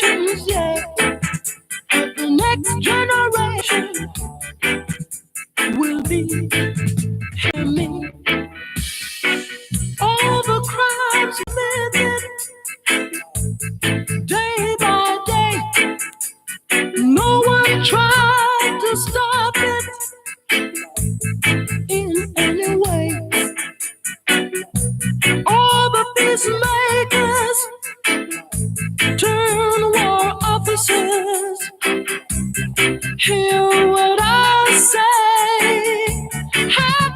generations, yeah. But the next generation will be me. All the crimes committed day by day, no one tried to stop it in any way. All the peacemakers turn war officers. Hear what I say. Hey.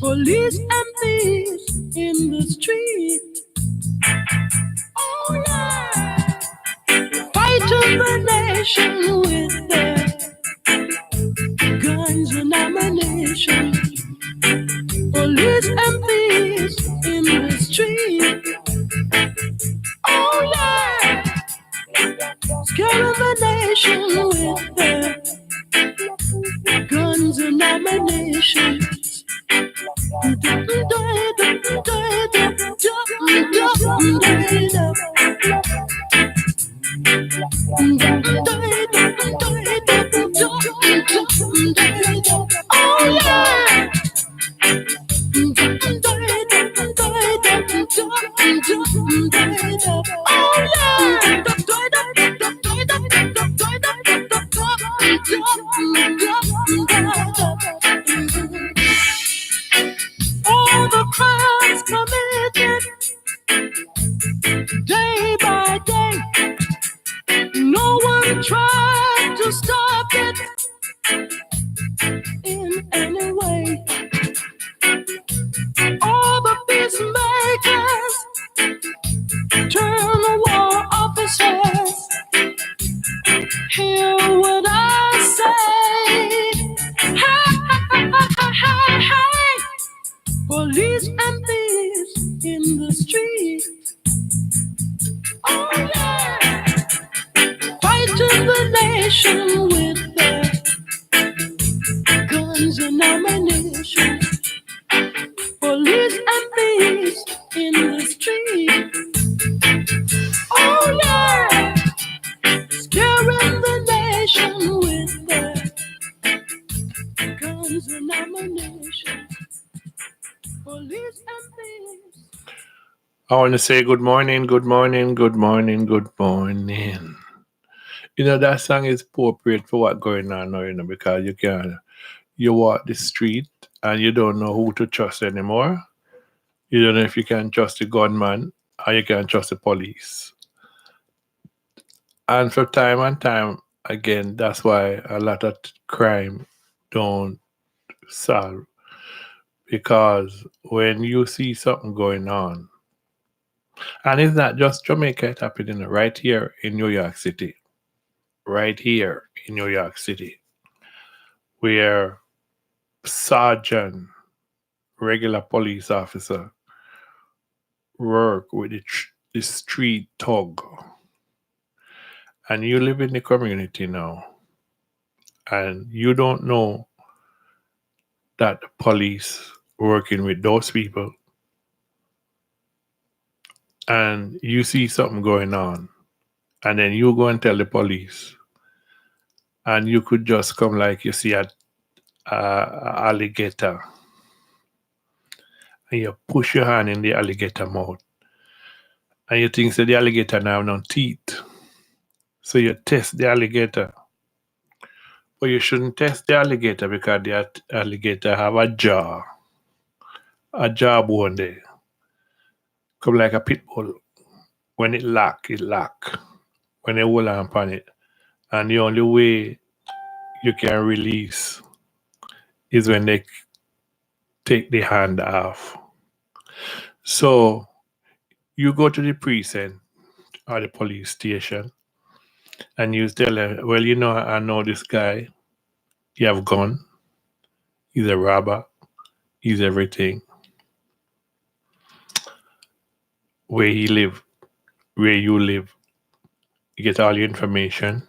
Police and thieves in the street. Oh yeah. Fighting the nation with their guns and ammunition. Police and thieves in the street. Oh yeah. Scaring the nation with their guns and ammunition. Oh yeah. All the crimes committed day by day, no one tried to stop it in any way. All the peacemakers turn war officers. Hear what I say. Hey. Police and thieves in the street. Oh yeah. Fighting the nation with their guns and ammunition. Police and thieves in the street. Oh yeah. Scaring the nation with their guns and ammunition. Police and thieves. I want to say good morning, good morning, good morning, good morning. You know, that song is appropriate for what's going on now, you know, because you walk the street and you don't know who to trust anymore. You don't know if you can trust the gunman or you can trust the police. And for time and time again, that's why a lot of crime don't solve. Because when you see something going on, and it's not just Jamaica, it's happening right here in New York City. Right here in New York City. Where sergeant, regular police officer, work with the street thug. And you live in the community now. And you don't know that the police working with those people. And you see something going on. And then you go and tell the police. And you could just come like you see an alligator. And you push your hand in the alligator mouth. And you think that the alligator now have no teeth. So you test the alligator. But you shouldn't test the alligator because the alligator have a jawbone there. Come like a pit bull. When it lock, it lock. When they hold on upon it. And the only way you can release is when they take the hand off. So you go to the precinct or the police station and you tell them, well, you know, I know this guy. He have gun. He's a robber. He's everything. Where he live, where you live. You get all your information.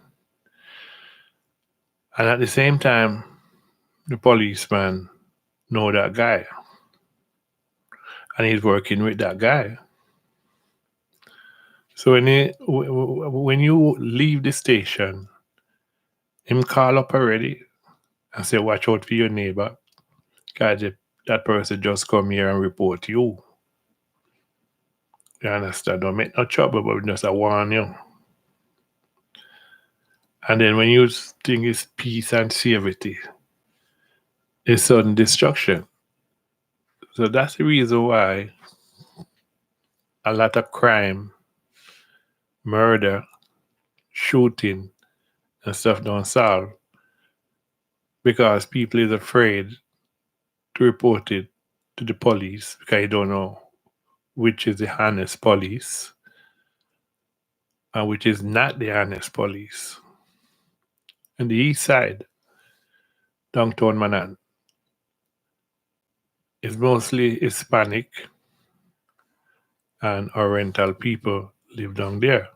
And at the same time, the policeman know that guy. And he's working with that guy. So when you leave the station, him call up already and say, watch out for your neighbor. Because that person just come here and report you. You understand? Don't make no trouble, but just I warn you. And then when you think it's peace and safety, it's sudden destruction. So that's the reason why a lot of crime, murder, shooting, and stuff don't solve because people is afraid to report it to the police because you don't know which is the honest police and which is not the honest police. On the east side, downtown Manhattan, is mostly Hispanic and Oriental people live down there.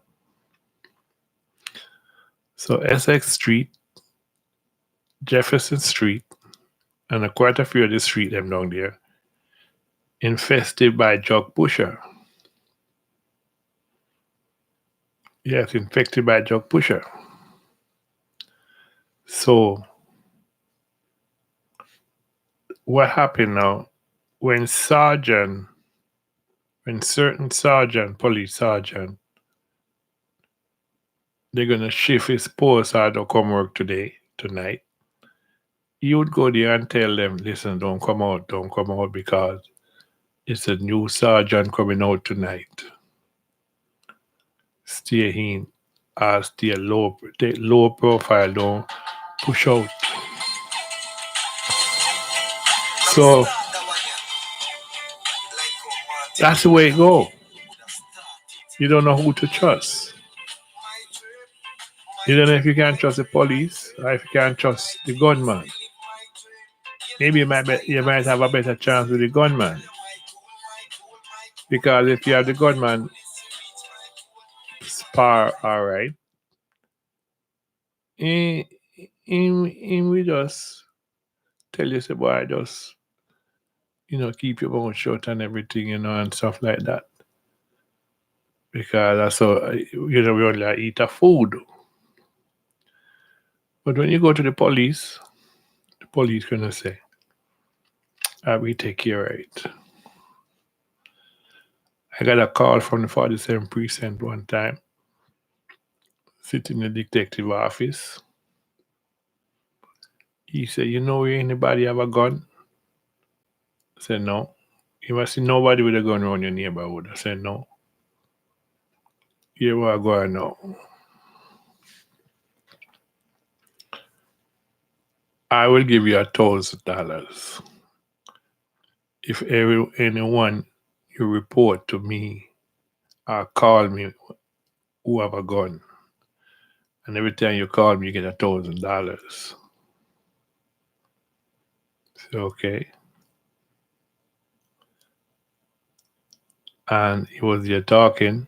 So Essex Street, Jefferson Street, and quite a few of the street them down there infested by drug pusher. Yes, infected by drug pusher. So what happened now when certain sergeant, police sergeant, they're gonna shift his post or don't come work tonight, you would go there and tell them, listen, don't come out because it's a new sergeant coming out tonight. Stay in or stay low profile, don't push out. So that's the way it go. You don't know who to trust. You don't know if you can trust the police or if you can trust the gunman. Maybe you might have a better chance with the gunman. Because if you have the gunman spar, all right, we just tell you, say, boy, just, keep your mouth shut and everything, and stuff like that. Because that's so, we only eat a food. But when you go to the police gonna say, we take care of it. I got a call from the 47th precinct one time, sitting in the detective office. He said, anybody have a gun? I said, no. You must see nobody with a gun around your neighborhood. I said, no. Here we are going now. I will give you $1,000 if anyone you report to me or call me who have a gun. And every time you call me, you get $1,000. So, okay. And he was there talking.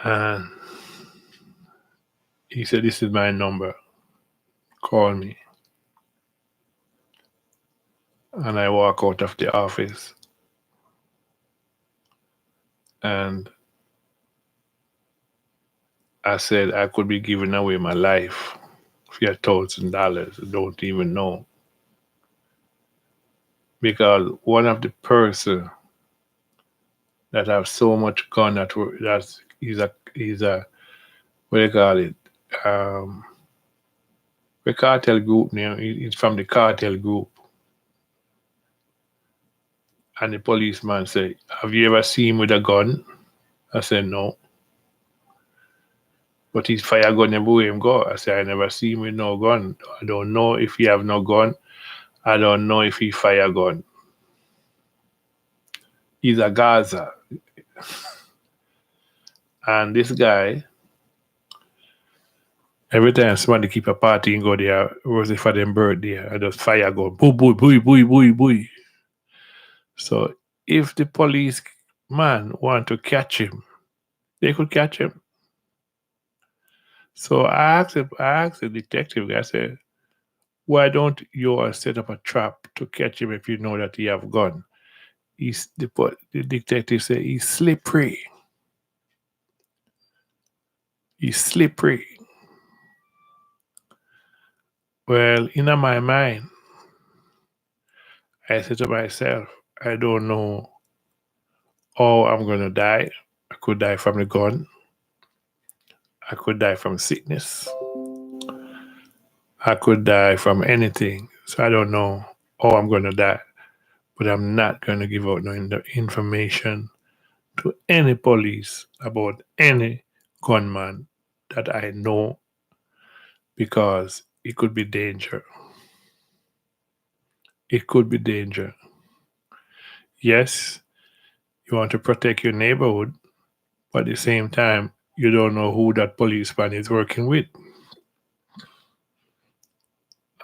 And he said, this is my number. Call me. And I walk out of the office. And I said I could be giving away my life for $1,000. I don't even know. Because one of the person that have so much gun that he's a what do you call it? The cartel group now. He's from the cartel group. And the policeman said, have you ever seen him with a gun? I said, no. But he's fire gun everywhere him go. I said, I never see him with no gun. I don't know if he have no gun. I don't know if he fire gun. He's a Gaza. And this guy, every time somebody keep a party and go there, was it for them birthday, I just fire gun. Boo, boo, boo, boo, boo, boo. So if the police man want to catch him, they could catch him. So I asked the detective, I said, why don't you set up a trap to catch him if you know that he have gun? The detective said he's slippery. He's slippery. Well, in my mind, I said to myself, I don't know how I'm going to die. I could die from the gun. I could die from sickness. I could die from anything. So I don't know how I'm going to die. But I'm not going to give out no information to any police about any gunman that I know because it could be danger. It could be danger. Yes, you want to protect your neighborhood, but at the same time, you don't know who that policeman is working with.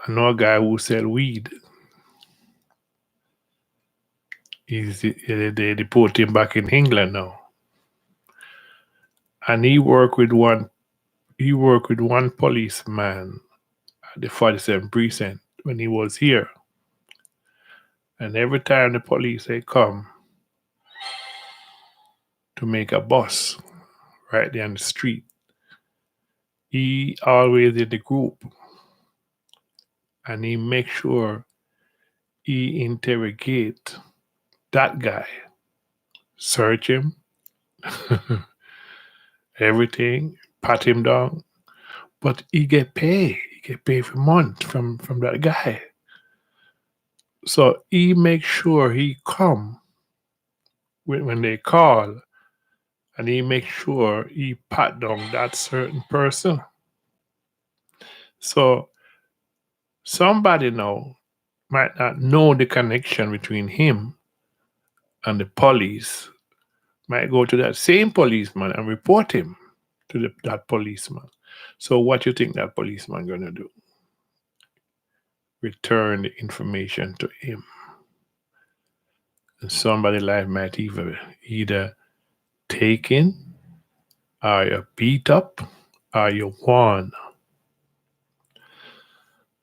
I know a guy who sell weed. They deport him back in England now, and he worked with one. He worked with one policeman at the 47th precinct when he was here. And every time the police they come to make a bus right there on the street, he always in the group, and he make sure he interrogate that guy, search him, everything, pat him down. But he get paid. He get paid for month from that guy. So he make sure he come when they call, and he make sure he pat down that certain person. So somebody now might not know the connection between him and the police, might go to that same policeman and report him to that policeman. So what you think that policeman gonna do? Return the information to him. And somebody life might either taken, or you beat up, or you won.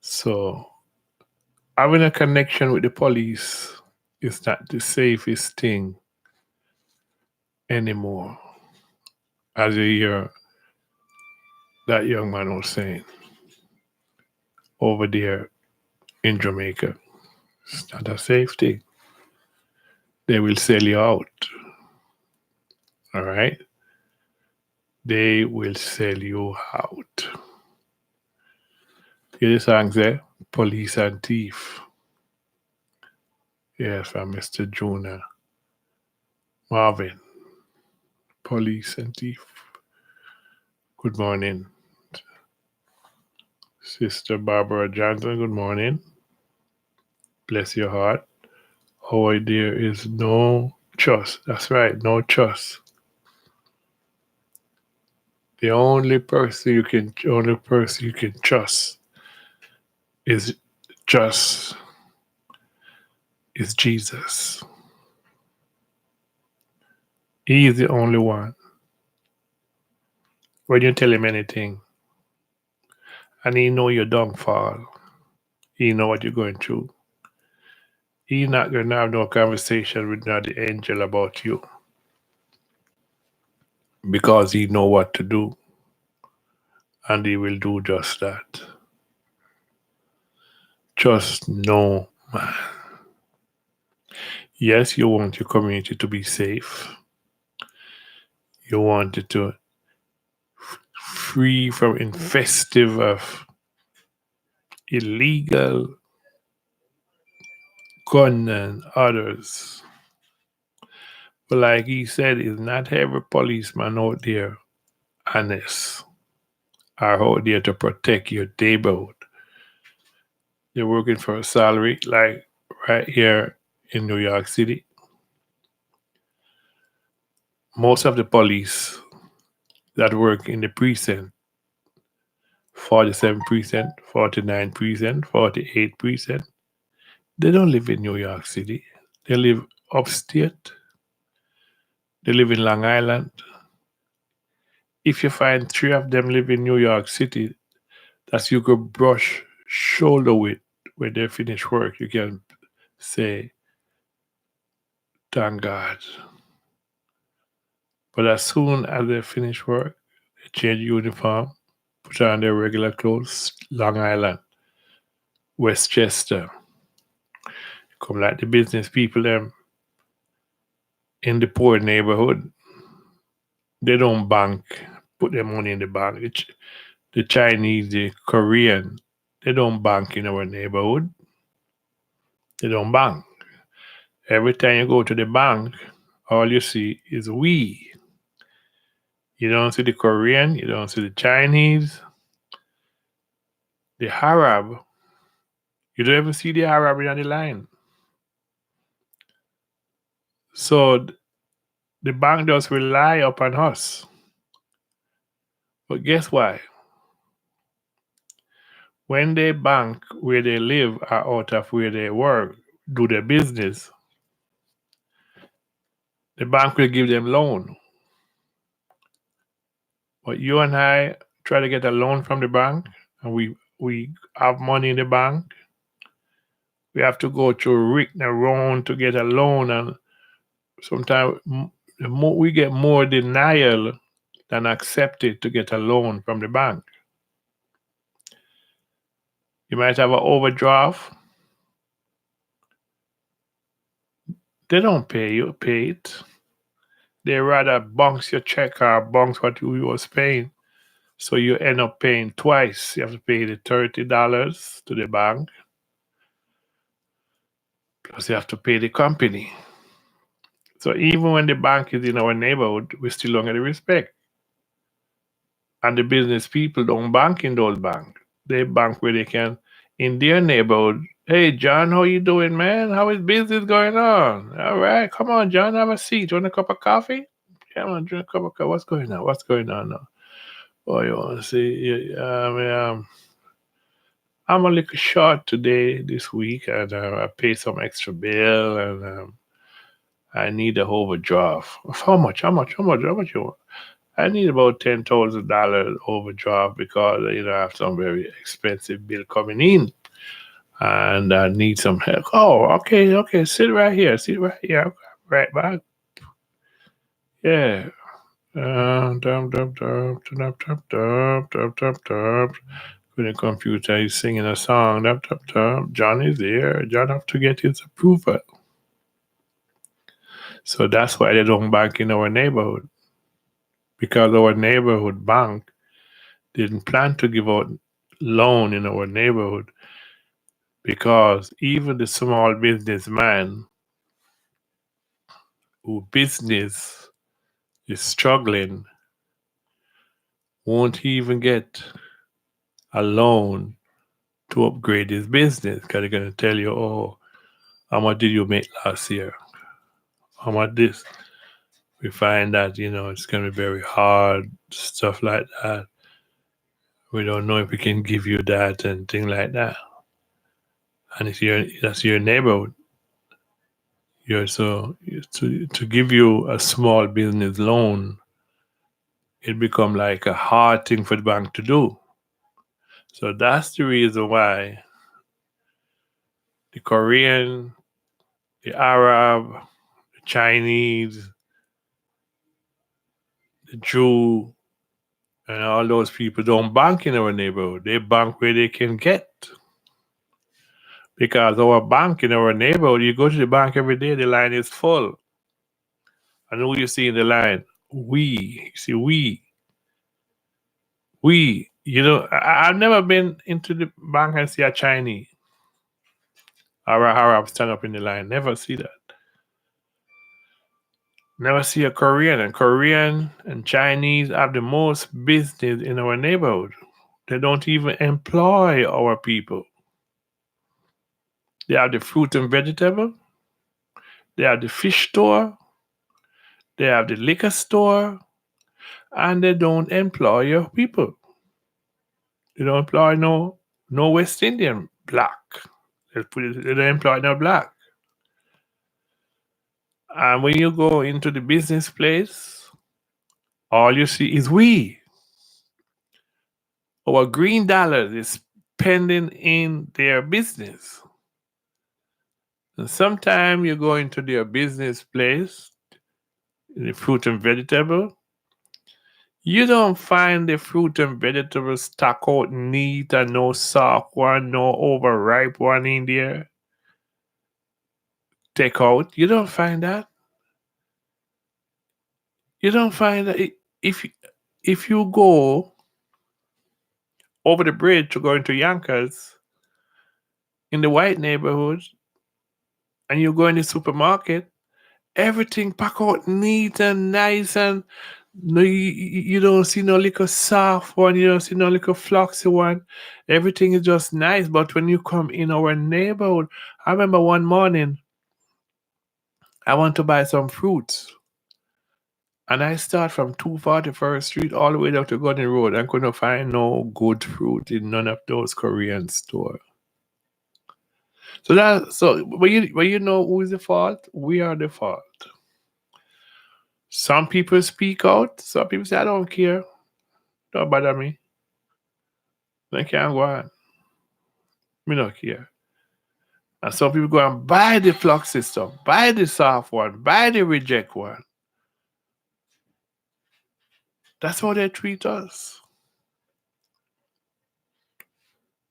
So having a connection with the police is not the safest thing anymore. As you hear that young man was saying over there in Jamaica, it's not a safe thing. They will sell you out. All right? They will sell you out. Hear the song there? Police and Thief. Yes, from Mr. Jonah Marvin. Police and Thief. Good morning. Sister Barbara Johnson, good morning. Bless your heart. Oh, there is no trust. That's right, no trust. The only person you can trust is Jesus. He is the only one. When you tell him anything, and he know your downfall, he know what you're going through. He not gonna have no conversation with the angel about you because he know what to do, and he will do just that. Just no man. Yes, you want your community to be safe. You want it to free from infestive of illegal gun and others. But like he said, is not every policeman out there honest are out there to protect your neighborhood. They're working for a salary, like right here in New York City. Most of the police that work in the precinct, 47 precinct, 49 precinct, 48 precinct, they don't live in New York City. They live upstate. They live in Long Island. If you find three of them live in New York City, that you could brush shoulder with when they finish work, you can say, thank God. But as soon as they finish work, They change uniform, put on their regular clothes, Long Island, Westchester. Come like the business people them in the poor neighborhood. They don't bank, put their money in the bank. The Chinese, the Korean, they don't bank in our neighborhood. They don't bank. Every time you go to the bank, all you see is we. You don't see the Korean, you don't see the Chinese, the Arab. You don't even see the Arab on the line. So the bank does rely upon us. But guess what? When they bank where they live or out of where they work, do their business, the bank will give them loan. But you and I try to get a loan from the bank, and we have money in the bank. We have to go through rigmarole to get a loan, and sometimes we get more denial than accepted to get a loan from the bank. You might have an overdraft. They don't pay you, pay it. They rather bounce your check or bounce what you was paying. So you end up paying twice. You have to pay the $30 to the bank, plus you have to pay the company. So even when the bank is in our neighborhood, we still don't get the respect. And the business people don't bank in those banks. They bank where they can in their neighborhood. Hey John, how you doing, man? How is business going on? All right, come on, John, have a seat. Want a cup of coffee? Come on, drink a cup of coffee. What's going on? What's going on now? Oh, you want to see? I'm a little short today, this week, and I paid some extra bill, and I need a overdraft. How much? How much? How much? How much you want? I need about $10,000 overdraft because I have some very expensive bill coming in, and I need some help. Oh, okay, okay. Sit right here. Sit right here. I'll be right back. Yeah. Dum, dum, dum, dum, dum, dum, dum, dum, dum. With the computer, he's singing a song. Dum, dum, dum. John is there. John have to get his approval. So that's why they don't bank in our neighborhood. Because our neighborhood bank didn't plan to give out loan in our neighborhood, because even the small businessman who business is struggling won't even get a loan to upgrade his business, because they're going to tell you, oh, how much did you make last year? How much this? We find that, it's going to be very hard, stuff like that. We don't know if we can give you that and things like that. And if that's your neighborhood, to give you a small business loan, it become like a hard thing for the bank to do. So that's the reason why the Korean, the Arab, the Chinese, the Jew, and all those people don't bank in our neighborhood. They bank where they can get. Because our bank in our neighborhood, you go to the bank every day, the line is full. And who you see in the line? We. You see, we. I've never been into the bank and see a Chinese or a Arab stand up in the line. Never see that. Never see a Korean. And Korean and Chinese have the most business in our neighborhood. They don't even employ our people. They have the fruit and vegetable. They have the fish store. They have the liquor store. And they don't employ your people. They don't employ no West Indian black. They don't employ no black. And when you go into the business place, all you see is we. Our green dollars is spending in their business. And sometimes you go into their business place, in the fruit and vegetable, You don't find the fruit and vegetables stuck out neat and no soft one, no overripe one in there. Take out. You don't find that. You don't find that. If if you go over the bridge to go into Yonkers in the white neighborhood and you go in the supermarket, everything pack out neat and nice and no, you don't see no little soft one, you don't see no little floxy one. Everything is just nice. But when you come in our neighborhood, I remember one morning I want to buy some fruits. And I start from 241st Street all the way down to Gordon Road. I couldn't find no good fruit in none of those Korean stores. When you know who is the fault, we are the fault. Some people speak out. Some people say, I don't care. Don't bother me. I can't go on. Me don't care. And some people go and buy the flux system, buy the soft one, buy the reject one. That's how they treat us.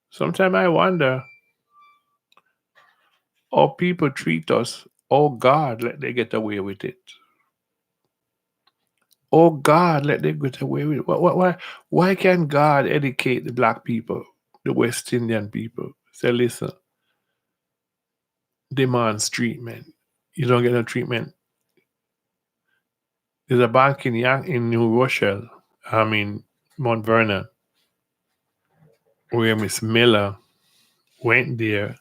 Sometimes I wonder how people treat us. Oh God, let they get away with it. Oh God, let them get away with it. Why can't God educate the black people, the West Indian people? Say, listen, demands treatment. You don't get no treatment. There's a bank in New Rochelle, Mount Vernon, where Miss Miller went there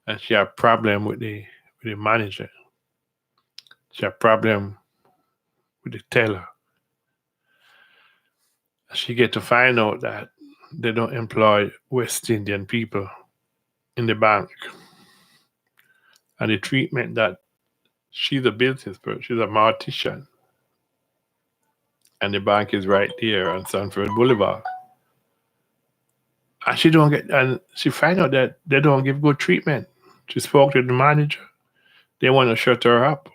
and she had a problem with the manager. She had a problem with the teller. She get to find out that they don't employ West Indian people in the bank. And the treatment that she's a business person, she's a mortician. And the bank is right there on Sanford Boulevard. And she find out that they don't give good treatment. She spoke to the manager. They want to shut her up.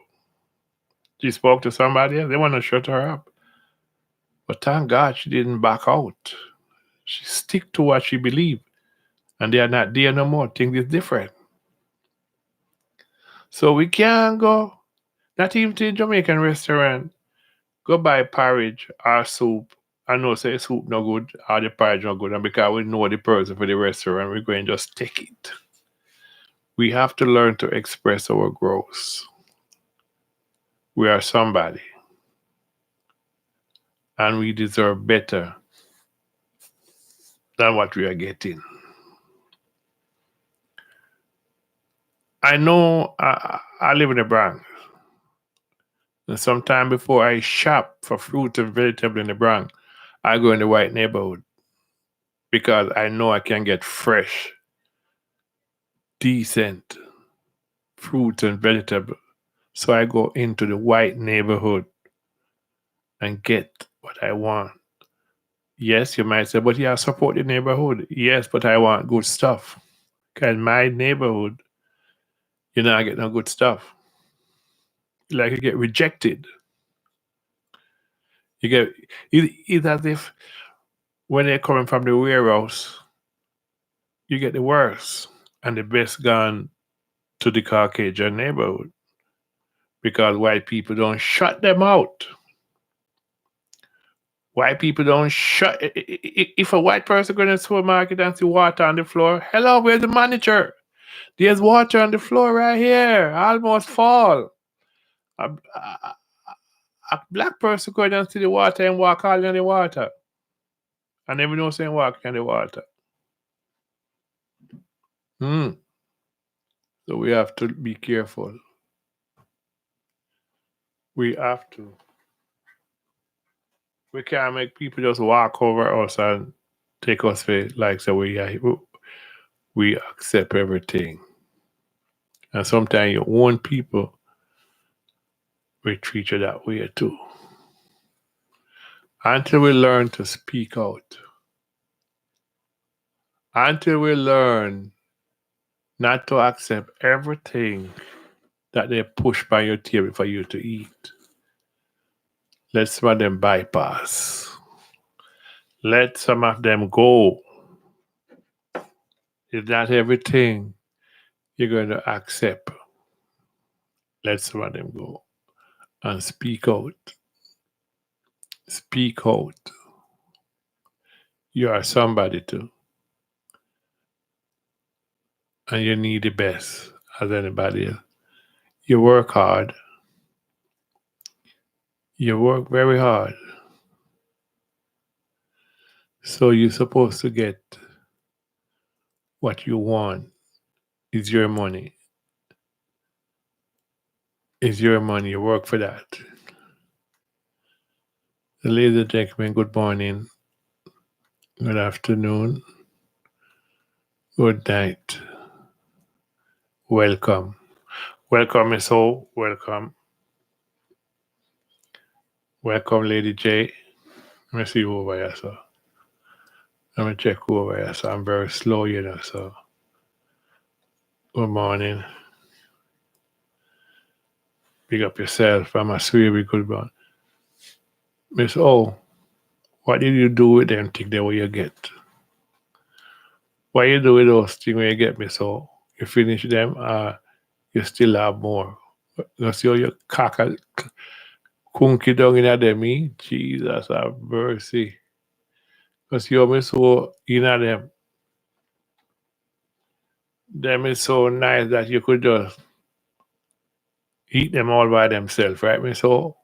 She spoke to somebody else. They want to shut her up. But thank God she didn't back out. She stick to what she believed. And they are not there no more. Things is different. So we can't go, not even to a Jamaican restaurant, go buy porridge or soup. I know say soup no good or the porridge no good. And because we know the person for the restaurant, we're going to just take it. We have to learn to express our growth. We are somebody. And we deserve better than what we are getting. I know I live in the Bronx. And sometime before I shop for fruit and vegetable in the Bronx, I go in the white neighborhood because I know I can get fresh, decent fruit and vegetable. So I go into the white neighborhood and get what I want. Yes, you might say, but yeah, support the neighborhood. Yes, but I want good stuff. Because my neighborhood, you're not getting no good stuff. Like you get rejected. You get it's as if when they're coming from the warehouse, you get the worst and the best gone to the Caucasian neighborhood because white people don't shut them out. White people don't shut. If a white person goes to the supermarket and see water on the floor, hello, where's the manager? There's water on the floor right here. I almost fall. A black person go down to the water and walk all in the water. And never know saying walk in the water. So we have to be careful. We have to. We can't make people just walk over us and take us for like so we accept everything. And sometimes your own people will treat you that way too. Until we learn to speak out. Until we learn not to accept everything that they push by your table for you to eat. Let some of them bypass. Let some of them go. It's not everything you're going to accept. Let some of them go. And speak out. Speak out. You are somebody too. And you need the best as anybody else. You work hard. You work very hard. So you're supposed to get what you want. It's your money. It's your money. You work for that. Ladies and gentlemen, good morning. Good afternoon. Good night. Welcome. Welcome, Miss O. Welcome. Welcome, Lady J. Let me see who over here, so. Let me check who over here, so I'm very slow, so. Good morning. Big up yourself. I'm a sweetie, good morning. Miss O, what did you do with them things that you get? What you do with those things when you get, Miss O? You finish them, you still have more. You see how you cock a kunky down in them, Jesus have mercy. Because you Miss O in them. Them is so nice that you could just eat them all by themselves, right, Miss O?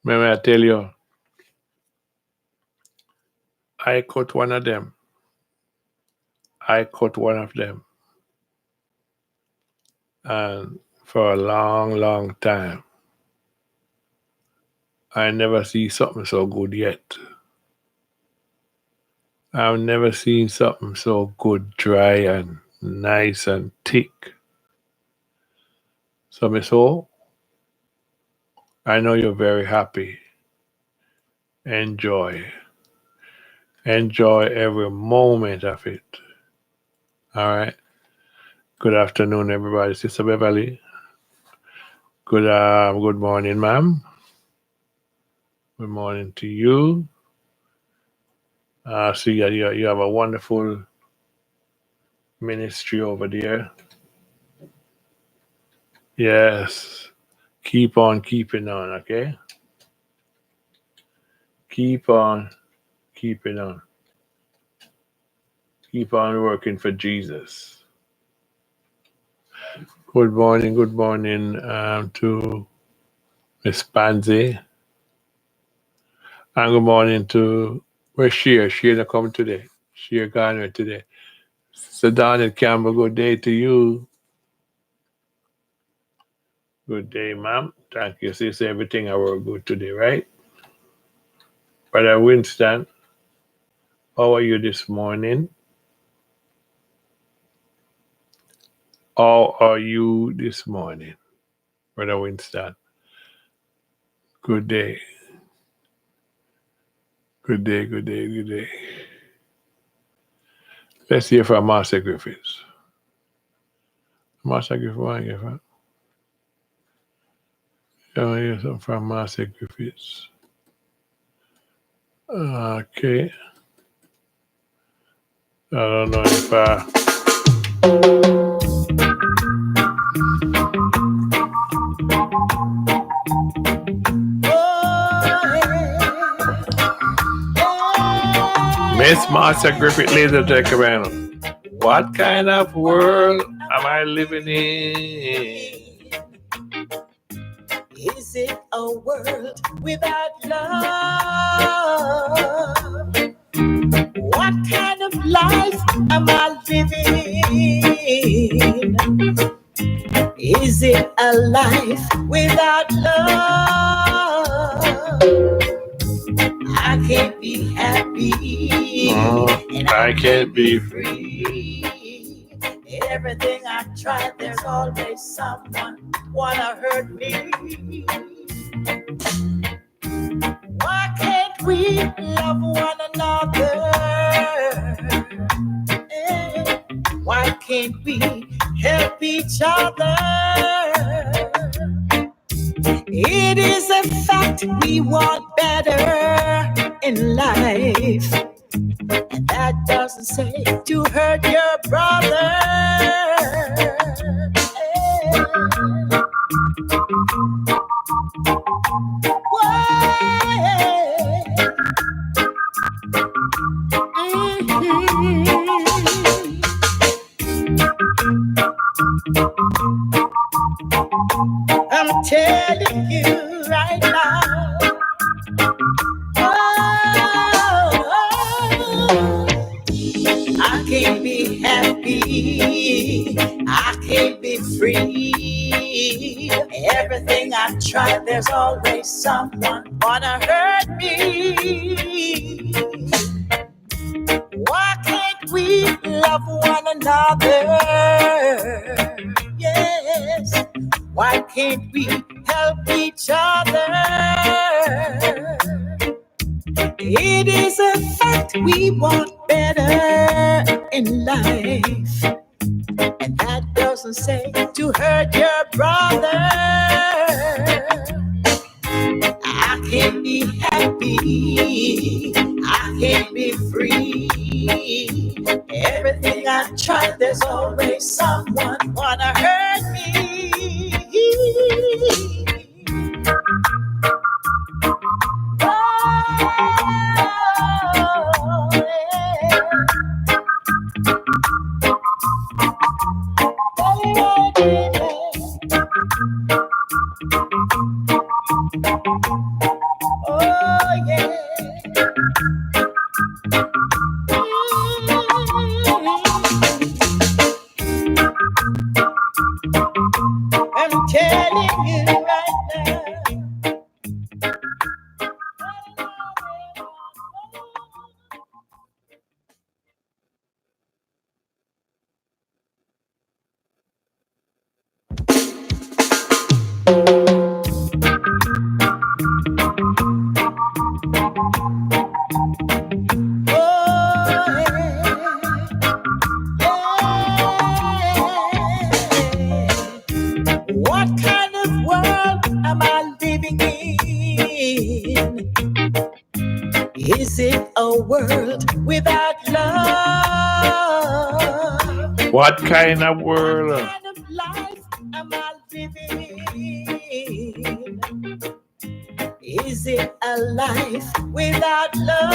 Remember I tell you, I cut one of them. And for a long, long time, I never see something so good yet. I've never seen something so good, dry and nice and thick. So, Miss O, I know you're very happy. Enjoy. Enjoy every moment of it. All right. Good afternoon, everybody. Sister Beverly. Good morning, ma'am. Good morning to you. See, you have a wonderful ministry over there. Yes. Keep on keeping on, okay? Keep on keeping on. Keep on working for Jesus. Good morning to Miss Pansy. And good morning to where's Sheer? Sheer not come today. Sheer Garner today. So Donald Campbell, good day to you. Good day, ma'am. Thank you. Sis, everything I work good today, right? Brother Winston, how are you this morning? How are you this morning, Brother Winston? Good day. Good day. Let's hear from Master Griffiths. Master Griffiths, what I hear something from Master Griffiths. Okay. I don't know if Miss Master Griffith, ladies and gentlemen, what kind of world am I living in? Is it a world without love? What kind of life am I living? Is it a life without love? I can't be happy and I can't be free. Everything I try, there's always someone wanna hurt me. Why can't we love one another? Why can't we help each other? It is a fact we want better in life. And that doesn't say to hurt your brother. I'm telling you right now. I can't be happy. I can't be free. Everything I try, there's always someone wanna hurt me. Why can't we love one another? Yes. Why can't we help each other? It is a fact we want better in life. And that doesn't say to hurt your brother. I can't be happy. I can't be free. Everything I try, there's always someone wanna hurt me. What kind of world am I living in? Is it a world without love? What kind of world? What kind of life am I living in? Is it a life without love?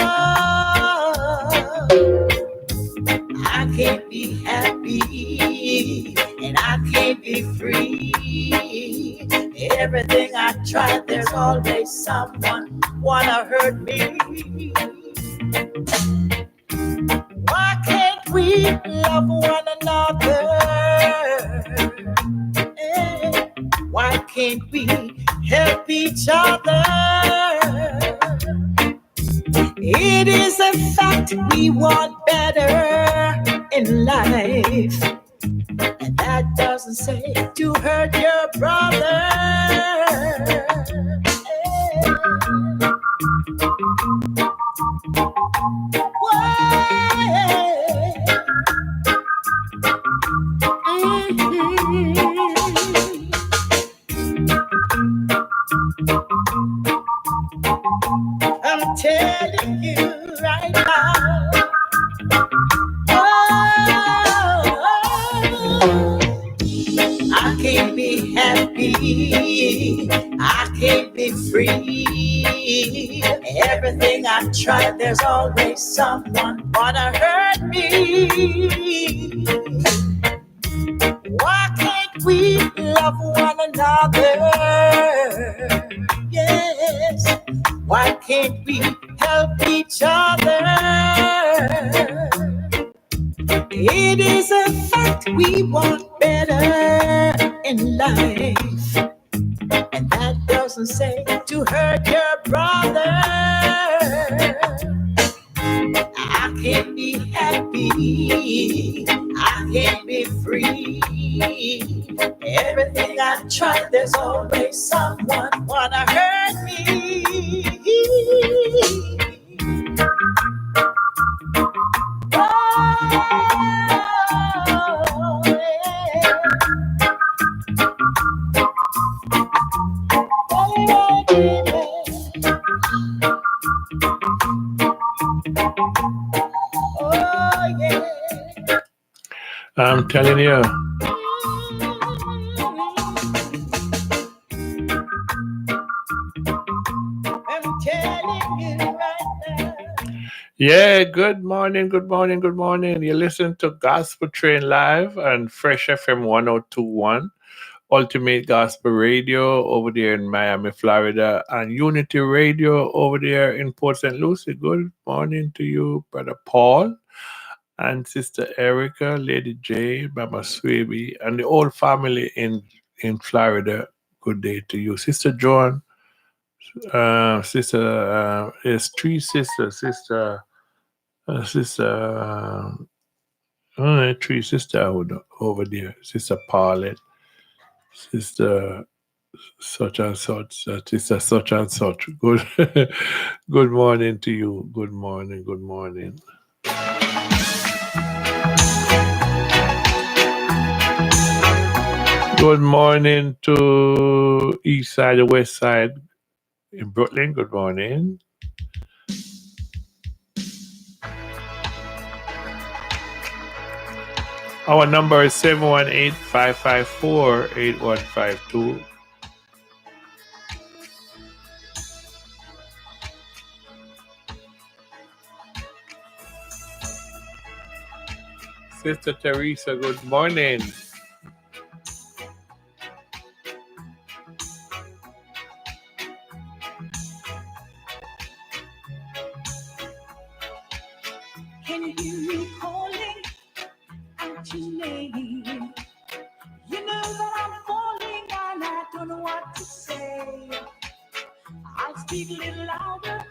I can't be happy and I can't be free. Everything I try, there's always someone wanna hurt me. Why can't we love one another? Why can't we help each other? It is a fact we want better in life. And that doesn't say to hurt your brother. I'm telling you right now. I can't be happy. I can't be free. Everything I try, there's always someone wanna hurt me. Why can't we love one another? Yes. Why can't we help each other? It is a fact we want better in life. And that doesn't say to hurt your brother. I can't be happy. I can't be free. Everything I try, there's always someone wanna hurt me. Oh, I'm telling you. I'm telling you right now. Yeah, good morning, good morning, good morning. You listen to Gospel Train Live and Fresh FM 1021, Ultimate Gospel Radio over there in Miami, Florida, and Unity Radio over there in Port St. Lucie. Good morning to you, Brother Paul and Sister Erica, Lady J, Mama Swaby, and the whole family in Florida. Good day to you. Sister Joan, there's three sisters. Sister, three sister over there. Sister Paulette, Sister such and such, Sister such and such. Good, good morning to you. Good morning. Good morning. Good morning to East Side, the West Side in Brooklyn. Good morning. Our number is 718-554-8152. Sister Teresa, good morning. Can you hear me calling out your name? You know that I'm falling and I don't know what to say. I'll speak a little louder,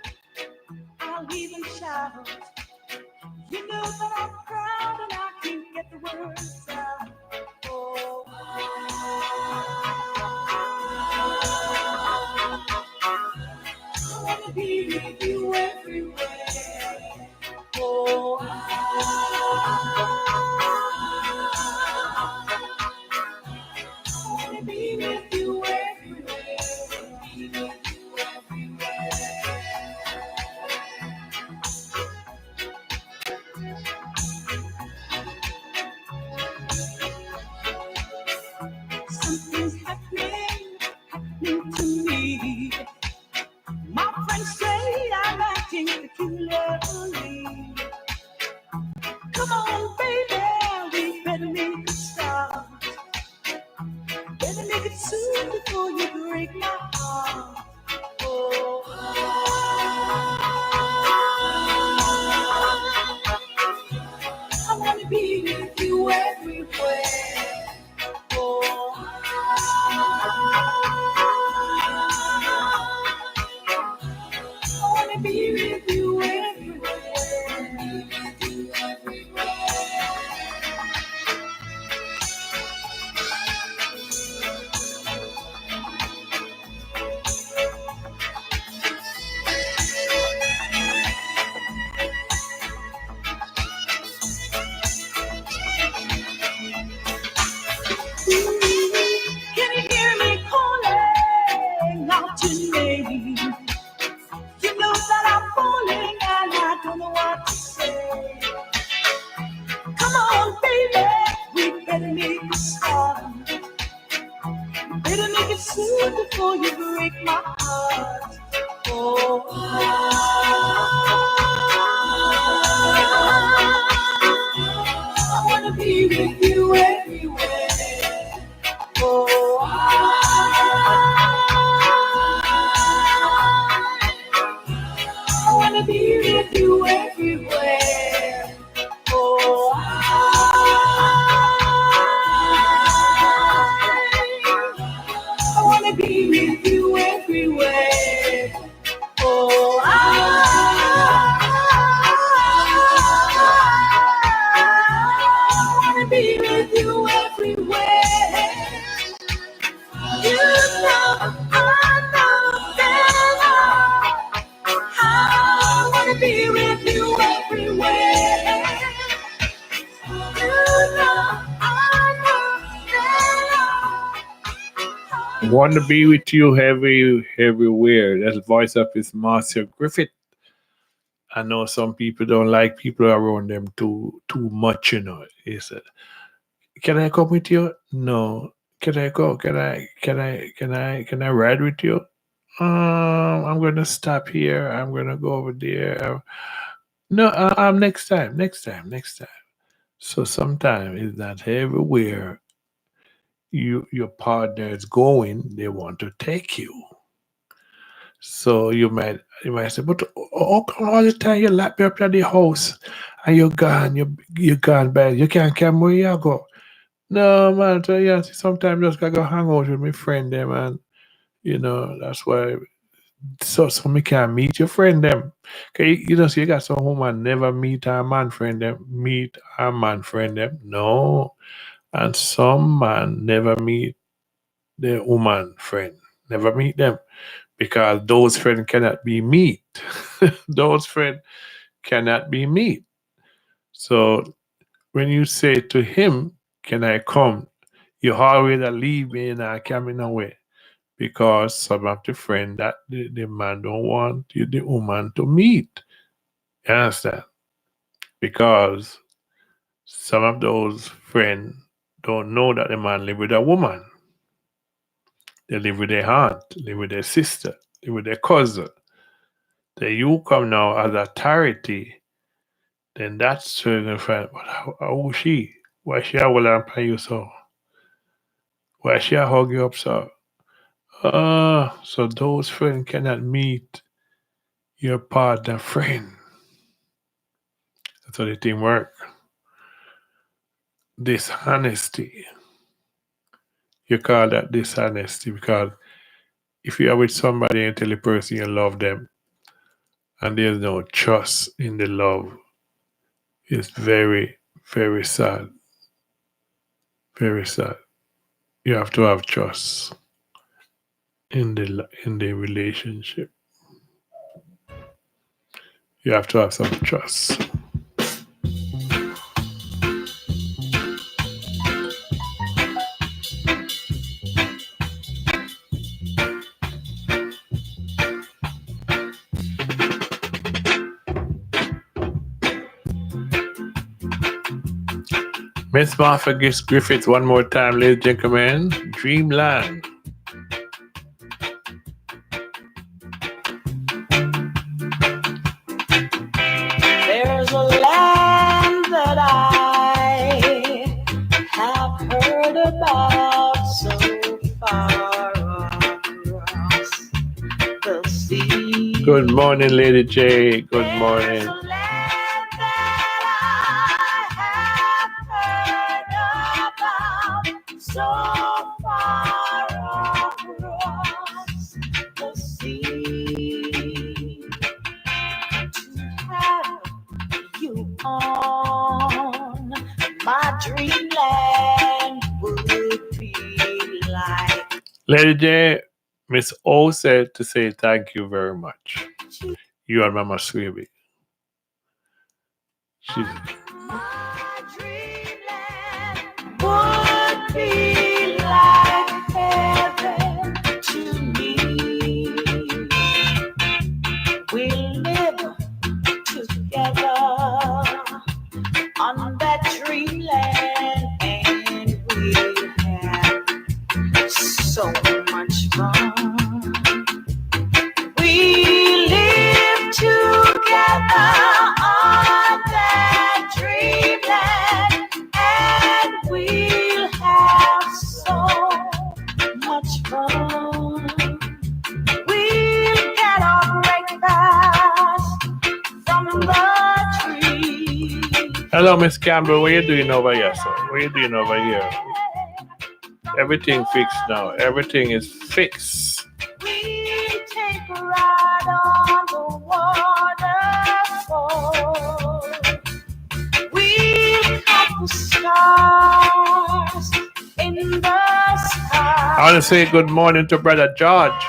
I'll even shout. You know that I'm proud and I can't get the words out. Oh, I wanna be with you everywhere. Oh, I wanna be with you everywhere. Be with you everywhere. Something's happening to me. My friends say I'm acting peculiarly. Come on, baby, we better make a start. Better make it soon before you break my heart. Oh, I wanna be with you everywhere. Oh, I wanna be with you everywhere. Be with you everywhere. Can you hear me calling out your name? You know that I'm falling and I don't know what to say. Come on, baby, we better make a start. Better make it soon before you break my heart. Oh, I wanna be with you everywhere. Oh, I wanna be with you everywhere. Oh, I wanna be with you everywhere. Oh, I wanna be with you everywhere. You know, I know that I wanna be with you everywhere. You know, I know that Want to be with you everywhere. That's the voice of his Marcia Griffith. I know some people don't like people around them too much, you know. Can I come with you? No. Can I go? Can I ride with you? I'm gonna stop here. I'm gonna go over there. No, next time, next time. So sometimes it's not everywhere your partner is going, they want to take you. So you might say, but how come all the time you lock me up at the house and you're gone, you gone bad. You can't come where you go. No man, so yeah, sometimes just gotta go hang out with my friend them and that's why so me can meet your friend them. Okay, so you got some woman never meet her man friend them, meet her man friend them. No. And some man never meet the woman friend. Never meet them. Because those friends cannot be meet. Those friends cannot be meet. So when you say to him, can I come? You always leave me and I coming away. Because some of the friend that the man don't want you, the woman to meet. You understand? Because some of those friends don't know that the man live with a woman. They live with their aunt, live with their sister, live with their cousin. Then you come now as authority, then that's certain friend. But how she? Why she a will pay you so? Why she a hug you up so? So those friends cannot meet your partner friend. That's how the thing work. Dishonesty. You call that dishonesty because if you are with somebody and tell the person you love them and there's no trust in the love, it's very, very sad. Very sad. You have to have trust in the relationship. You have to have some trust. Miss Martha Griffith, one more time, ladies and gentlemen. Dreamland. There's a land that I have heard about so far across the sea. Good morning, Lady J. Good morning. So far across the sea, to have you on my dreamland would be like. Lady J, Miss O said to say thank you very much. You are Mama Sweetie. She's would be like heaven to me. We live together on that dreamland and we have so much fun. We live together on that dreamland and we'll have so much fun. We'll get our breakfast from the tree. Hello, Miss Campbell. What are you doing over here, sir? What are you doing over here? Everything fixed now. Everything is fixed. We take a ride on the waterfall. We count the stars in the sky. I want to say good morning to Brother George.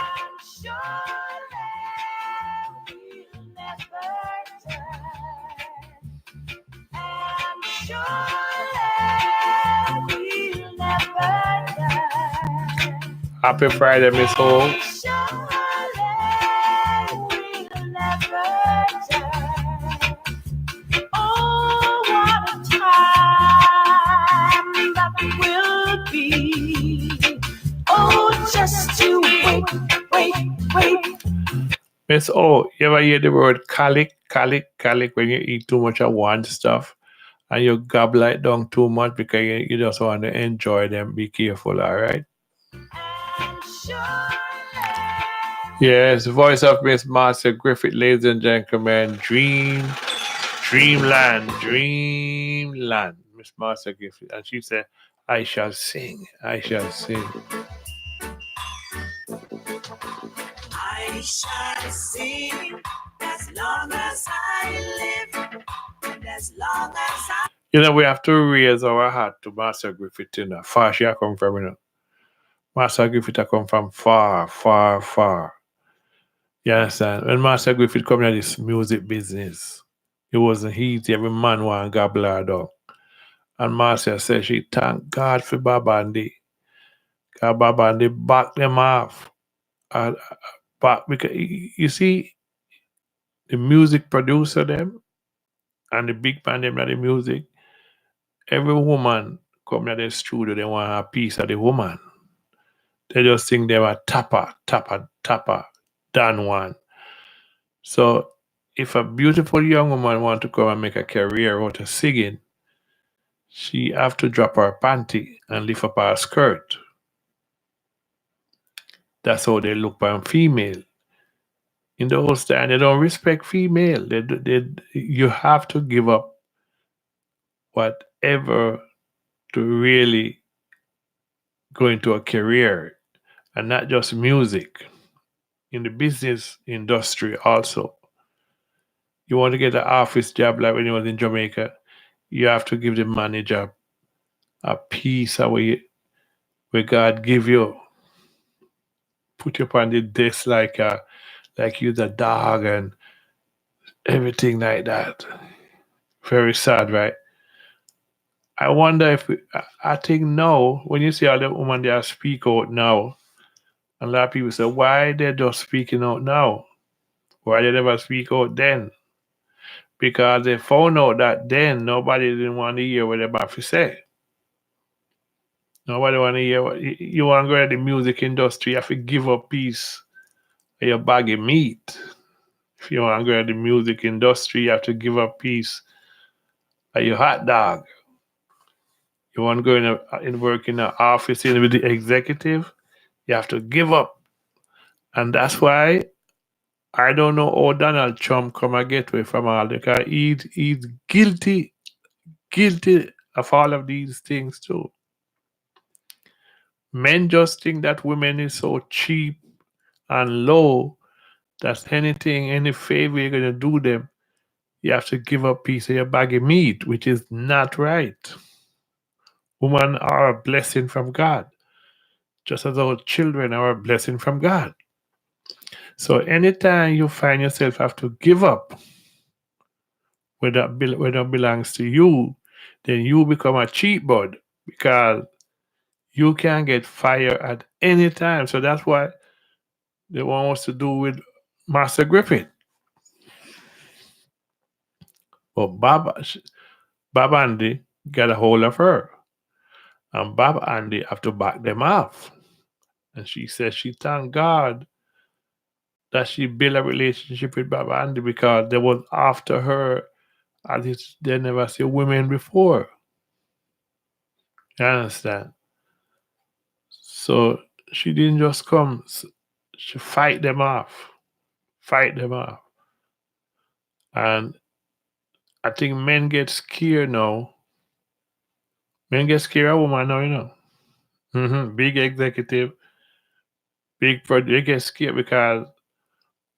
Happy Friday, Miss Ho. just you wait. Miss O, you ever hear the word colic when you eat too much of one stuff and you gobble it down too much because you just want to enjoy them? Be careful, all right? Yes, voice of Miss Marcia Griffith, ladies and gentlemen. Dreamland. Miss Marcia Griffith. And she said, I shall sing. I shall sing as long as I live, and as long as I... You know, we have to raise our hat to Master Griffith, you know. Far she come from, you know. Master Griffith come from far. You understand? When Master Griffith come in this music business, it wasn't easy. Every man want gobble her down. And Master said she thank God for Babandi. Because Babandi back them off. But because you see, the music producer them and the big band them the music, every woman come to the studio, they want a piece of the woman. They just think they were tapper, done one. So if a beautiful young woman want to come and make a career out of singing, she have to drop her panty and lift up her skirt. That's how they look on female. In the old time, they don't respect female. You have to give up whatever to really go into a career, and not just music. In the business industry also. You want to get an office job like when you was in Jamaica, you have to give the manager a piece of where God give you. Put you upon the desk like you're the dog and everything like that. Very sad, right? I wonder if I think now, when you see all the women that speak out now, a lot of people say, why they just speaking out now? Why they never speak out then? Because they found out that then nobody didn't want to hear what they about to say. Nobody want to hear what you want to go to the music industry. You have to give up a piece of your bag of meat. If you want to go to the music industry, you have to give up a piece of your hot dog. You want to go in work in an office with the executive, you have to give up. And that's why I don't know how Donald Trump come and get away from all because he's guilty of all of these things too. Men just think that women is so cheap and low that anything, any favor you're gonna do them, you have to give up a piece of your bag of meat, which is not right. Women are a blessing from God, just as our children are a blessing from God. So anytime you find yourself have to give up where that belongs to you, then you become a cheap bird because you can get fired at any time. So that's what they want us to do with Master Griffith. But Bob Andy got a hold of her. And Bob Andy have to back them off. And she says she thank God that she built a relationship with Bob Andy because they was after her as if they never see women before. You understand? So she didn't just come, she fight them off. And I think men get scared now. Men get scared of women now, you know. Big executive, big project, they get scared because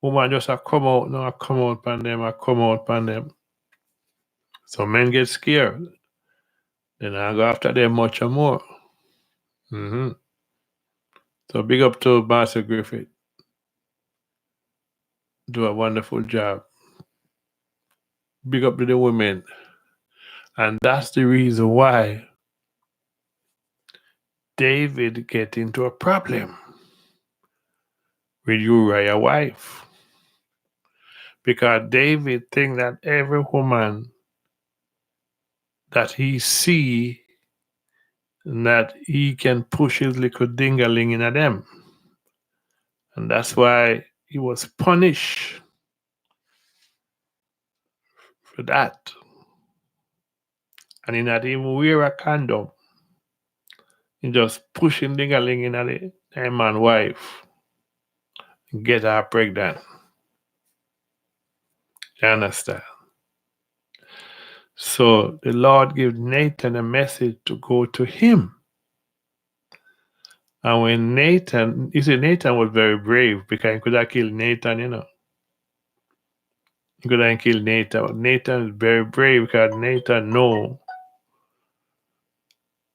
woman just come out now, come out on them. So men get scared. Then I go after them much more. So big up to Master Griffith. Do a wonderful job. Big up to the women. And that's the reason why David get into a problem with Uriah's wife. Because David think that every woman that he see, that he can push his little dingaling in them. And that's why he was punished for that. And he not even wear a condom. He just pushing the galing in the man's wife and get her pregnant. You understand? So the Lord gave Nathan a message to go to him. And when Nathan was very brave because he could have killed Nathan, He could have killed Nathan. Nathan is very brave because Nathan know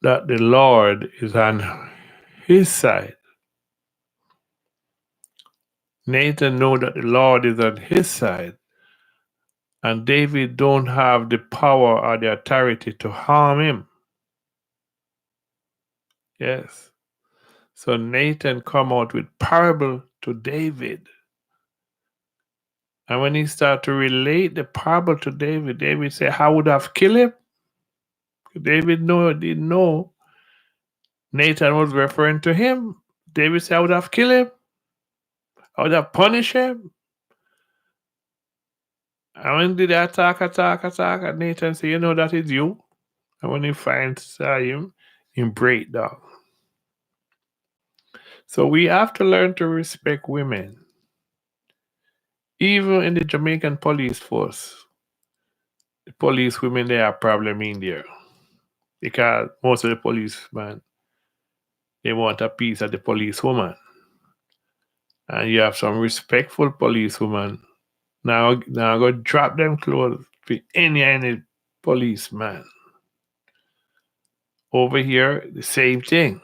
that the Lord is on his side. Nathan know that the Lord is on his side. And David don't have the power or the authority to harm him. Yes. So Nathan come out with parable to David. And when he start to relate the parable to David, David say, I would have killed him. David didn't know Nathan was referring to him. David said, I would have killed him. I would have punished him. And when did they attack, and Nathan said, that is you. And when he finds him, he break down. So we have to learn to respect women. Even in the Jamaican police force, the police women, they are a problem in there. Because most of the policemen, they want a piece of the policewoman. And you have some respectful policewoman. Now go drop them clothes for any policeman. Over here, the same thing.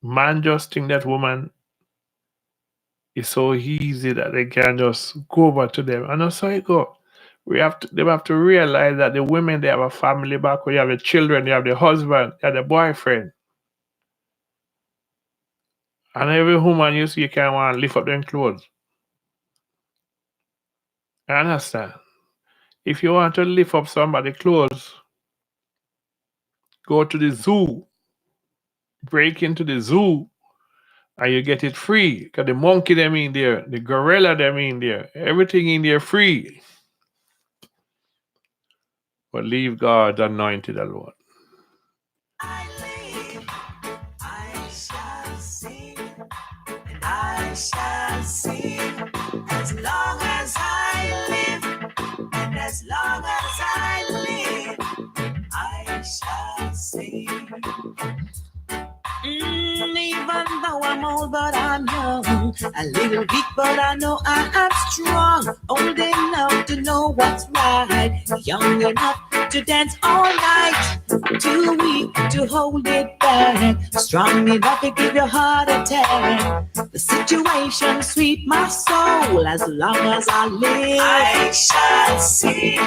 Man just think that woman is so easy that they can just go over to them. And that's how it go. They have to realize that the women, they have a family back where you have the children, you have the husband, you have the boyfriend. And every woman you see, you can't want to lift up them clothes. I understand. If you want to lift up somebody's clothes, go to the zoo, break into the zoo, and you get it free. Because the monkey them in there, the gorilla them in there, everything in there free. But leave God's anointed alone. I live, I shall sing, and I shall sing as long as I live, and as long as I live, I shall sing. Even though I'm old, but I'm young, a little weak, but I know I am strong, old enough to know what's right, young enough to dance all night, too weak to hold it back, strong enough to give your heart attack. The situation sweet my soul, as long as I live, I shall sing,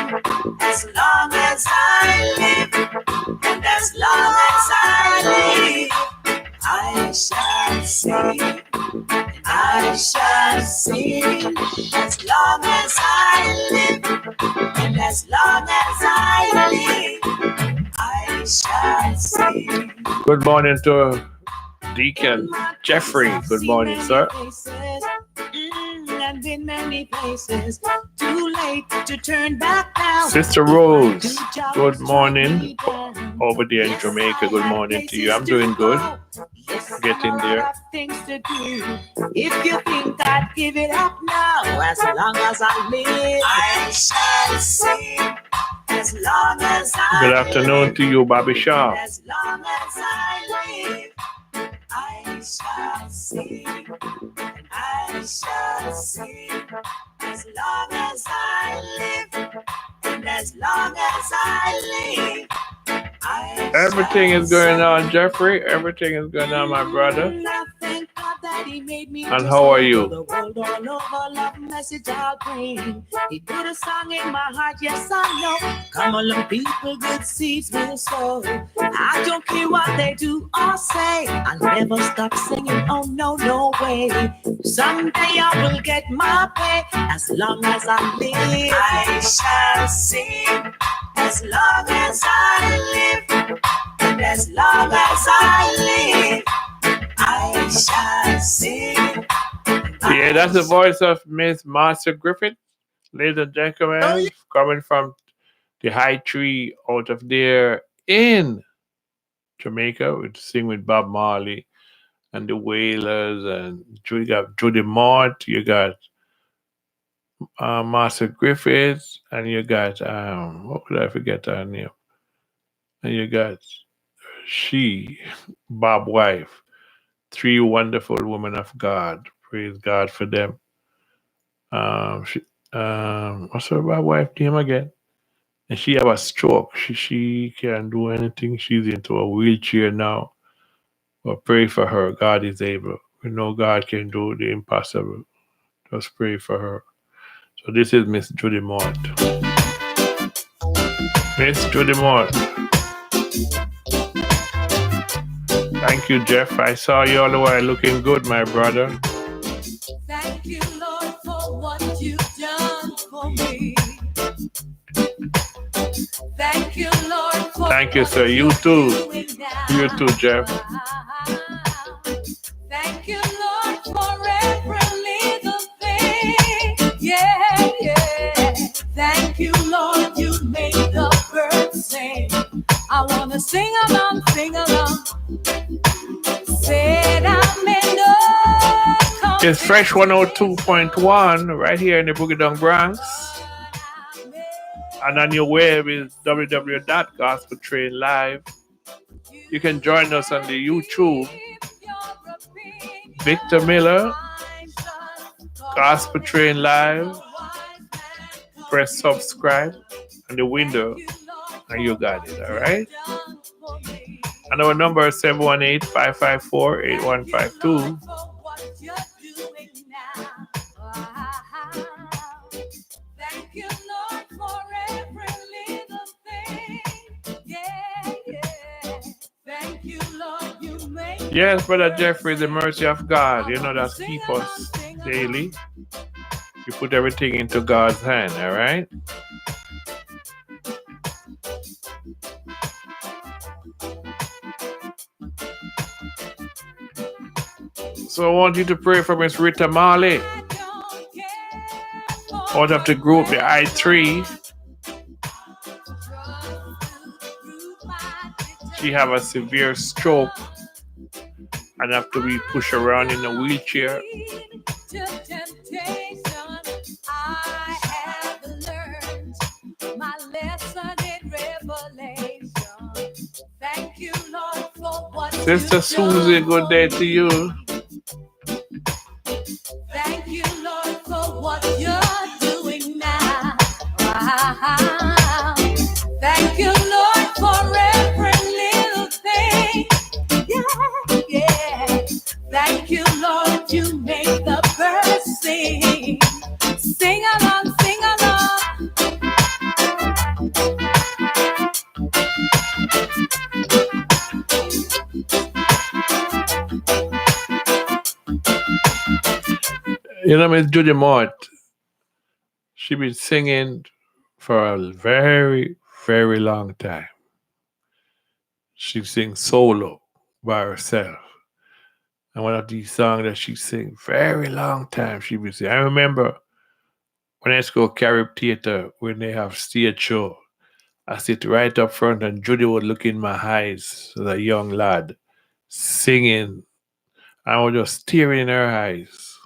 as long as I live, and as long as I live, I shall sing, I shall sing, as long as I live, and as long as I live, I shall sing. Good morning to Deacon Jeffrey. Good morning, sir. And in many places, too late to turn back now. Sister Rose, good morning. Over there in Jamaica, good morning to you. I'm doing good. Getting there. If you think I'd give it up now, as long as I live, I shall sing. As long as I Good afternoon to you, Bobby Shaw. As long as I live, I shall sing. And I shall sing. As long as I live, and as long as I live, everything is going on, Jeffrey. Everything is going on, my brother. And how are you? The world all over, love message I'll bring. He put a song in my heart, yes I know. Come along, people, good seeds will sow. I don't care what they do or say. I'll never stop singing, oh no, no way. Someday I will get my pay. As long as I live, I shall sing. As long as I live, and as long as I live, I shall Yeah, that's the voice of Miss Marcia Griffith, ladies and gentlemen, coming from the high tree out of there in Jamaica. We sing with Bob Marley and the Wailers, and you got Judy Mott, you got Marcia Griffith, and you got what could I forget her name? And you got Bob wife, three wonderful women of God. Praise God for them. She, what's her wife name again? And she have a stroke. She can't do anything. She's into a wheelchair now. But pray for her. God is able. We know God can do the impossible. Just pray for her. So this is Miss Judy Mott. Miss Judy Mott. Thank you, Jeff. I saw you all the while looking good, my brother. Thank you, Lord, for what you've done for me. Thank you, Lord, for thank you, sir. You too. You too, Jeff. Thank you, Lord, for every little thing. Yeah, yeah. Thank you, Lord, you made the birds sing. I want to sing along, sing along. Said I'm in love. It's Fresh 102.1 right here in the Boogie Down Bronx. And on your web is www.gospeltrainlive. You can join us on the YouTube. Victor Miller, Gospel Train Live. Press subscribe on the window and you got it, all right? And our number is 718-554-8152. Thank you, Lord, for every little thing. Yeah, yeah. Thank you, Lord, you made. Yes, Brother Jeffrey, the mercy of God, you know, that keep us daily. You put everything into God's hand, all right? So I want you to pray for Miss Rita Marley out of the group, the I3. She have a severe stroke and have to be pushed around in a wheelchair. Sister Susie, good day to you. Thank you, Lord, for what you're doing now. Thank you, Lord, for every little thing. Yeah, yeah. Thank you, Lord, you make the birds sing. Sing along, sing along. You know, Miss Judy Mott, she been singing for a very, very long time. She sings solo by herself. And one of these songs that she sings very long time, she been singing. I remember when I used to go Carib Theater, when they have stage show, I sit right up front and Judy would look in my eyes as a young lad, singing. I was just staring in her eyes.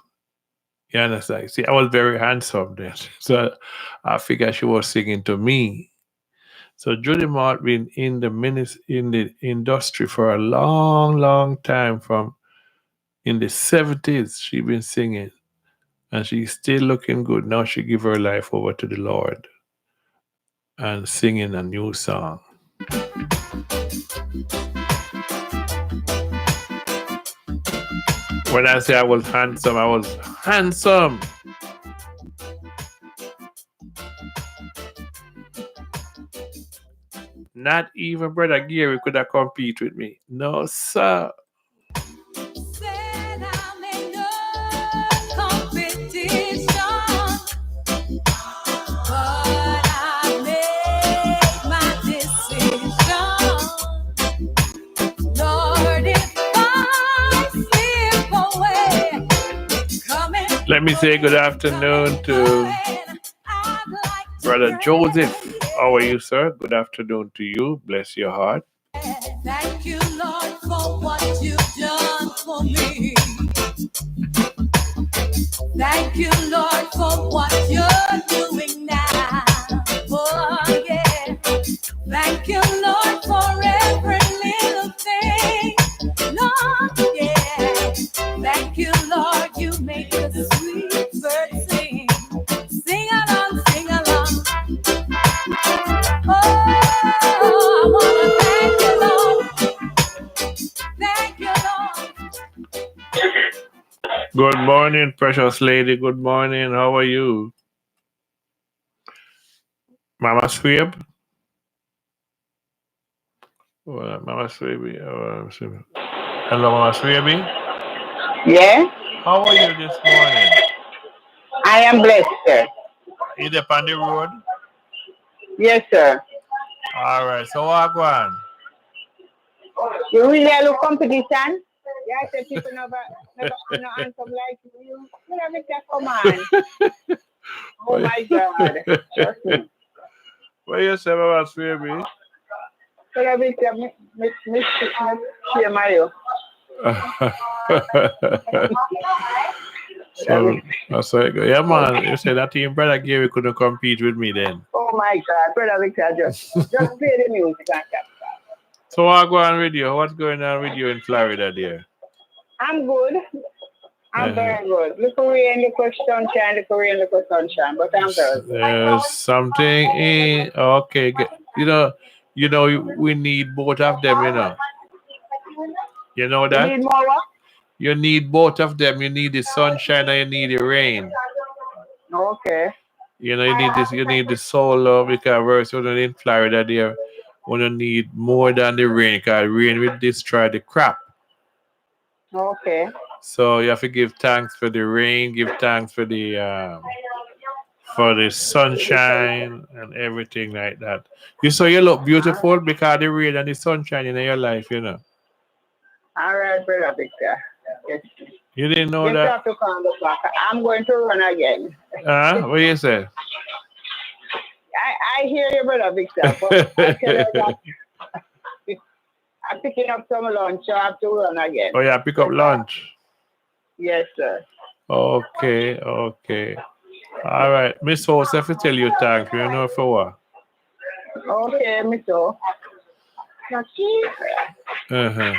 You understand? See, I was very handsome then. So I figured she was singing to me. So Judy Mott been in the industry for a long, long time. From in the 70s, she been singing. And she's still looking good. Now she give her life over to the Lord and singing a new song. When I say I was handsome, I was handsome. Not even Brother Gary could have compete with me. No, sir. Said I'm in no competition, but I made my decision. Lord, if I slip away, come and Let me say good afternoon to Brother Joseph. How are you, sir? Good afternoon to you. Bless your heart. Thank you, Lord, for what you've done for me. Thank you, Lord, for what you're doing now. Oh, yeah. Thank you, Lord, for every little thing. Lord, yeah. Thank you, Lord, you make the sweet bird sing. Sing along, sing along. Oh, I want to thank you, Lord. Thank you, Lord. Good morning, precious lady. Good morning. How are you? Mama Sweep? Mama Sweepy. Hello, Mama Sweepy. Yeah, How are you this morning? I am blessed, sir. You there on the road? Yes, sir. All right. So what go on? You really look competition? Yeah, I said people never no answer like you. You know, make that come on. Oh my God. Trust me. What you say, Mama Sweepy? So that make that me share my you. So that's like, yeah, man. You said that team brother Gary couldn't compete with me then. Oh my God, brother Victor, just play the music and that. So what go on with you? What's going on with you in Florida, dear? I'm good. I'm very good. Look rain, look sunshine, look rain, look sunshine, but I'm very good. Something okay. You know, we need both of them. You know You that need more what? you need both of them. You need the sunshine and you need the rain. Okay. You know, you need this. You need the solar because we're so in Florida there. We don't need more than the rain because rain will destroy the crop. Okay. So you have to give thanks for the rain, give thanks for the sunshine and everything like that. You look beautiful because the rain and the sunshine in your life. All right, brother Victor. Yes. You didn't know Get that? up to come back. I'm going to run again. What you say? I hear you, brother Victor, but I tell you that I'm picking up some lunch, so I have to run again. Oh yeah, pick up lunch. Yes, sir. Okay. All right. Miss Host, if I tell you thanks, you know for what? Okay, Miss O. Uh-huh.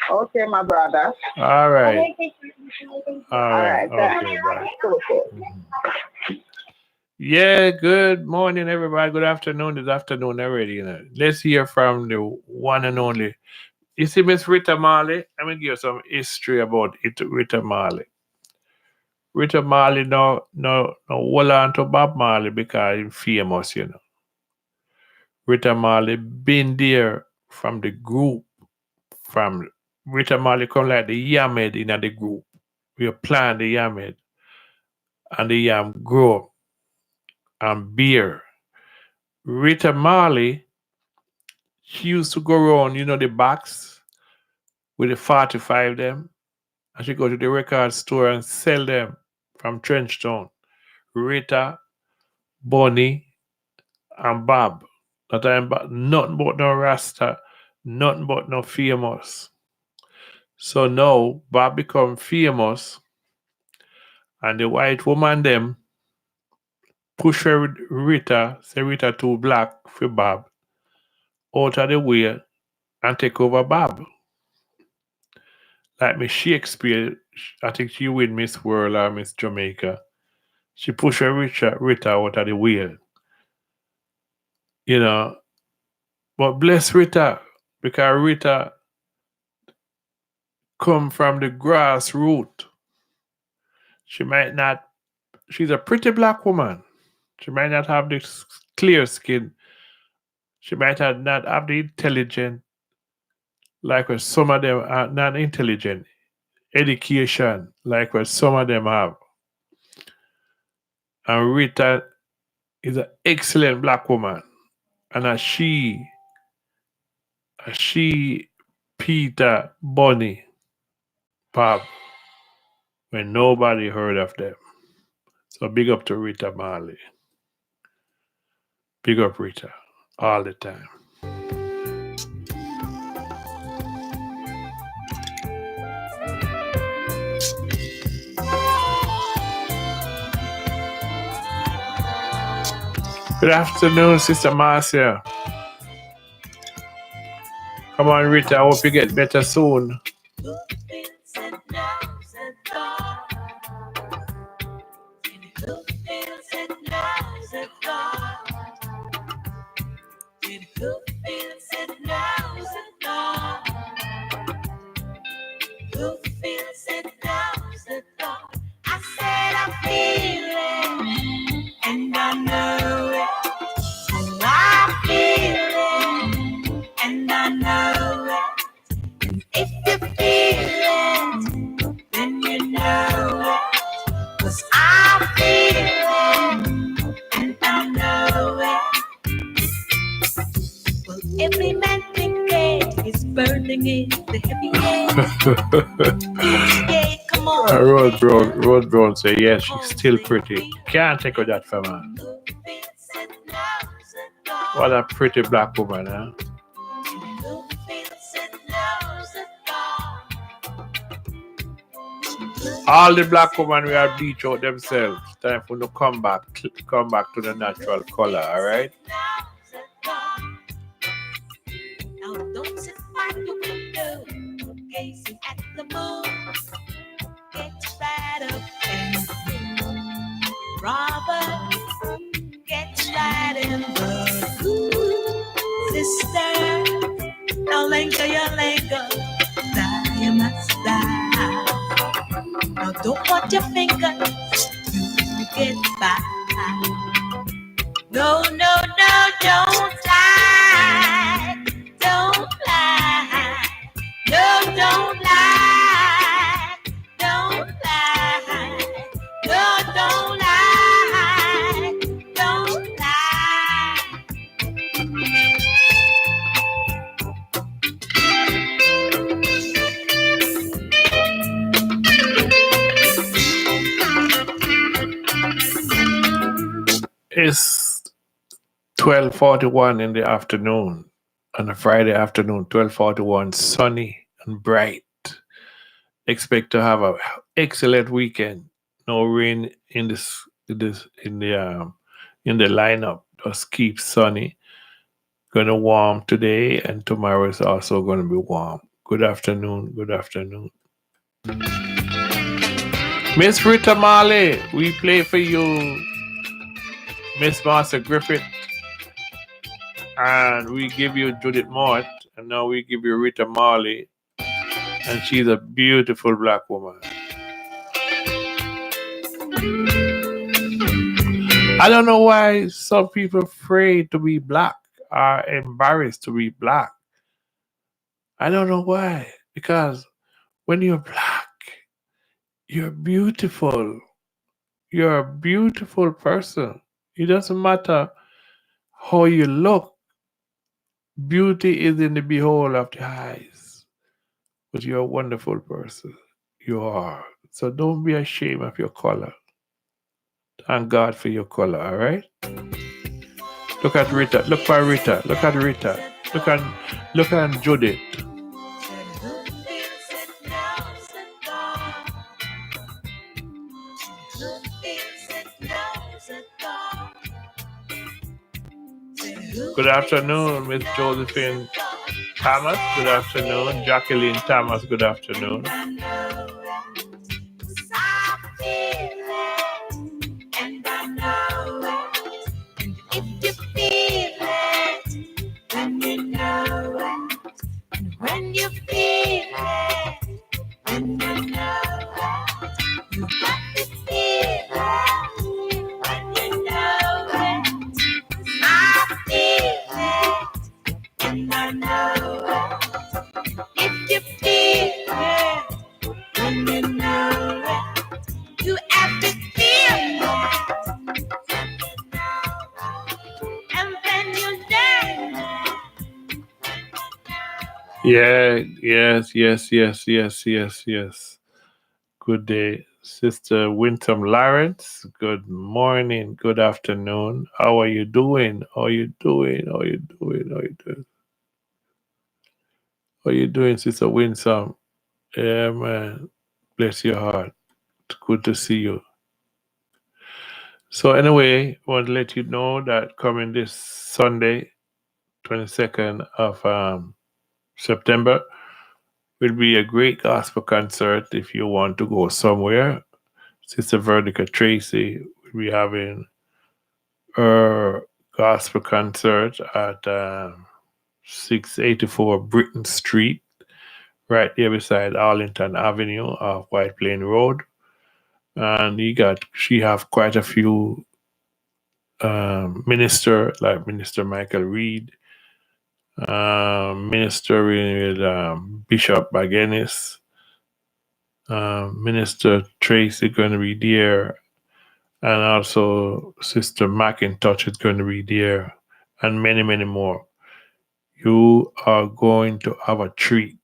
Okay, my brother. All right. All right, thanks. Okay, bye. Okay. Yeah, good morning, everybody. Good afternoon. It's afternoon already. Let's hear from the one and only. You see, Miss Rita Marley? Let me give you some history about Rita Marley. Rita Marley no hold on to Bob Marley because he's famous. Rita Marley been there from the group. From Rita Marley come like the yammed in the group. We plant the yammed and the yam grow and beer. Rita Marley, she used to go around, the box with the 45 them, and she go to the record store and sell them from Trenchtown. Rita, Bonnie, and Bob. That time, but nothing but no Rasta, nothing but no famous. So now Bob become famous, and the white woman them push her Rita, say Rita too black for Bob, out of the way and take over Bob. Like Miss Shakespeare, I think she win Miss World or Miss Jamaica. She push her Rita out of the way. You know. But bless Rita, because Rita come from the grassroots. She might not, she's a pretty black woman. She might not have the clear skin. She might not have the intelligence, like what some of them are not intelligent. Education, like what some of them have. And Rita is an excellent black woman. And she, Peter, Bonnie, Bob, when nobody heard of them. So big up to Rita Marley. Big up Rita all the time. Good afternoon, Sister Marcia. Come on, Rita. I hope you get better soon. I said I feel it, and I know it. And I feel it, and I know it. And if you feel it, then you know it. 'Cause I feel it, and I know it. Well, every man thinking is burning in the heavy air. Yeah, come on. Road Brown say, yes, she's still pretty. Can't take her that from her. What a pretty black woman, huh? All the black women we are bleach out themselves. Time for them to come back to the natural color, all right? Now don't sit by the window, gazing at the moon. Get right up and Robert, get right in the mood. Sister, now linger your linger, die you must die. Now don't want your fingers to get by. No, no, no, don't lie. Don't lie. No, don't lie. Don't lie. No, don't lie. Don't lie. It's 12:41 in the afternoon. On a Friday afternoon, 12:41, sunny and bright. Expect to have an excellent weekend. No rain in the lineup. Just keep sunny. Gonna warm today, and tomorrow is also gonna be warm. Good afternoon. Good afternoon. Miss Rita Marley, we play for you. Miss Master Griffith, and we give you Judith Mott, and now we give you Rita Marley, and she's a beautiful black woman. I don't know why some people afraid to be black, are embarrassed to be black. I don't know why, because when you're black, you're beautiful. You're a beautiful person. It doesn't matter how you look. Beauty is in the behold of the eyes. But you're a wonderful person. You are. So don't be ashamed of your color. Thank God for your color, all right? Look at Rita. Look for Rita. Look at Rita. Look at Judith. Good afternoon, Miss Josephine Thomas. Good afternoon. Jacqueline Thomas. Good afternoon. When you feel it, when you know it, you got to feel it. When you know it, I feel it, and I know it. If you feel it, when you know it, you have to feel it, and then you know it. Yeah, yes. Good day. Sister Wintham Lawrence, good morning, good afternoon. How are you doing? How are you doing? How are you doing? How are you doing? How are you doing, Sister Wintham? Yeah, man. Bless your heart. It's good to see you. So anyway, I want to let you know that coming this Sunday, 22nd of September, will be a great gospel concert. If you want to go somewhere, Sister Vernica Tracy will be having her gospel concert at 684 Britton Street, right there beside Arlington Avenue off White Plain Road. And she have quite a few minister, like Minister Michael Reed, ministering with Bishop Bagenis, Minister Tracy going to be there, and also Sister McIntosh is going to be there, and many, many more. You are going to have a treat.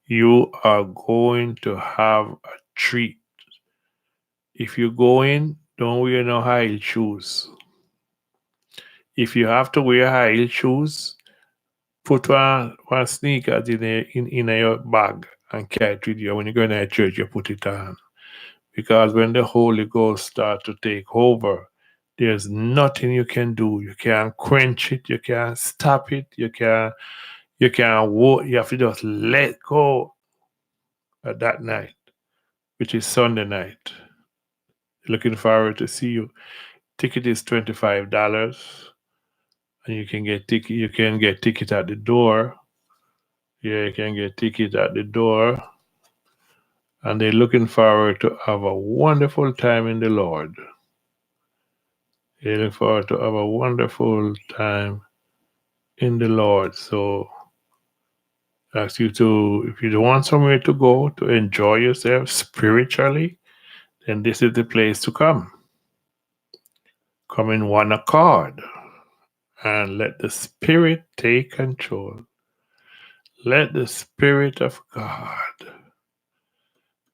You are going to have a treat. If you go in, don't wear no high heel shoes. If you have to wear high heel shoes, put one sneakers in your bag and carry it with you. When you go in a church, you put it on. Because when the Holy Ghost starts to take over, there's nothing you can do. You can't quench it. You can't stop it. You can't walk. You have to just let go at that night, which is Sunday night. Looking forward to see you. Ticket is $25, and you can get ticket. You can get ticket at the door. Yeah, you can get ticket at the door, and they're looking forward to have a wonderful time in the Lord. They look forward to have a wonderful time in the Lord. So, ask you to, if you want somewhere to go to enjoy yourself spiritually, then this is the place to come. Come in one accord and let the Spirit take control. Let the Spirit of God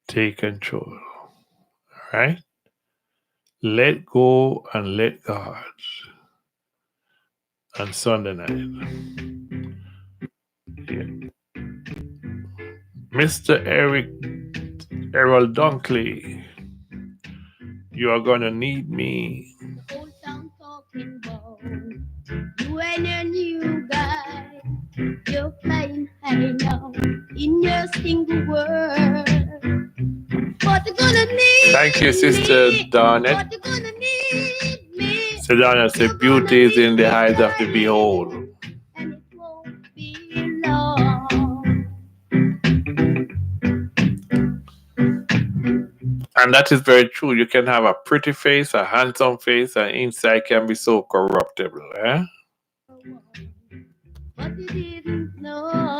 take control. All right? Let go and let God. On Sunday night. Yeah. Mr. Errol Dunkley, you are gonna need me. Old town talking about you and your new guy. You're flying high now in your single world. What you gonna need? Thank you, Sister Donnet. What you gonna need me? Sister Donnet said, beauty is in the eyes of the behold. And it won't be long. And that is very true. You can have a pretty face, a handsome face, and inside can be so corruptible. Eh? But you didn't know.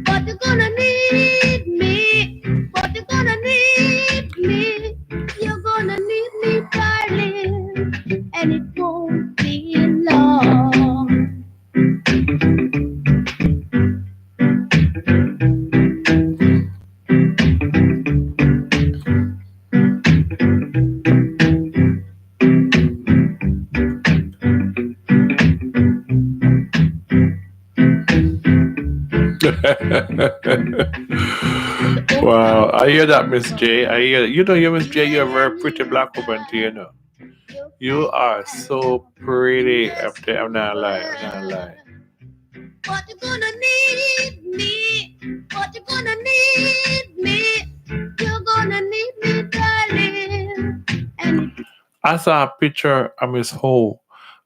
But you're gonna need me. But you're gonna need me. You're gonna need me, darling. And it won't be long. Wow, I hear that, Miss J. I hear, you Miss J, you're a very pretty black woman, too, you know. You are so pretty. I'm not lying. But you're gonna need me. But you're gonna need me. You're gonna need me, darling. And I saw a picture of Miss Ho,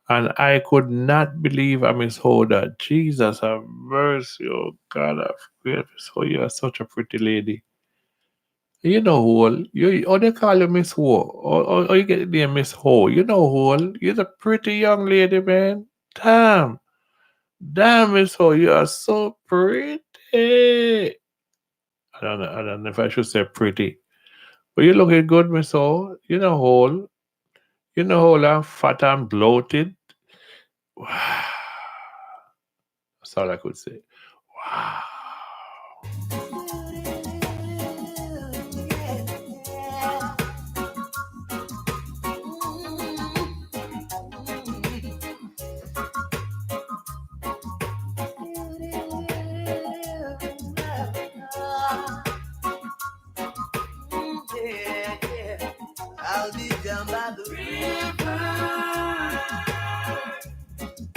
and I could not believe I Miss Ho that Jesus have mercy, oh God of grace, Miss Ho, you are such a pretty lady. You know Ho, they call you Miss Ho, or you get the name Miss Ho. You know Ho, you're a pretty young lady, man. Damn, Miss Ho, you are so pretty. I don't know if I should say pretty, but you're looking good, Miss Ho. You know Ho. You know Ho, I'm fat and bloated. Wow. That's all I could say. Wow.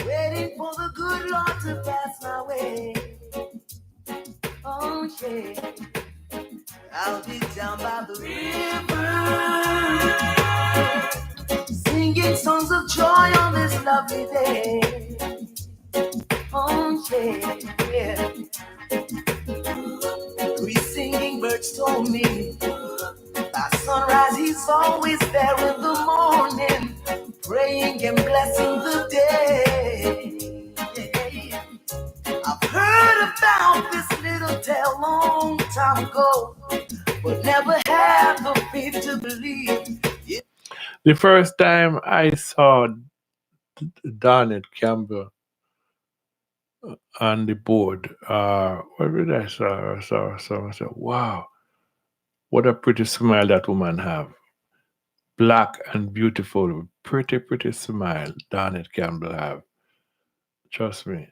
waiting for the good Lord to pass my way. Oh yeah, I'll be down by the river, singing songs of joy on this lovely day. Oh yeah, yeah. Three singing birds told me by sunrise he's always there in the morning, praying and blessing the day. Yeah. I've heard about this little tale long time ago, but never had the faith to believe. Yeah. The first time I saw Donald Campbell on the board, what did I saw? I said, wow, what a pretty smile that woman have. Black and beautiful, pretty smile Donald Campbell have. Trust me.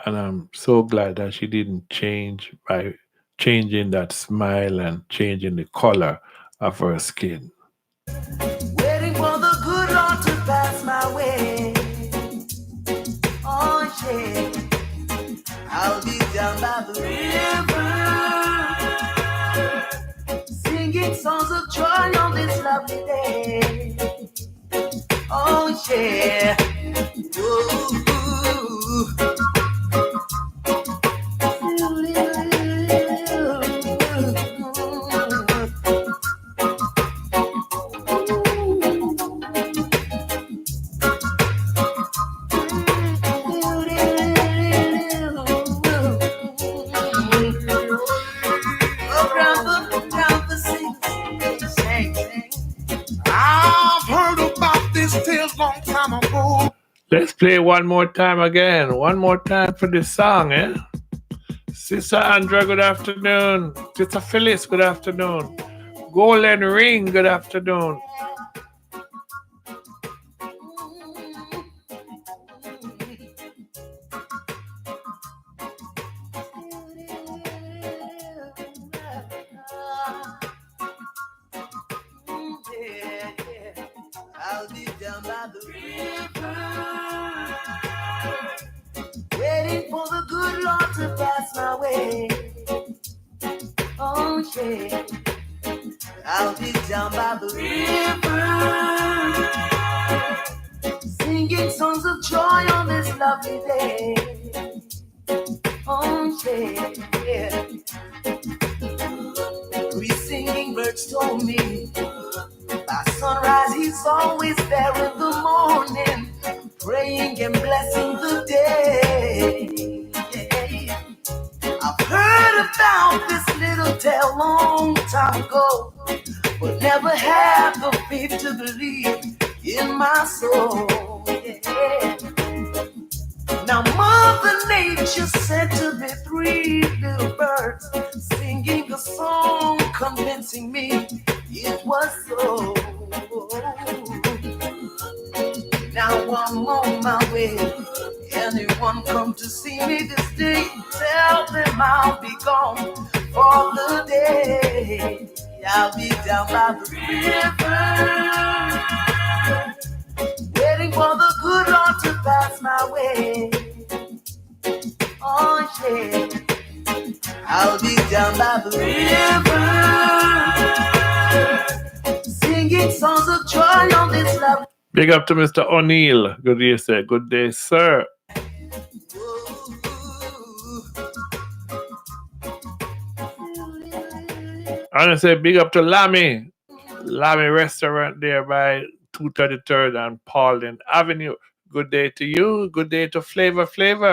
And I'm so glad that she didn't change by changing that smile and changing the color of her skin. Waiting for the good Lord to pass my way. Oh yeah, I'll be down by the river, singing songs of joy on this lovely day. Oh yeah. Ooh. I've heard about this tale long time ago. Let's play one more time again. One more time for this song, eh? Sister Andra, good afternoon. Sister Phyllis, good afternoon. Golden Ring, good afternoon. I'll be down by the river, waiting for the good Lord to pass my way. Oh yeah, I'll be down by the river, singing songs of joy on this lovely day. Oh yeah, yeah. Three singing birds told me by sunrise he's always there in the morning, praying and blessing the day. Yeah. I've heard about this little tale long time ago, but never had the faith to believe in my soul. Yeah. Now Mother Nature sent to me three little birds, singing a song, convincing me it was so. Now I'm on my way. Anyone come to see me this day, tell them I'll be gone for the day. I'll be down by the river, waiting for the good Lord to pass my way. Oh yeah, I'll be down by the river, singing songs of joy on this love. Big up to Mr. O'Neill. Good day, sir. Good day, sir. I want to say big up to Lammy Restaurant there by 233rd and Paulding Avenue. Good day to you. Good day to Flavor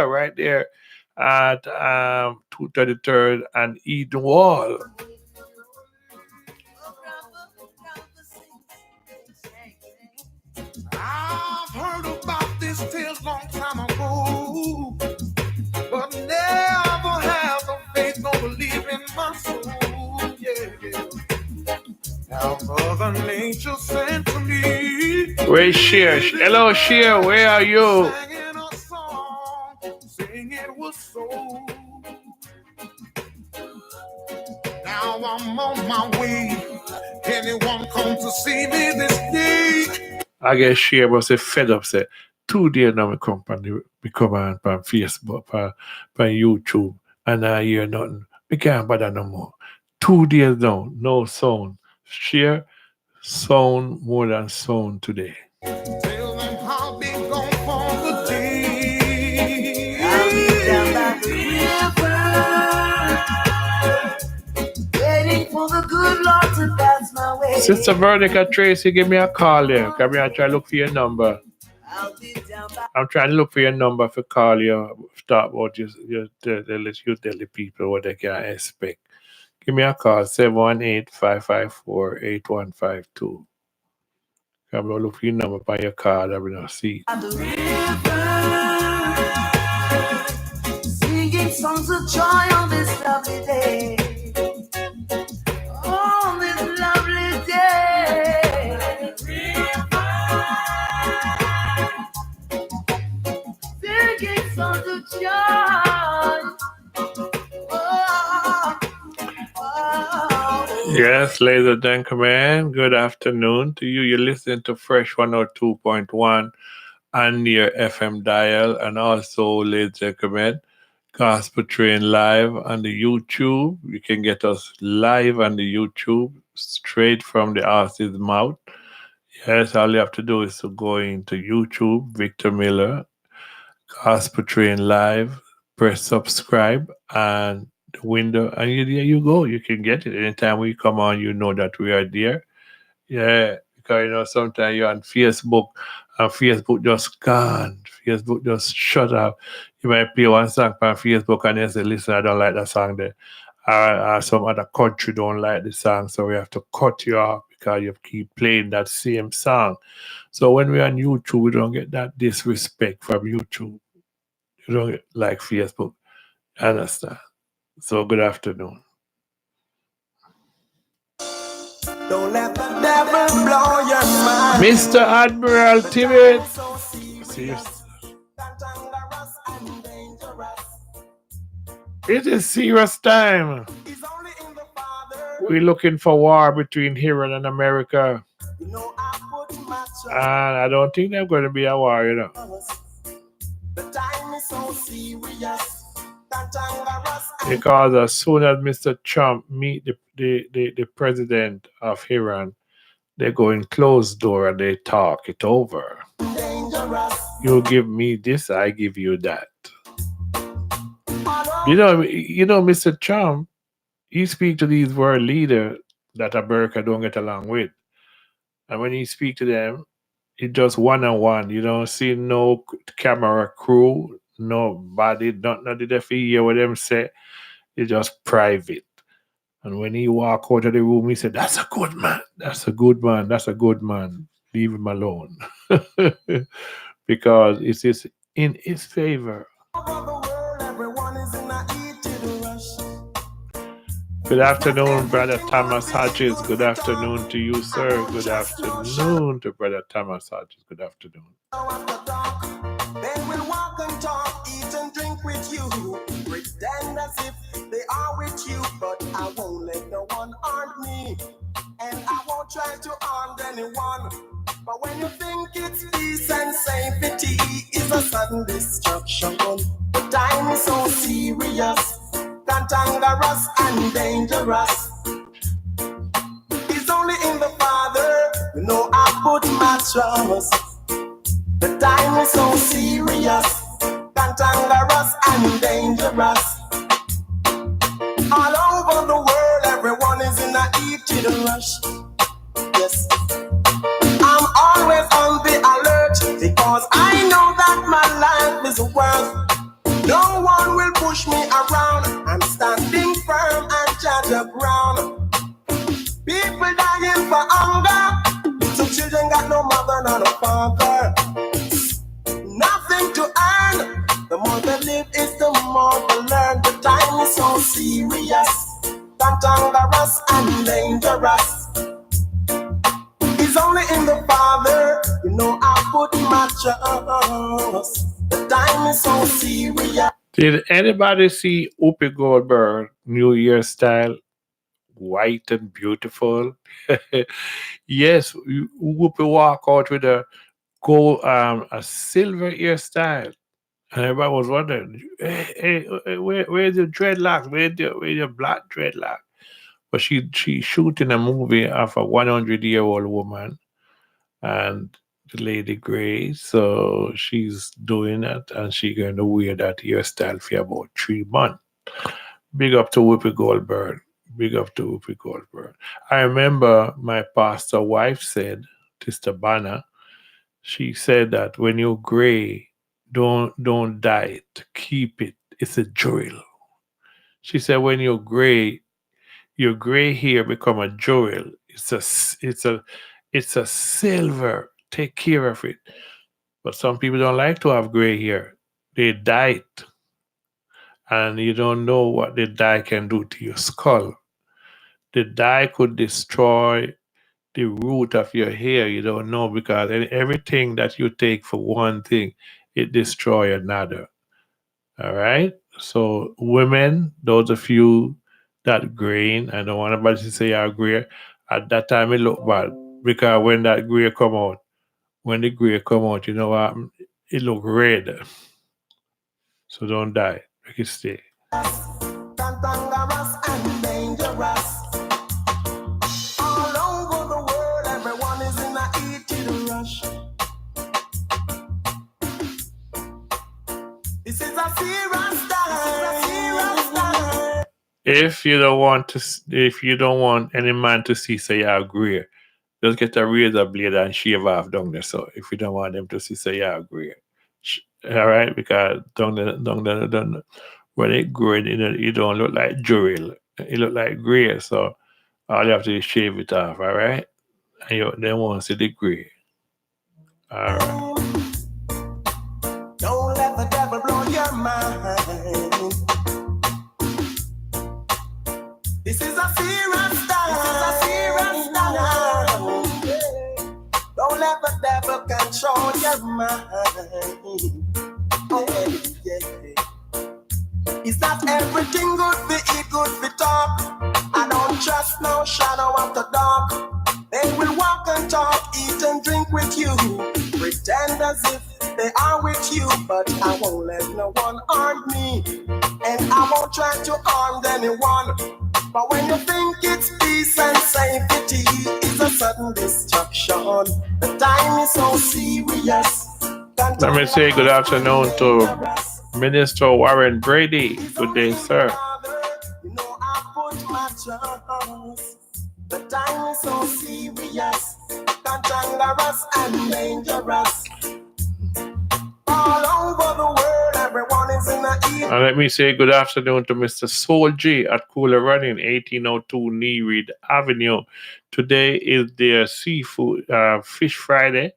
right there at 233rd and Eden Wall. I've heard about this tale long time ago, but never have the faith, no believe in my soul. Yeah. Now Mother Nature sent to me. Where's Sheer? Hello, Sheer. Where are you? Singing a song, saying it was so. Now I'm on my way. Anyone come to see me this day? I get share but say fed up say 2 days now me come on Facebook, on YouTube, and I hear nothing. We can't bother no more. 2 days now, no sound. Share sound more than sound today. Tell them how big on for the day. I'll be down by the river, waiting for the good Lord to pass my way. Sister Veronica Tracy, give me a call there. Come here, I try to look for your number. I'll be down by I'm trying to look for your number for call you. Start about you tell the people what they can expect. Give me a call, 718-554-8152. Come on, look for your number by your card. I will not see. the river, singing songs of joy on this lovely day. On this lovely day. Singing songs of joy. Yes, ladies and gentlemen, good afternoon to you. You're listening to Fresh 102.1 on your FM dial, and also, ladies and gentlemen, Gospel Train Live on the YouTube. You can get us live on the YouTube, straight from the artist's mouth. Yes, all you have to do is to go into YouTube, Victor Miller, Gospel Train Live, press subscribe, and the window, and there you go. You can get it anytime we come on. You know that we are there. Yeah, because sometimes you're on Facebook, and Facebook just gone. Facebook just shut up. You might play one song on Facebook, and then say, "Listen, I don't like that song there." Or some other country don't like the song, so we have to cut you off because you keep playing that same song. So when we're on YouTube, we don't get that disrespect from YouTube. You don't get like Facebook. Understand? So good afternoon. Don't let the devil blow your mind. Mr. Admiral Tibbet. It is serious time. We're looking for war between Iran and America. And I don't think there's going to be a war, The time is so serious. Because as soon as Mr. Trump meet the president of Iran, they go in closed door and they talk it over. You give me this, I give you that. You know, Mr. Trump, he speak to these world leaders that America don't get along with. And when he speak to them, it just one-on-one. You don't see no camera crew, nobody, not if he hear what them say. It's just private. And when he walk out of the room, he said, "That's a good man. That's a good man. That's a good man. Leave him alone." Because it is in his favor. Good afternoon, Brother Thomas Hodges. Good afternoon to you, sir. Good afternoon to Brother Thomas Hodges. Good afternoon. They will walk and talk, eat and drink with you, pretend as if they are with you, but I won't let no one harm me, and I won't try to harm anyone. But when you think it's peace and safety, it's a sudden destruction. The time is so serious, cantankerous and dangerous. It's only in the Father, I put my trust. The time is so serious, cantankerous and dangerous. All over the world, everyone is in a heated rush. Yes, I'm always on the alert because I know that my life is worth. No one will push me around. I'm standing firm and judge the ground. People dying for hunger. Some children got no mother, nor no father. Nothing to earn. The more they live is the more they learn. The time is so serious, cantankerous and dangerous. It's only in the Father, I put my trust. The time is so serious. Did anybody see Whoopi Goldberg New Year style white and beautiful. Yes, Whoopi walk out with a silver hairstyle. And everybody was wondering, where's your dreadlocks? Where's your black dreadlock? But she shooting a movie of a 100-year-old woman and the Lady Grey. So she's doing it and she going to wear that hairstyle for about 3 months. Big up to Whoopi Goldberg. Big up to Whoopi Goldberg. I remember my pastor wife said, Sister Banner, she said that when you're gray, don't dye it. Keep it. It's a jewel. She said when you're gray, your gray hair become a jewel. It's a silver. Take care of it. But some people don't like to have gray hair. They dye it. And you don't know what the dye can do to your skull. The dye could destroy the root of your hair. You don't know because everything that you take for one thing, it destroy another. All right. So women, those of you that green, I don't want anybody to say you're gray. At that time it look bad because when that gray come out, when the gray come out, you know what? It look red. So don't die. Make it stay. Cantankerous and dangerous. All over the world, everyone is in a heated rush. This is a serious time. If you don't want any man to see say you're gray, just get a razor blade and shave off down there. So if you don't want them to see say you're gray, all right, because down there, when it growing, it don't look like jewel. It look like gray. So all you have to do is shave it off. All right, and you then won't see the gray. All right. Don't let the devil blow your mind. This is a serious time. Don't let the devil control your mind. It's not everything good for eat, good for talk. I don't trust no shadow of the dark. They will walk and talk, eat and drink with you, pretend as if they are with you, but I won't let no one harm me, and I won't try to harm anyone. But when you think it's peace and safety, it's a sudden destruction. The time is so serious. Let me say good afternoon to Minister Warren Brady. Good day, sir. You know I put my trust. The time is so serious, cantankerous and dangerous. All over the world, everyone is in a heat. And let me say good afternoon to Mr. Soul G at Cooler Running, 1802 Nereid Avenue. Today is their seafood fish Friday.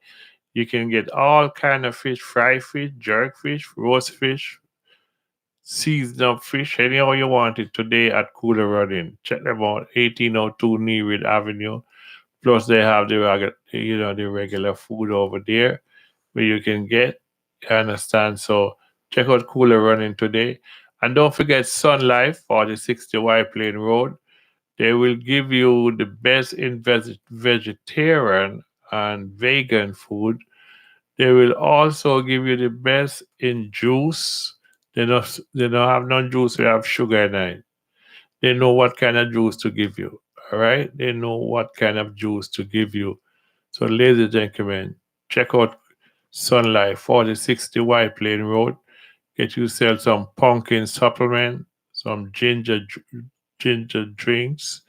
You can get all kind of fish, fried fish, jerk fish, roast fish, seasoned up fish, anyhow you want it today at Cooler Running. Check them out, 1802 Nereid Avenue. Plus they have the regular food over there where you can get. You understand? So check out Cooler Running today. And don't forget Sun Life, 4060 White Plain Road. They will give you the best in vegetarian and vegan food. They will also give you the best in juice. They don't have no juice, they have sugar in it. They know what kind of juice to give you. All right? They know what kind of juice to give you. So, ladies and gentlemen, check out Sun Life, 4060 White Plain Road. Get yourself some pumpkin supplement, some ginger drinks.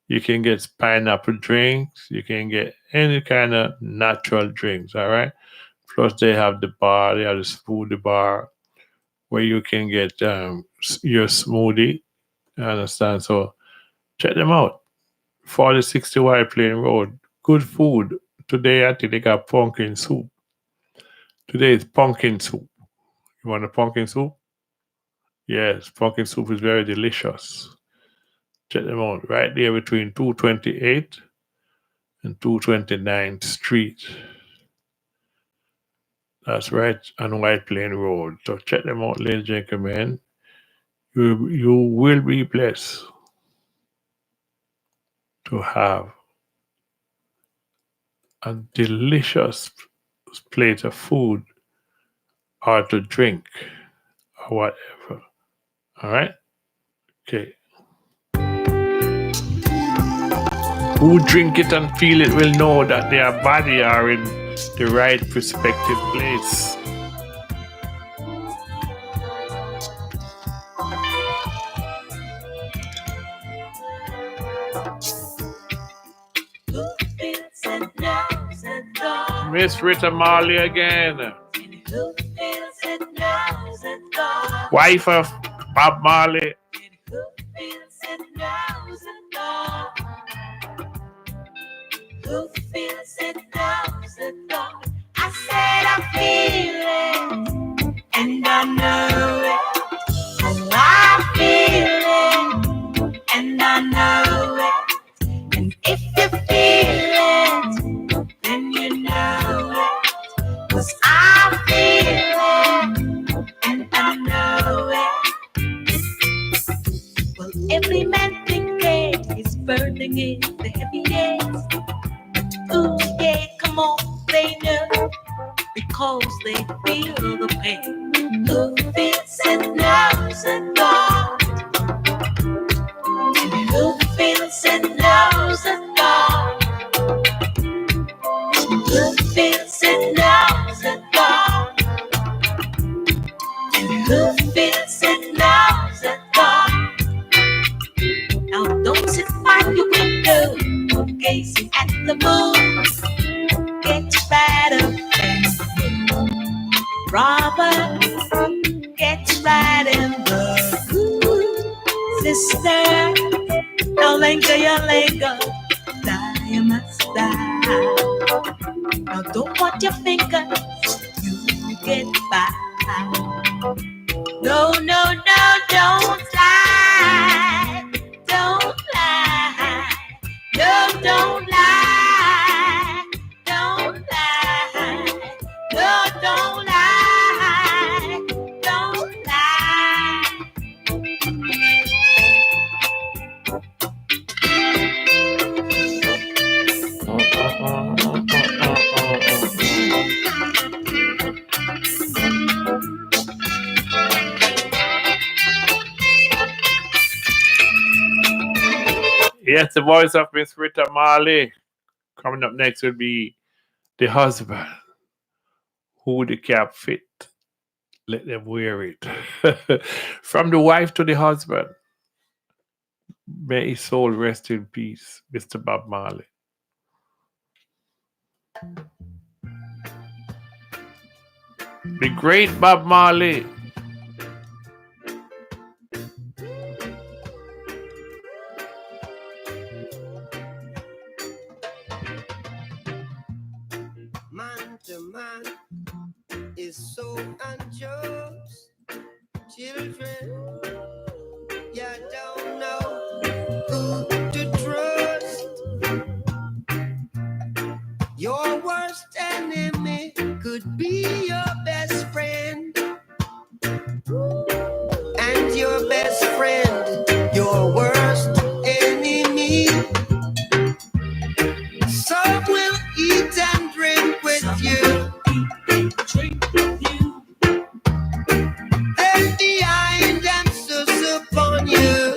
You can get pineapple drinks. You can get any kind of natural drinks. All right. Plus, they have the bar. They have the smoothie bar where you can get your smoothie. You understand? So check them out. 4060 White Plain Road. Good food. Today, I think they got pumpkin soup. Today is pumpkin soup. You want a pumpkin soup? Yes, pumpkin soup is very delicious. Check them out right there between 228 and 229th Street. That's right on White Plain Road. So check them out, ladies and gentlemen. You will be blessed. to have a delicious plate of food or to drink or whatever. All right? Okay. Who drink it and feel it will know that their body are in the right perspective place. Miss Rita Marley again. Wife of Bob Marley. Who feels it knows it all. I said I feel it, and I know it. Oh, I feel it, and I know it. And if you feel it, then you know it. 'Cause I feel it, and I know it. Well, every man thinking he's burning in the heavy days. Ooh, yeah, come on, they know, because they feel the pain. Who feels it knows it all. Who feels it knows it all. Who feels it knows it all. Who feels it knows it all. Now don't sit by your window, gazing at the moon. Get right up and Robert, get right in the groove. Sister, don't linger, you linger. Die, you must die. Now don't point your finger, you get by. No, no, no, don't lie. Don't lie. No, don't lie. Don't lie. No, don't lie. Don't lie. Yes, the voice of Miss Rita Marley. Coming up next will be the husband. Who the cap fit, let them wear it. From the wife to the husband. May his soul rest in peace, Mr. Bob Marley. The great Bob Marley. Man to man is so unjust. Children, you don't know who to trust. Your worst enemy could be your best friend, and your best friend, your worst enemy. Some will eat and drink with you. Then behind them sus upon you.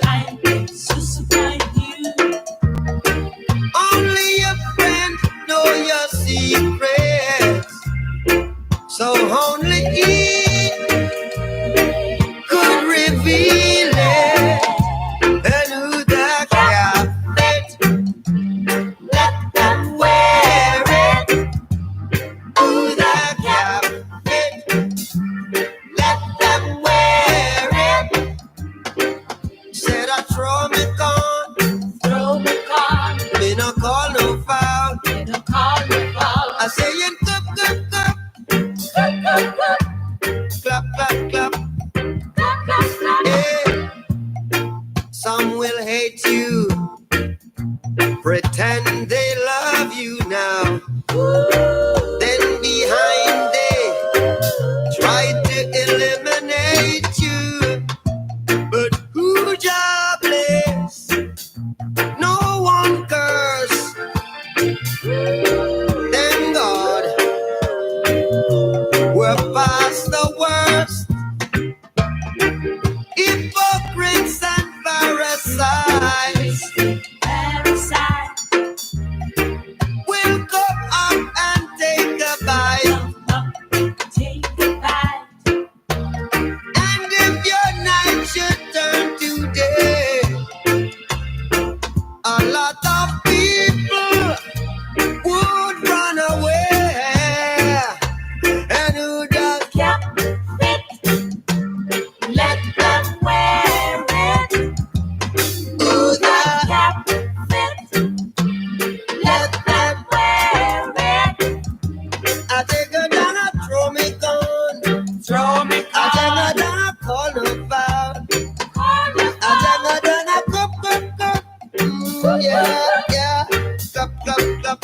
Only your friend know your secrets. So only he could reveal it. And who the captain, let them wear it. Who the captain, let them wear it. Said I throw me con, me no call no foul. I say it cup, clap, clap, clap. Yeah. Some will hate you, pretend they love you now. Then behind they try to eliminate you. But who jobless? No one can a lot of people would run away, and who just kept it, let them wear it. who just Kept it, let them wear it. I take her down, I throw me gun, Throw me I take her down, I call her foul, I take her down, I cup. Yeah, yeah, cup.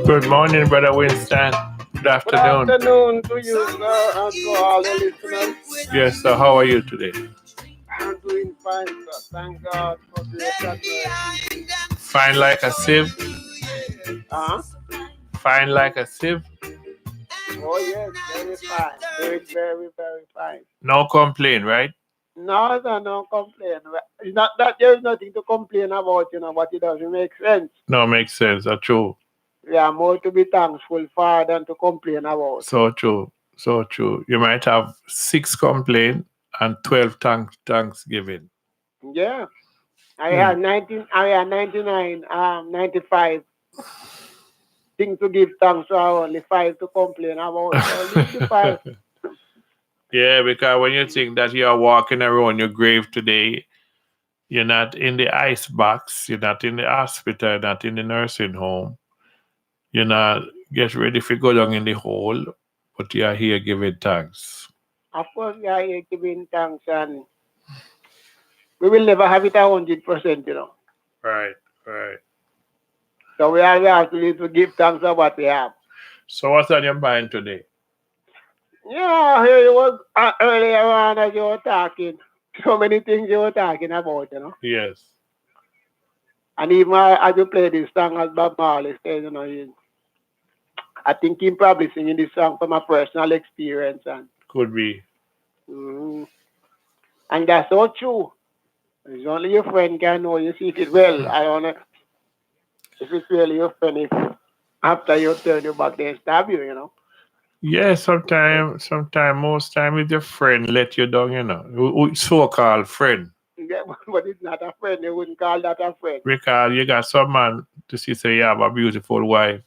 Good morning, Brother Winston. Good Good afternoon. afternoon to you, sir, and to all the listeners. Yes, sir. How are you today? I'm doing fine, sir. Thank God for grace and mercy. Fine like a sieve. Uh-huh. Fine like a sieve. Oh, yes, very fine. Very, very, very fine. No complaint, right? No, sir, no complain. It's not that there's nothing to complain about, but it doesn't make sense. No, makes sense. That's true. We are more to be thankful for than to complain about. So true. So true. You might have 6 complaint and 12 thanksgiving. Yeah. I had 99, 95 things to give thanks for, only 5 to complain about. So leave the 5. Yeah, because when you think that you are walking around your grave today, you're not in the ice box, you're not in the hospital, not in the nursing home. You're not get ready for go down in the hole, but you are here giving thanks. Of course, we are here giving thanks, and we will never have it 100%. Right. So we have to give thanks for what we have. So what's on your mind today? Yeah, here you was earlier on as you were talking. So many things you were talking about, Yes. And even as you play this song, as Bob Marley said, I think he's probably singing this song from a personal experience, and Could be. and that's so true. It's only your friend can know you see it well. I don't know if it's really your friend if after you turn your back they stab you. Yeah, sometimes, most time with your friend let you down, so-called friend. Yeah, but it's not a friend. They wouldn't call that a friend. Because you got some man to see say you have a beautiful wife,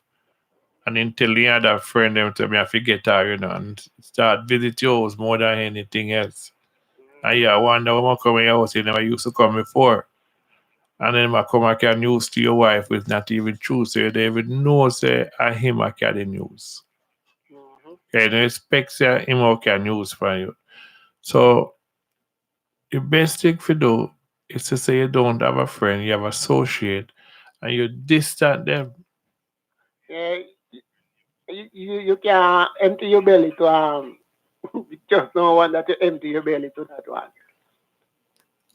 and until the other friend them tell me I forget her, and start visit yours more than anything else. And yeah, I wonder when I come in your house, you never used to come before. And then I come and carry news to your wife with not even true, so you don't even know say I him I carry news. Mm-hmm. Okay, don't expect say him I carry news for you. So the best thing to do is to say you don't have a friend, you have associate, and you distant them. Yeah, you can empty your belly to just no one that you empty your belly to that one.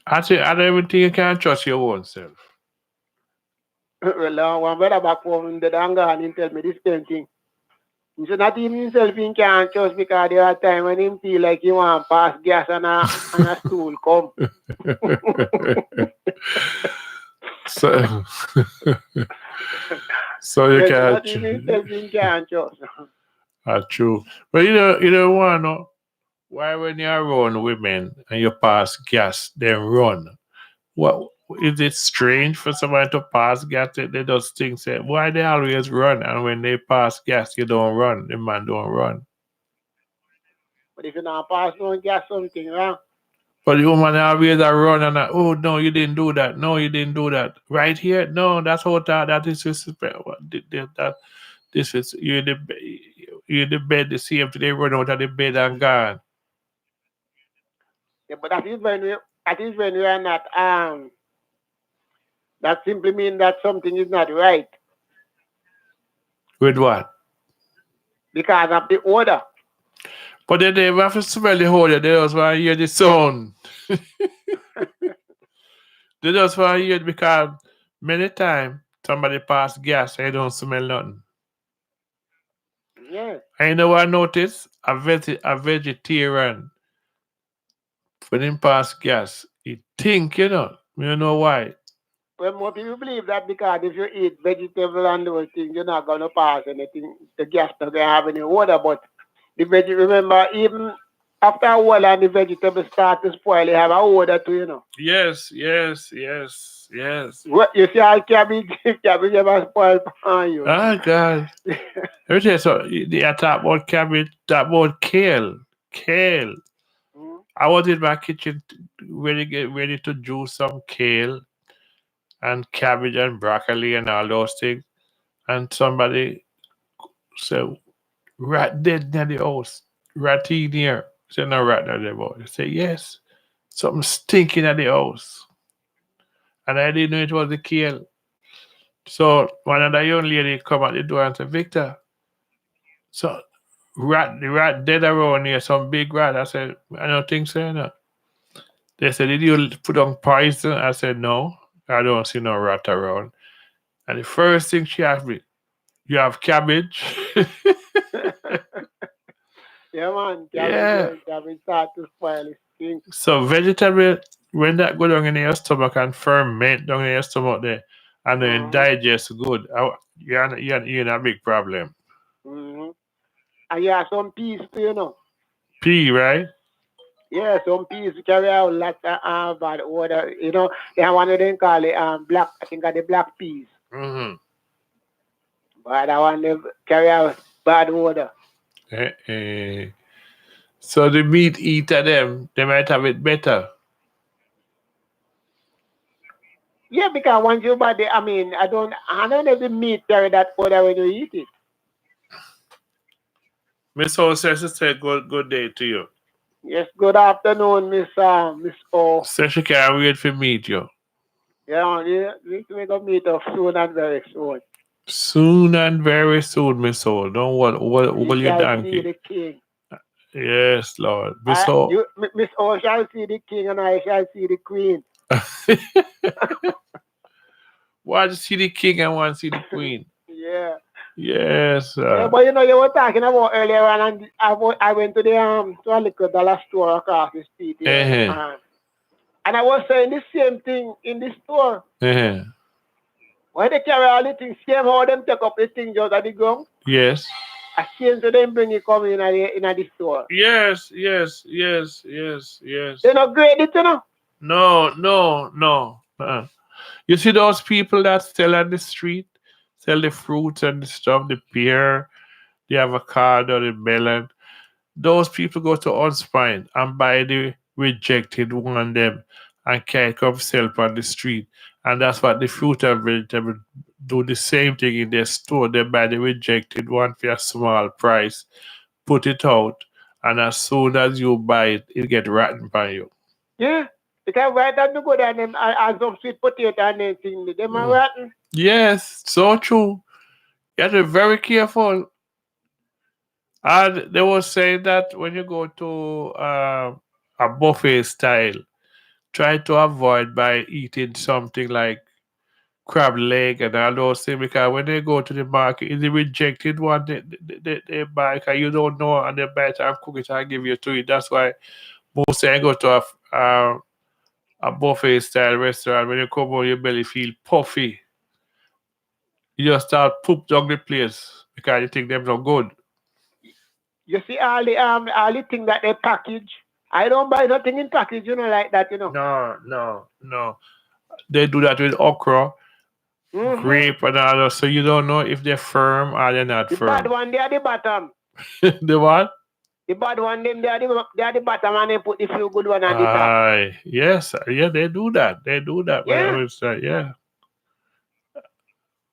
I don't even think you can trust your own self. Well, one brother back home in the anger and he tell me this same thing. He said not even himself he can't trust because there are times when him feel like he want to pass gas and a stool come. so, so you Not can't. even himself he can't trust. That's true. But you don't want to know why when you're around women and you pass gas, they run. What is it strange for somebody to pass gas? They just think say why they always run, and when they pass gas, you don't run. The man don't run. But if you not pass no gas something wrong. But the woman always a run and oh no, you didn't do that. No, you didn't do that. Right here, no, that's how that is disrespect. That this is you in the bed the same they run out of the bed and gone. Yeah, but that is when we are not that simply means that something is not right With what? because of the order. But then they have to smell the hole. They just want to hear the sound. They just want to hear it because many times somebody pass gas and you don't smell nothing. Yeah. And you know what I noticed? A vegetarian, when him pass gas, he think, you don't know why. Well, more people believe that because if you eat vegetable and those things, you're not gonna pass anything. The gas not gonna have any water. But remember, even after a while and the vegetables start to spoil, they have a water too, you know. Yes, yes, yes, yes. What you see, all cabbage, cabbage ever spoil on you. Oh God. Let me tell you so the I talk about cabbage, talk about kale. Kale. Mm. I was in my kitchen get ready to juice some kale and cabbage and broccoli and all those things. And somebody said, rat dead near the house. Rat in here. I said, no rat near the house. I said, yes. Something stinking at the house. And I didn't know it was the kale. So one of the young lady come at the door and said, Victor, so the rat dead around here, some big rat. I said, I don't think so, no. They said, did you put on poison? I said, no, I don't see no rat around. And the first thing she asked me, you have cabbage? Yeah, man, Yeah. cabbage start to spoil. It stink. So vegetable, when that go down in your stomach and ferment down in your stomach there, and then Mm-hmm. digest good, you're in a big problem. Mm-hmm. And yeah, some peas too, you know. Pea, right? Yeah, some peas carry out lots of bad odor. You know, they have one of them call it black. I think the black peas. Mm-hmm. But I want them carry out bad odor. Eh. So the meat eater them, they might have it better. Yeah, because once you body, I don't know if the meat carry that odor when you eat it. Miss Ho says to say good day to you. Yes, good afternoon, Miss O. Says she can't wait for meet you. Yeah, we gonna meet up soon and very soon. Soon and very soon, Miss Ho. Don't We hold your shall see donkey. the king. Yes, Lord. Miss Ho. Miss O shall see the king and I shall see the queen. Want to see the king and want to see the queen. Yeah. Yes. Yeah, but you know, you were talking about earlier on, and I went to the to a little dollar store across the street here, Uh-huh. and I was saying the same thing in the store. Uh-huh. When they carry all the things, same how them take up the things out of the ground. Yes. I same to them bring it come in the store. Yes. They not great it, you know. No. You see those people that sell on the street, sell the fruits and the stuff, the pear, the avocado, the melon. Those people go to Unspine and buy the rejected one them and carry come sell on the street. And that's what the fruit and vegetable do the same thing in their store. They buy the rejected one for a small price, put it out, and as soon as you buy it, it get rotten by you. Yeah. Because right now you go down them and some sweet potato and them thing, them are Mm. rotten. Yes, so true. You have to be very careful. And they were saying that when you go to a buffet style, try to avoid by eating something like crab leg and all those things because when they go to the market, it's the rejected one they buy because you don't know and they buy it and cook it and give you to it. That's why most times go to a buffet style restaurant. When you come home, your belly feel puffy. You just start poop down the place because you think them not good. You see all the thing that they package. I don't buy nothing in package, you know, like that, you know. No. They do that with okra, Mm-hmm. grape, and all that. So you don't know if they're firm or they're not The firm. bad one, they are the bottom. The what? The bad one, them they are the bottom, and they put the few good one on the top. Yes, yeah, they do that. Yeah. Yeah.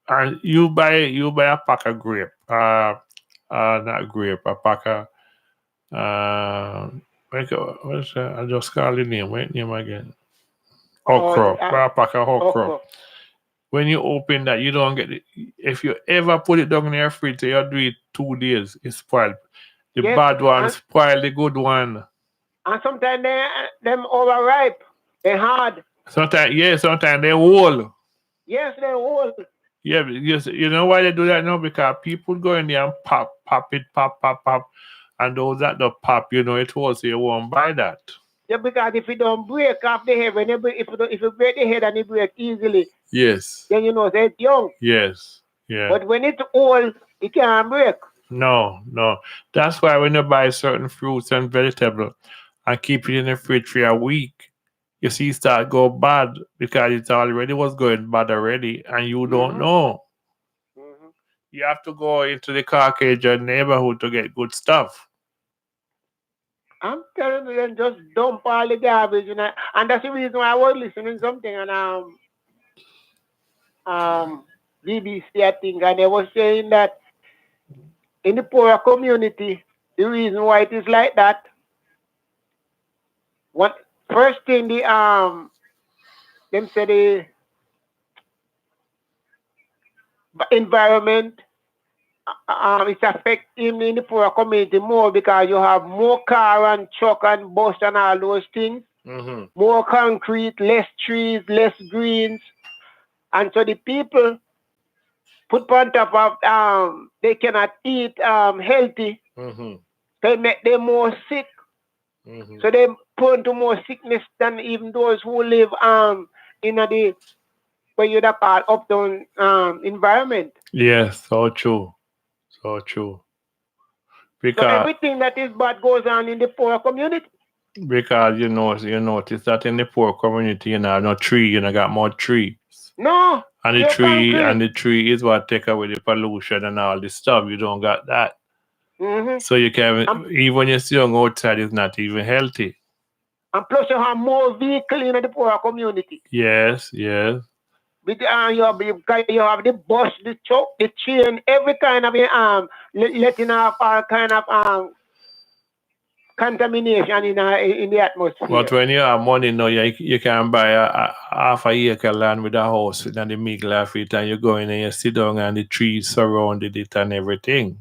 And you buy a pack of grape. Not grape, a pack of what's that? I just call the name. Wait, name again. Okra. Buy a pack of okra. When you open that, you don't get it. If you ever put it down in your fridge, you do it 2 days, it's spoiled. The bad one spoil the good one. And sometimes them overripe. They hard. Sometimes they whole. Yes, they whole. Yeah, you know why they do that now? Because people go in there and pop it, pop. And those that don't pop, it was, you won't buy that. Yeah, because if you don't break off the head, if you break the head and it break easily, Yes. then you know that it's young. Yes. Yeah. But when it's old, it can't break. No, no. That's why when you buy certain fruits and vegetables and keep it in the fridge for a week, you see it start go bad because it already was going bad already and you don't know. Mm-hmm. You have to go into the Caucasian neighborhood to get good stuff. I'm telling you, then just dump all the garbage, and that's the reason why I was listening something on BBC, I think, and they were saying that in the poorer community, the reason why it is like that, what first thing them say the environment it's affecting in the poorer community more because you have more car and truck and bus and all those things, more concrete, less trees, less greens, and so the people put on top of they cannot eat healthy, so it make them more sick. So they prone to more sickness than even those who live in the what you call uptown environment. Yes, so true. So true. So Because everything that is bad goes on in the poor community. because you notice that in the poor community you know no tree, you know got more trees. No, And the you're tree concrete. and the tree is what take away the pollution and all this stuff. You don't got that. So you can even when you're still outside it's not even healthy. And plus you have more vehicle in the poor community. Yes, yes. With, you have the bus, the truck, the train, every kind of letting off all kind of contamination in the atmosphere. But when you have money now, you can buy a half a acre land with a house in the middle of it, and you go in and you sit down and the trees surrounded it and everything.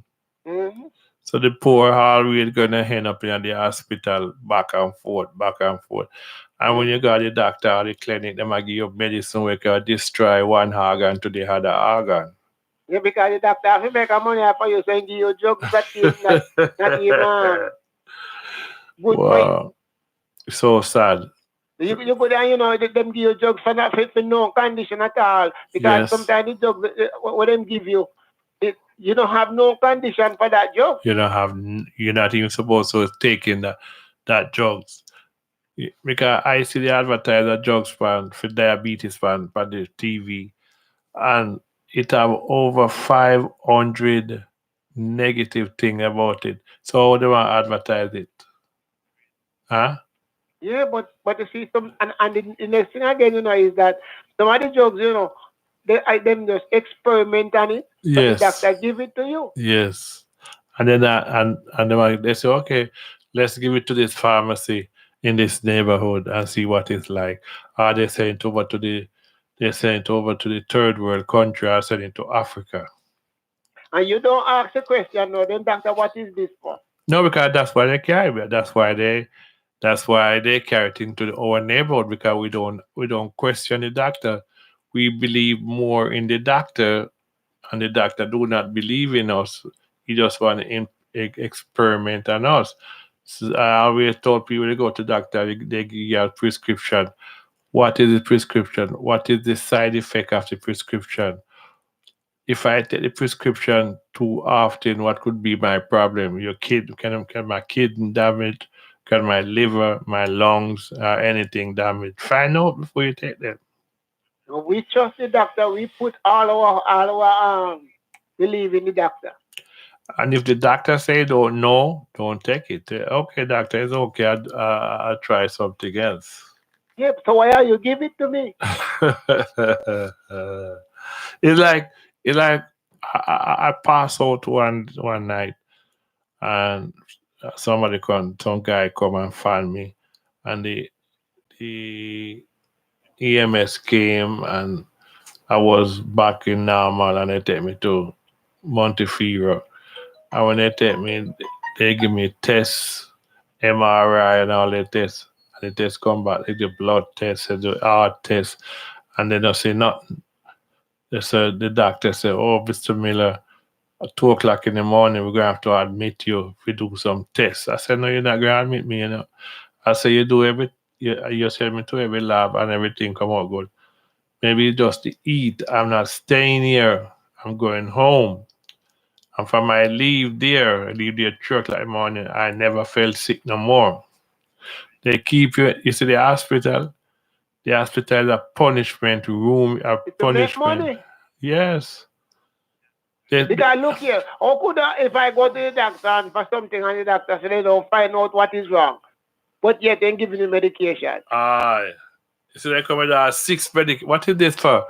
So the poor always gonna end up in the hospital back and forth, back and forth. And when you go to the doctor or the clinic, they might give you medicine where you can destroy one organ to the other organ. Yeah, because the doctor have to make a money for you, so he give you drugs that is not even good for you. Wow. So sad. You go there, them give you drugs for no condition at all. Because sometimes the drugs what them give you, you don't have no condition for that drug. You're not even supposed to take in that drugs. Because I see the advertiser drugs for diabetes for the TV, and it have over 500 negative thing about it. So how they want to advertise it? Huh? Yeah, but you see and the next thing again, is that some of the drugs, them just experiment on it. Yes. The doctor give it to you. Yes. And then they say, okay, let's give it to this pharmacy in this neighborhood and see what it's like. Or they send it over to the third world country or send it to Africa. And you don't ask the question, no, then doctor, what is this for? No, because that's why they carry it. That's why they carry it into our neighborhood, because we don't question the doctor. We believe more in the doctor, and the doctor do not believe in us. He just want to experiment on us. So I always told people to go to doctor, they give you a prescription. What is the prescription? What is the side effect of the prescription? If I take the prescription too often, what could be my problem? Can my kidney damage? Can my liver, my lungs, anything damage? Find out before you take them. We trust the doctor. We put all our believe in the doctor. And if the doctor say don't take it. Okay, doctor, it's okay. I'll try something else. Yep. So why are you give it to me? It's like I pass out one night, and some guy come and find me, and the EMS came, and I was back in normal, and they take me to Montefiore. And when they take me, they give me tests, MRI and all the tests. And the tests come back, they do blood tests, they do heart tests, and they don't say nothing. They said, the doctor said, oh, Mr. Miller, at 2 o'clock in the morning, we're going to have to admit you if we do some tests. I said, no, you're not going to admit me, I say you do you send me to every lab and everything come out good. Maybe just to eat. I'm not staying here. I'm going home. And from I leave there, I leave there 3 o'clock in the morning, I never felt sick no more. They keep you see the hospital is a punishment room, a It's to make punishment. money. Yes. Because look here, how could if I go to the doctor and for something and the doctor say they don't find out what is wrong, but yet they're giving you medication. So they come with 6 medic. What is this for?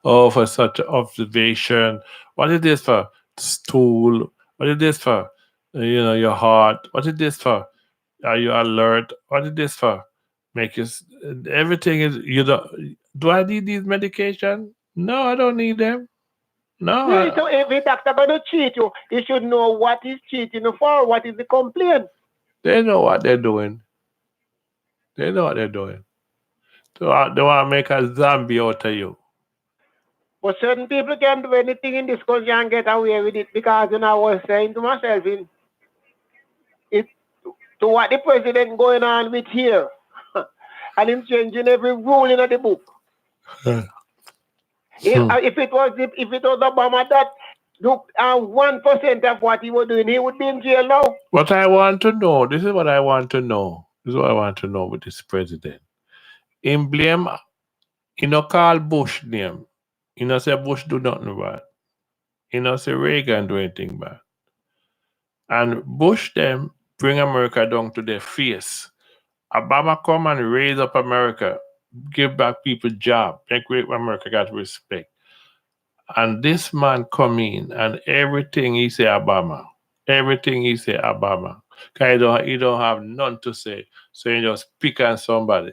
Oh, for such observation. What is this for? Stool. What is this for? Your heart. What is this for? Are you alert? What is this for? Make you everything is you don't. Do I need these medication? No, I don't need them. No. Yeah, so if the doctor gonna cheat you, you should know what he's cheating you for, what is the complaint. They know what they're doing. They know what they're doing. They want to make a zombie out of you. But certain people can do anything in this country and get away with it because I was saying to myself to what the president going on with here. And him changing every rule in the book. If it was Obama that look 1% of what he was doing, he would be in jail now. What I want to know, this is what I want to know. This is what I want to know with this president. In blame, call Bush name. Say Bush do nothing bad. Say Reagan do anything bad. And Bush them bring America down to their face. Obama come and raise up America, give back people job, make America got respect. And this man come in and everything he say Obama. Everything he say Obama. Because he don't have none to say. So he just pick on somebody.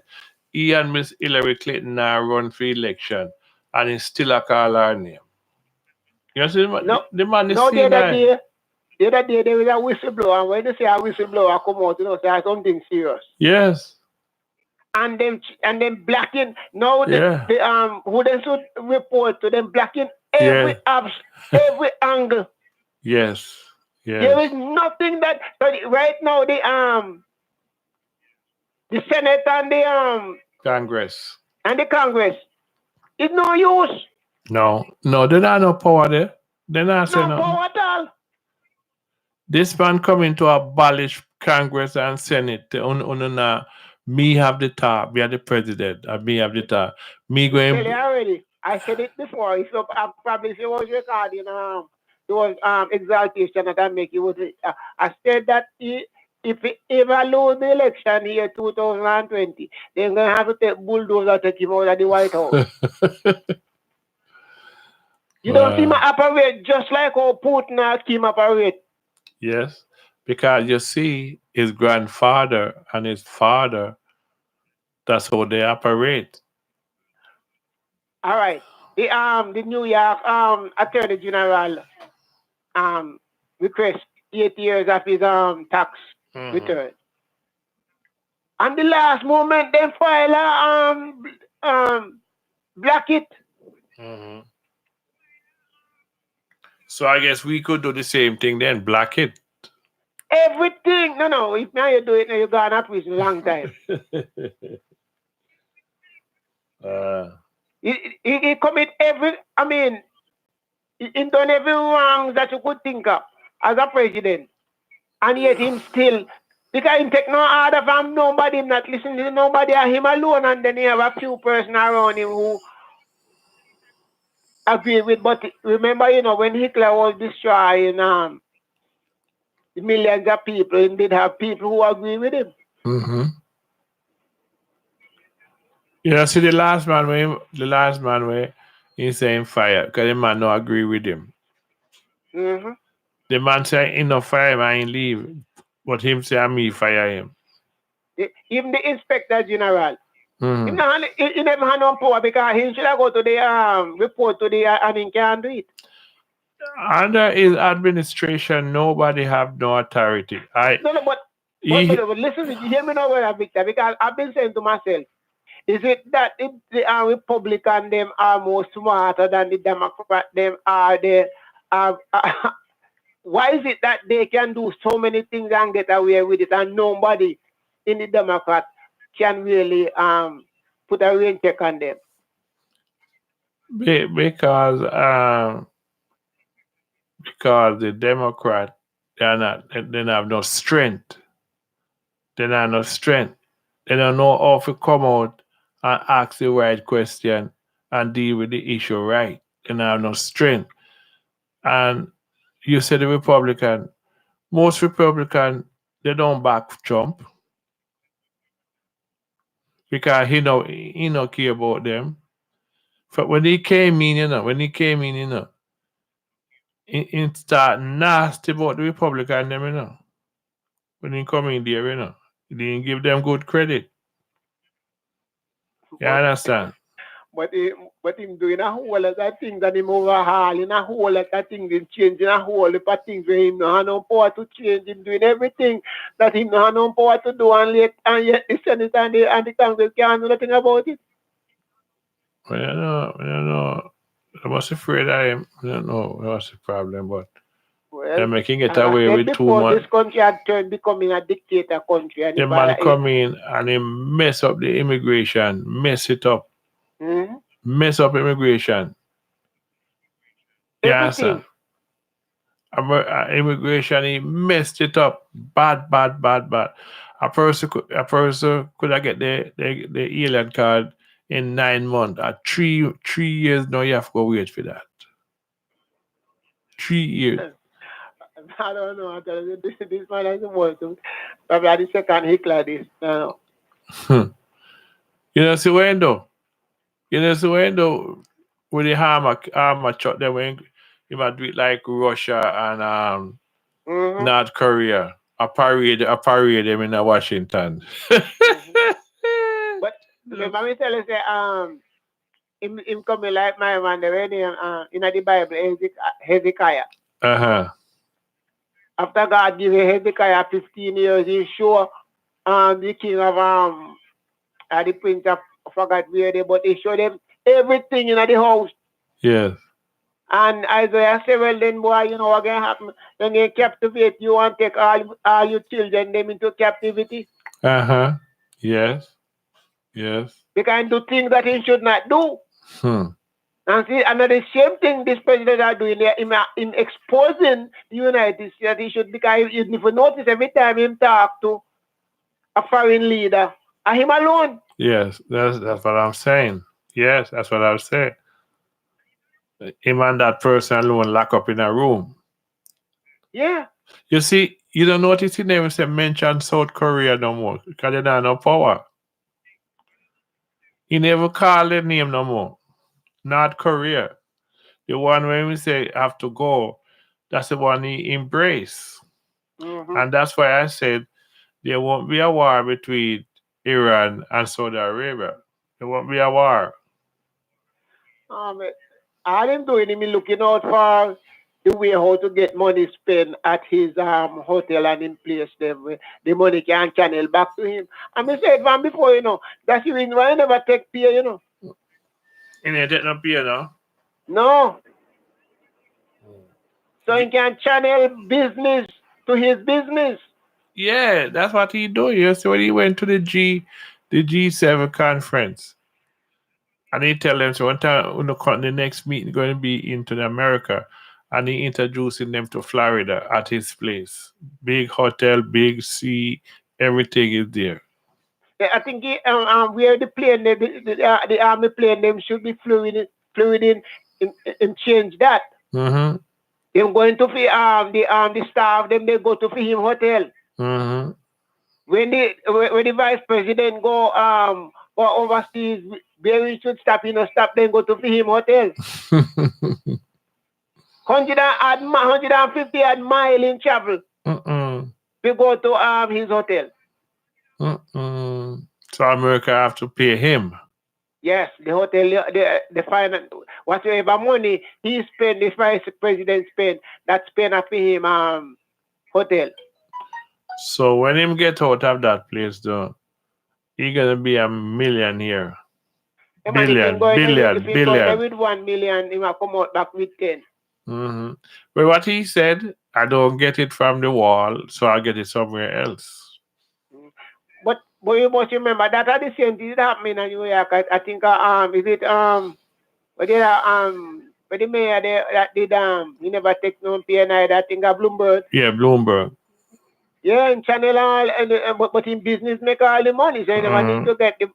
He and Miss Hillary Clinton now run for election and he still a call her name. You see the man is the other day there was a whistleblower, and when they say a whistleblower come out, say something serious. Yes. And then blacking who they should report to them blacking every every angle. Yes. There is nothing that right now the Senate and the Congress. And the Congress. It's no use. No, they don't have no power there. They're not saying no power at all. This man coming to abolish Congress and Senate. Me have the top, me are the president, and me have the top. Me going. Already. I said it before. If you probably if you was recording there was exaltation that I make it was I said that if he ever lose the election here 2020, they're gonna have to take bulldozer to take him out of the White House. You don't see him operate just like how Putin came operate. Yes, because you see his grandfather and his father, that's how they operate. All right. The New York Attorney General request 8 years of his tax return. And the last moment they file black it. So I guess we could do the same thing then, black it. Everything. No. If now you do it, now you gone to prison a long time. He commit he done every wrong that you could think of as a president. And yet him still, because him take no order from nobody, him not listening to nobody, him alone, and then he have a few person around him who agree with, but remember, when Hitler was destroying millions of people, he did have people who agree with him. See the last man where he's saying fire, because the man don't agree with him. The man say he no fire him and he leave, but him say me fire him. Even the Inspector General. He never had no power because he should have go to the report to the and he can't do it. Under his administration, nobody have no authority. But listen, you hear me now, Victor, because I've been saying to myself, is it that if the Republican them are more smarter than the Democrat them are the why is it that they can do so many things and get away with it and nobody in the Democrat can really put a rain check on them? Because the Democrat, they don't have no strength. They don't have no strength. They don't know how to come out and ask the right question and deal with the issue right. They don't have no strength. And you said the Republican, most Republican, they don't back Trump because he no care about them. But when he came in, he start nasty about the Republican them, when he come in there, he didn't give them good credit. You understand? But him doing a whole lot of things that him overhauling a whole lot of things, him changing a whole lot of things where him no have no power to change, him doing everything that him no have no power to do, and yet the Senate and the Congress can't do nothing about it. Well, I was afraid of him. I don't know what's the problem, but they're making it away with too much. This country had turned becoming a dictator country. And the man come in and he mess up the immigration, mess it up. Mm-hmm. Mess up immigration. Yeah, sir. Immigration, he messed it up. Bad. A person could have get the alien card in 9 months. At 3 years now, you have to go wait for that. 3 years. I don't know. This man is supposed to probably the second hick like this. No. You know, see when though? With the armor truck, they went, you might do it like Russia and North Korea. A parade them in Washington. But let me tell you, say, him coming like my man, the way in the Bible, Hezekiah. After God gave Hezekiah 15 years, he showed the king of the prince of forgot where they, but he showed them everything in the house. Yes. And Isaiah said, well then boy, you know what gonna happen? Then they captivate you and take all your children them into captivity. Yes. They can do things that he should not do. And see, another same thing this president are doing there in exposing the United States. He should, because if you notice every time him talk to a foreign leader, and him alone. Yes, that's what I'm saying. Yes, that's what I'm saying. Him and that person alone lock up in a room. Yeah. You see, you don't notice he never say mention South Korea no more because they don't have no power. He never call their name no more. North Korea. The one when we say have to go, that's the one he embrace. And that's why I said there won't be a war between Iran and Saudi Arabia. There won't be a war. All him doing, him looking out for the way how to get money spent at his hotel and in place them where the money can channel back to him. And I said from before, that's the reason why I never take pay, You didn't take no pay, no? No. So he can channel business to his business. Yeah, that's what he do. You see when he went to the G7 conference. And he tell them, so one time the next meeting going to be into America, and he introducing them to Florida at his place. Big hotel, big sea, everything is there. Yeah, I think where the plane, the army plane, them should be fluid in change that. Mm-hmm. They're going to the staff, them they go to him hotel. Mm-hmm. When the vice president go overseas, where he should stop, stop, then go to him hotel. 150 odd mile in travel. We go to his hotel. So America have to pay him. Yes, the hotel, the finance, whatever money he spend, the vice president spend, that's spent for him hotel. So when him get out of that place, though, he gonna be a millionaire. Billion. If he go with 1 million, he will come out back with 10. But what he said, I don't get it from the wall, so I'll get it somewhere else. But But you must remember that at the same thing that happened in New York. I think is it but the mayor that did he never take no pay neither. I think Bloomberg. Yeah, Bloomberg. Yeah, in Channel all but in business make all the money, so you never need to get he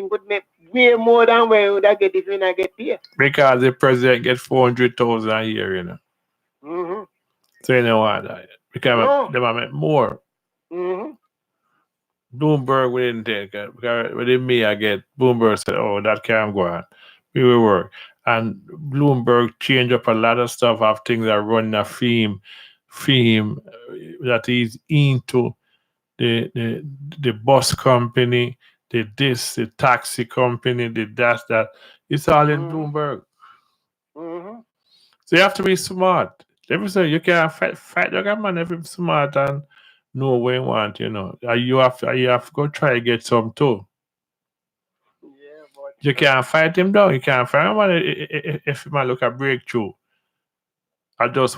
could make way more than where you would have get if you not get paid. Because the president get 400,000 a year, you know. Mm-hmm. So you know what? Because they might make more. Mm-hmm. Bloomberg we didn't take it. Because when me I get Bloomberg said, "Oh, that can't go on. We will work." And Bloomberg changed up a lot of stuff of things that run a theme that is into the bus company, the taxi company, the that. It's all in Bloomberg. Mm-hmm. So you have to be smart. Every say you can't fight your man if you're smart and know what you want, you know. You have to go try to get some too. Yeah, but You can't fight him down. You can't fight him if you might look at breakthrough.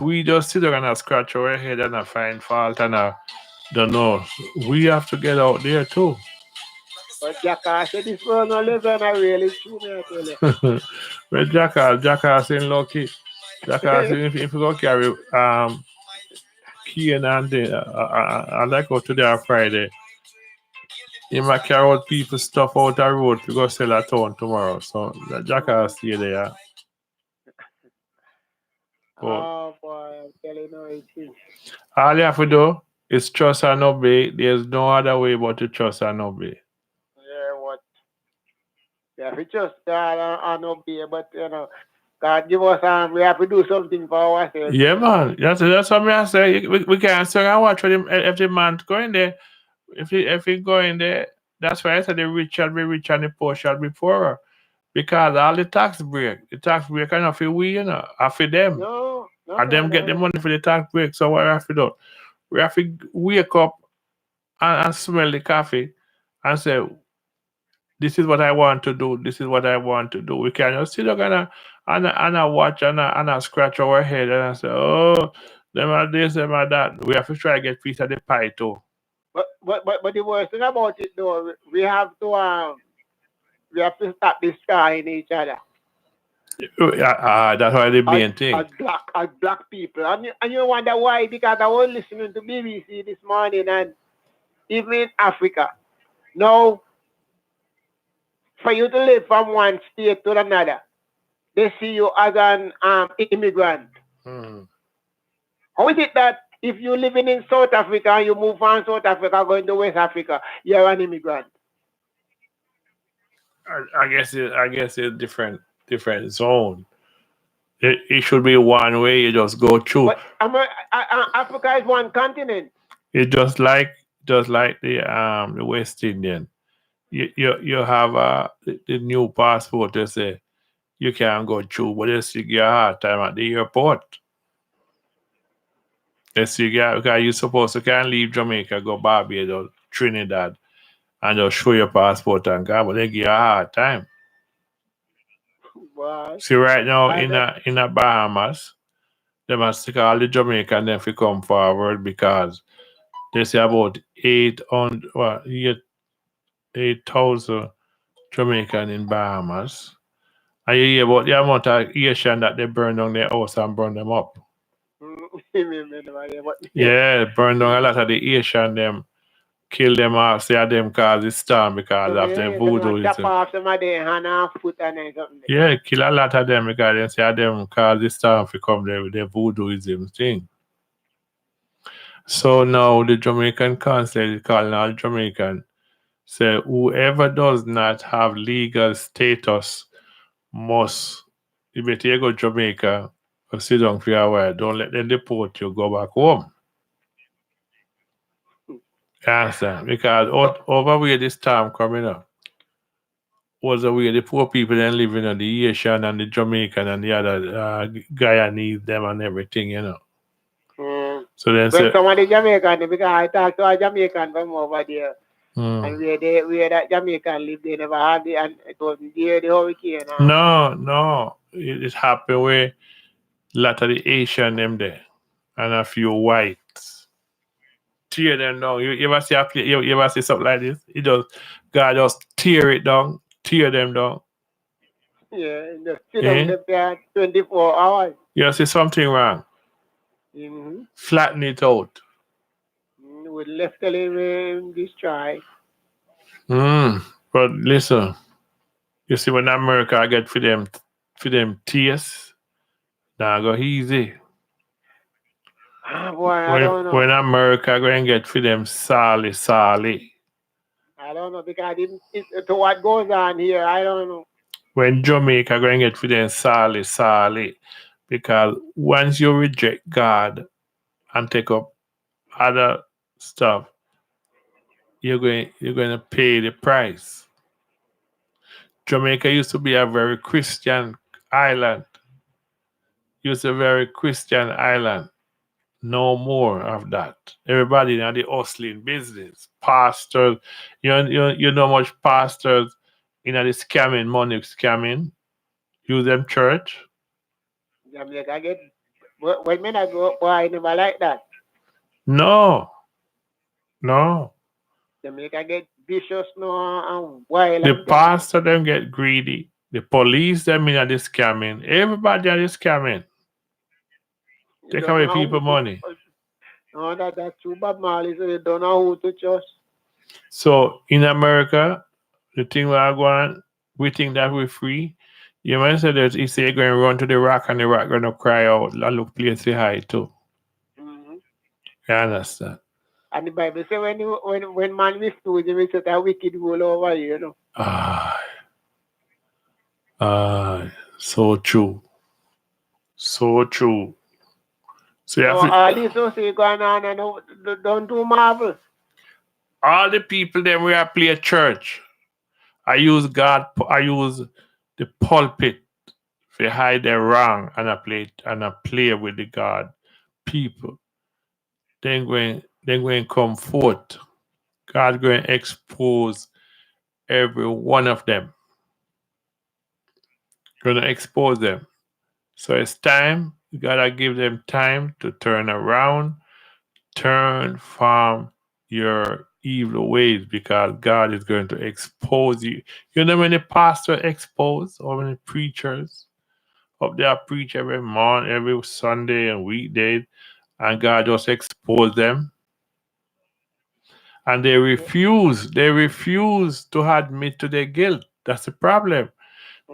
We just sit there and scratch our head and find fault and don't know. We have to get out there too. But Jackass said this world no live and I really true me I tell you. Well, Jackass ain't lucky. Jackass if you go carry key and I like go today on Friday. You might carry out people stuff out the road to go sell at town tomorrow. So Jackass stay there. Oh boy, I'm telling you it is. All you have to do is trust and obey. There's no other way but to trust and obey. Yeah, what? Yeah, we trust God and obey, but you know, God give us we have to do something for ourselves. Yeah, man. That's what I say. We can't sit and watch if the man go in there. If he go in there, that's why I said the rich shall be rich and the poor shall be poorer. Because all the tax break are not for we, you know, are for them. No, And them get the money for the tax break. So what we have to do? We have to wake up and smell the coffee and say, this is what I want to do. This is what I want to do. We can't just sit there and watch and scratch our head and say, oh, them are this, them are that. We have to try to get piece of the pie too. But the worst thing about it though, we have to stop destroying each other. That's why the main thing. As black people. And you wonder why, because I was listening to BBC this morning and even in Africa. Now, for you to live from one state to another, they see you as an immigrant. How is it that if you're living in South Africa and you move from South Africa going to West Africa, you're an immigrant? I guess it's different zone. It should be one way. You just go through. But Africa is one continent. It's just like the West Indian. You have the new passport. They say you can't go through, but they still give you a hard time at the airport. They still because you're supposed to can't leave Jamaica, go Barbados, Trinidad, and just show your passport and go, but they give you a hard time. Wow. See right now in the Bahamas, they must take all the Jamaican then to come forward because they say about 8,000 Jamaican in Bahamas. And you hear about the amount of Asian that they burn down their house and burn them up. Yeah, burn down a lot of the Asian them, kill them off, say them cause the storm because of the voodoo. Chop off some of their hand and foot and something. Yeah, kill a lot of them because they say them cause the storm to come there with their voodooism thing. So now the Jamaican Council is calling all Jamaican. Say whoever does not have legal status must, you better go to Jamaica or sit down for a while. Don't let them deport you, go back home. You understand? Because over where this storm coming up was the way the poor people then living on the Asian and the Jamaican and the other Guyanese them and everything, you know. So then some of the Jamaican, because I talked to a Jamaican from over there. And where that Jamaican live, they never had it, and it was the hurricane. No. It happened where a lot of the Asian them there and a few whites. tear them down. You ever see you ever see something like this? God just tear it down, tear them down. Yeah, just sit down there 24 hours. You see something wrong. Mm-hmm. Flatten it out. With left destroy. But listen, you see when America I get for them tears, now go easy. Boy, I don't know. When America go and get for them sally. I don't know because to what goes on here, I don't know. When Jamaica go and get for them sally. Because once you reject God and take up other stuff, you're going to pay the price. Jamaica used to be a very Christian island. Used a very Christian island. No more of that. Everybody in the hustling business. Pastors, you know much pastors in the scamming, money scamming. Use them church. Jamaica get when men I go, boy, I never like that. No. Jamaica get vicious no and wild. The pastor them get greedy. The police them in the scamming. Everybody in the scamming. Take away people money. No, that's too bad, Marley. So you don't know who to trust. So in America, the thing we are going, we think that we're free. You might say that if you're going to run to the rock and the rock going to cry out, and look place to hide too. Mm-hmm. You understand? And the Bible says when man refuse him, it's a wicked rule over you, you know. So true. So true. So you have all this also going on and don't do marvel. All the people then we are play a church. I use the pulpit to hide their wrong and I play with the God people. Then going come forth. God going to expose every one of them. Going to expose them. So it's time. You gotta give them time to turn around, turn from your evil ways, because God is going to expose you. You know when the pastor expose or when the preachers up there preach every morning, every Sunday and weekdays, and God just expose them. And they refuse to admit to their guilt. That's the problem.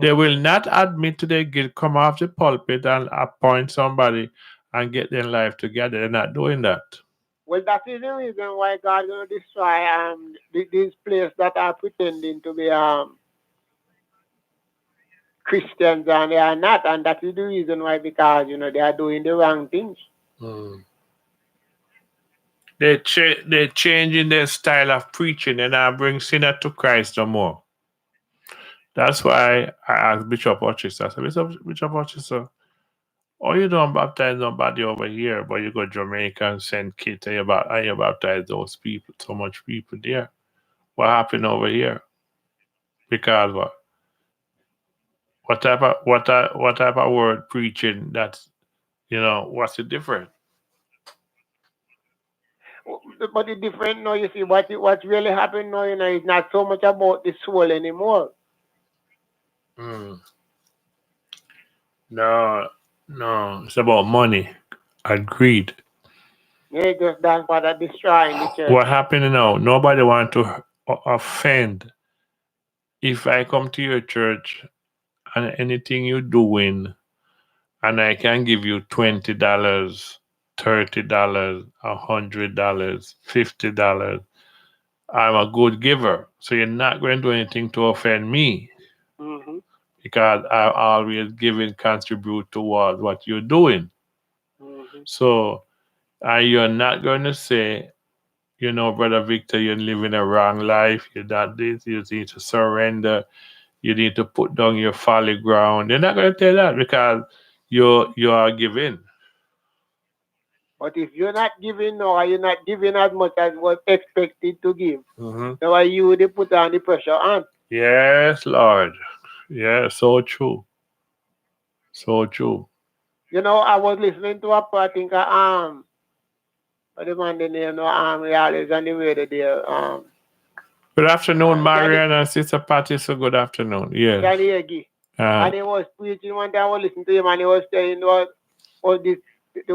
They will not admit to their guilt, come off the pulpit and appoint somebody and get their life together. They're not doing that. Well, that is the reason why God is going to destroy these places that are pretending to be Christians and they are not. And that is the reason why, because, they are doing the wrong things. They're changing their style of preaching and I bring sinner to Christ no more. That's why I asked Bishop Hutchison. I said, Bishop Hutchison, oh, you don't baptize nobody over here, but you go to Jamaica and send kids and you baptize those people, so much people there. What happened over here? Because what? What type of word preaching that's, what's the difference? But the difference now, you see, what's really happening now, is not so much about the soul anymore. No, it's about money and greed. Yeah, just that's what are destroying the church. What happened now? Nobody want to offend. If I come to your church and anything you're doing, and I can give you $20, $30, $100, $50, I'm a good giver. So you're not going to do anything to offend me. Mm-hmm. Because I always contribute towards what you're doing. Mm-hmm. So you're not going to say, Brother Victor, you're living a wrong life. You're not this. You need to surrender. You need to put down your folly ground. They're not going to tell that because you are giving. But if you're not giving or you're not giving as much as was expected to give, so why you would put on the pressure on? Yes, Lord. Yeah, so true. So true. I was listening to I think The man the name no he always on the radio there. Good afternoon, Marian and Sister Patty. So good afternoon. Yes. And he was preaching one time. I was listening to him, and he was saying there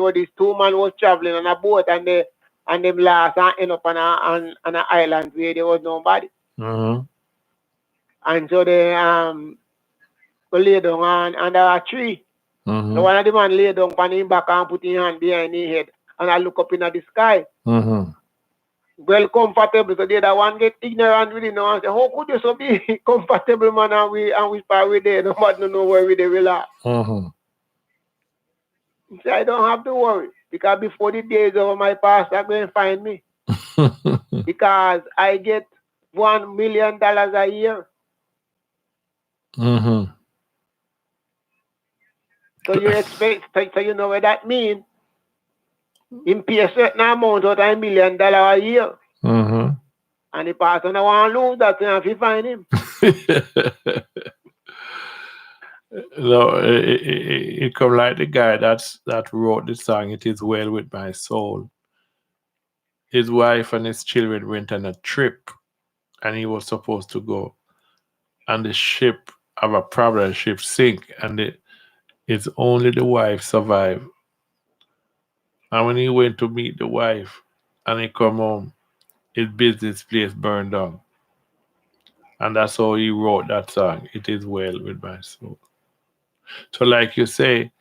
were these two men was traveling on a boat, and them last and end up on an island where there was nobody. Mm-hmm. And so they lay down under a tree. Mm-hmm. So one of the man lay down on his back and put his hand behind his head, and I look up in the sky. Mm-hmm. Well comfortable. So the other one get ignorant with it now and say, how could you so be comfortable, man, and we start with there, nobody don't know where we they will at. Mm-hmm. So I don't have to worry, because before the days over, my pastor going to find me. Because I get $1 million a year. Mm-hmm. So you expect, so you know what that means. Him pay a certain amount out of $1 million a year. Mm-hmm. And the pastor don't want to lose that, so if you find him. No, it come like the guy that wrote the song, It Is Well With My Soul. His wife and his children went on a trip, and he was supposed to go. And the ship have a problem, the ship sink, and it's only the wife survived. And when he went to meet the wife and he come home, his business place burned down. And that's how he wrote that song, It Is Well With My Soul. So like you say,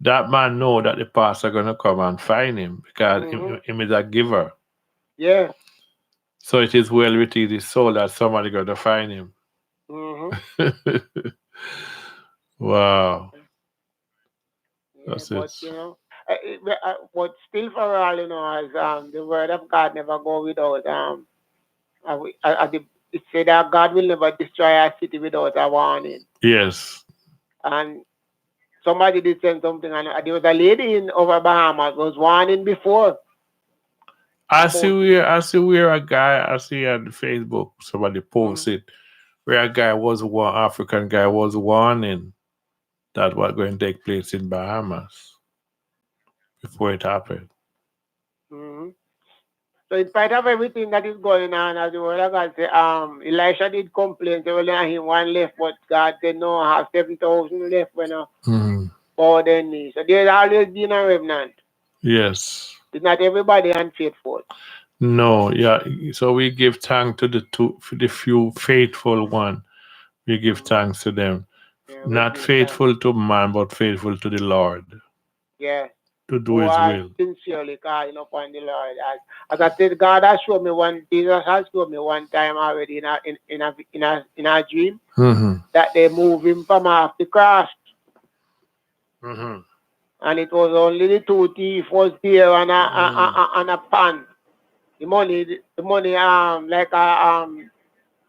that man know that the pastor gonna come and find him, because him is a giver. Yeah. So it is well with his soul that somebody gonna find him. Mm-hmm. Wow. Yeah, That's but, it. you know, but still for all, you know, as the word of God never go without it said that God will never destroy a city without a warning. Yes. And somebody did send something, and there was a lady in over Bahamas was warning before. I see where a guy I see on Facebook somebody posted where a guy African guy was warning that what going to take place in Bahamas before it happened. Mm-hmm. So in spite of everything that is going on, as the word of God said, Elisha did complain, there was only him one left, but God said no, I have 7,000 left when for their knees. So there's always been a remnant. Yes. It's not everybody unfaithful. No, yeah. So we give thanks to the few faithful one. We give thanks to them. Yeah, Not faithful to man, but faithful to the Lord. Yeah. To do His will. Sincerely calling upon the Lord. As I said, God has shown me Jesus has shown me one time already in a dream that they move him from off the cross. And it was only the two thieves was there and a pan. The money like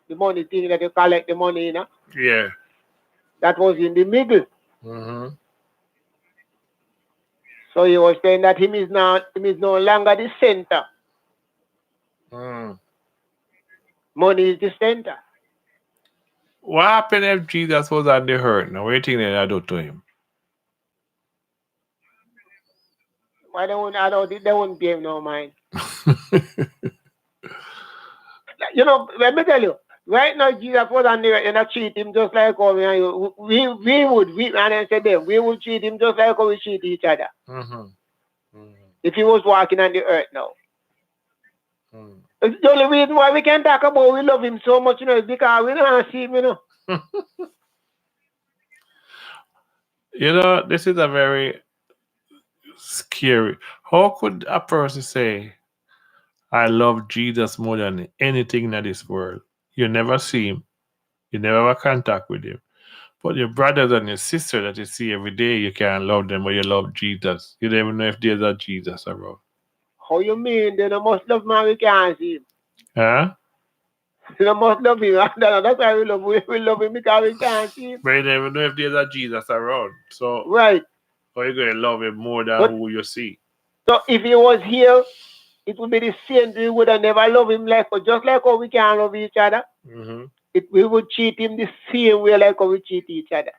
the money thing that you collect the money, you know? Yeah. That was in the middle. So he was saying that him is no longer the center. Money is the center. What happened if Jesus was on the earth? Now, what do you think they do to him? Why they wouldn't pay him no mind. You know, let me tell you, right now Jesus was on the earth and I treat him just like how we would treat him just like how we treat each other. If he was walking on the earth now. It's the only reason why we can talk about we love him so much, you know, is because we don't see him, you know. You know, this is a very scary. How could a person say, I love Jesus more than anything in this world? You never see him. You never have contact with him. But your brothers and your sisters that you see every day, you can't love them, but you love Jesus. You don't even know if there's a Jesus around. How you mean? They must love man, we can't see him. Huh? They must love him. That's why we love him because we can't see him. But you don't even know if there's a Jesus around. So right. How are you going to love him more than who you see? So if he was here, it would be the same. We would have never loved him just like how we can love each other. We would treat him the same way like how we treat each other.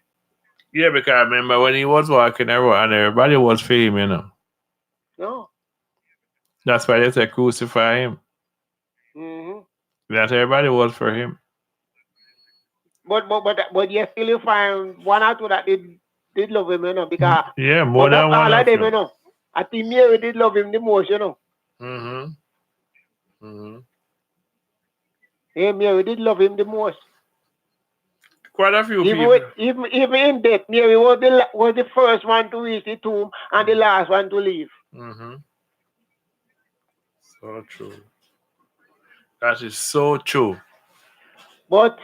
Yeah, because I remember when he was walking around and everybody was for him, you know. No. That's why they say crucify him. That everybody was for him. But yes, still you find one or two that did love him, because more than one all of them, them. I think Mary did love him the most, Yeah, Mary did love him the most. Quite a few people. Even in death, Mary was the first one to reach the tomb and the last one to leave. So true. That is so true. But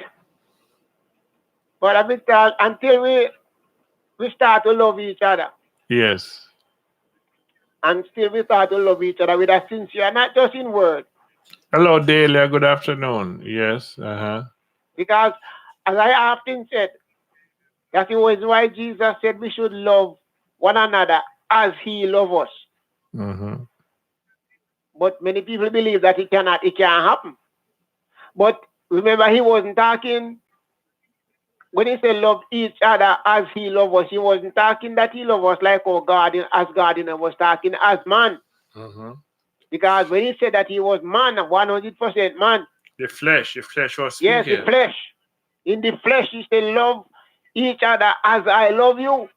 I mean, until we start to love each other. Yes. And still we start to love each other with a sincere, not just in word. Hello, Delia. Good afternoon. Yes. Because, as I often said, that it was why Jesus said we should love one another as he loves us. But many people believe that it can't happen. But remember, he wasn't talking, when he said love each other as he loves us, he wasn't talking that he loves us like our God, as God was talking as man. Because when he said that he was man, 100% man. The flesh was speaking. Yes, the flesh. In the flesh, he said, love each other as I love you.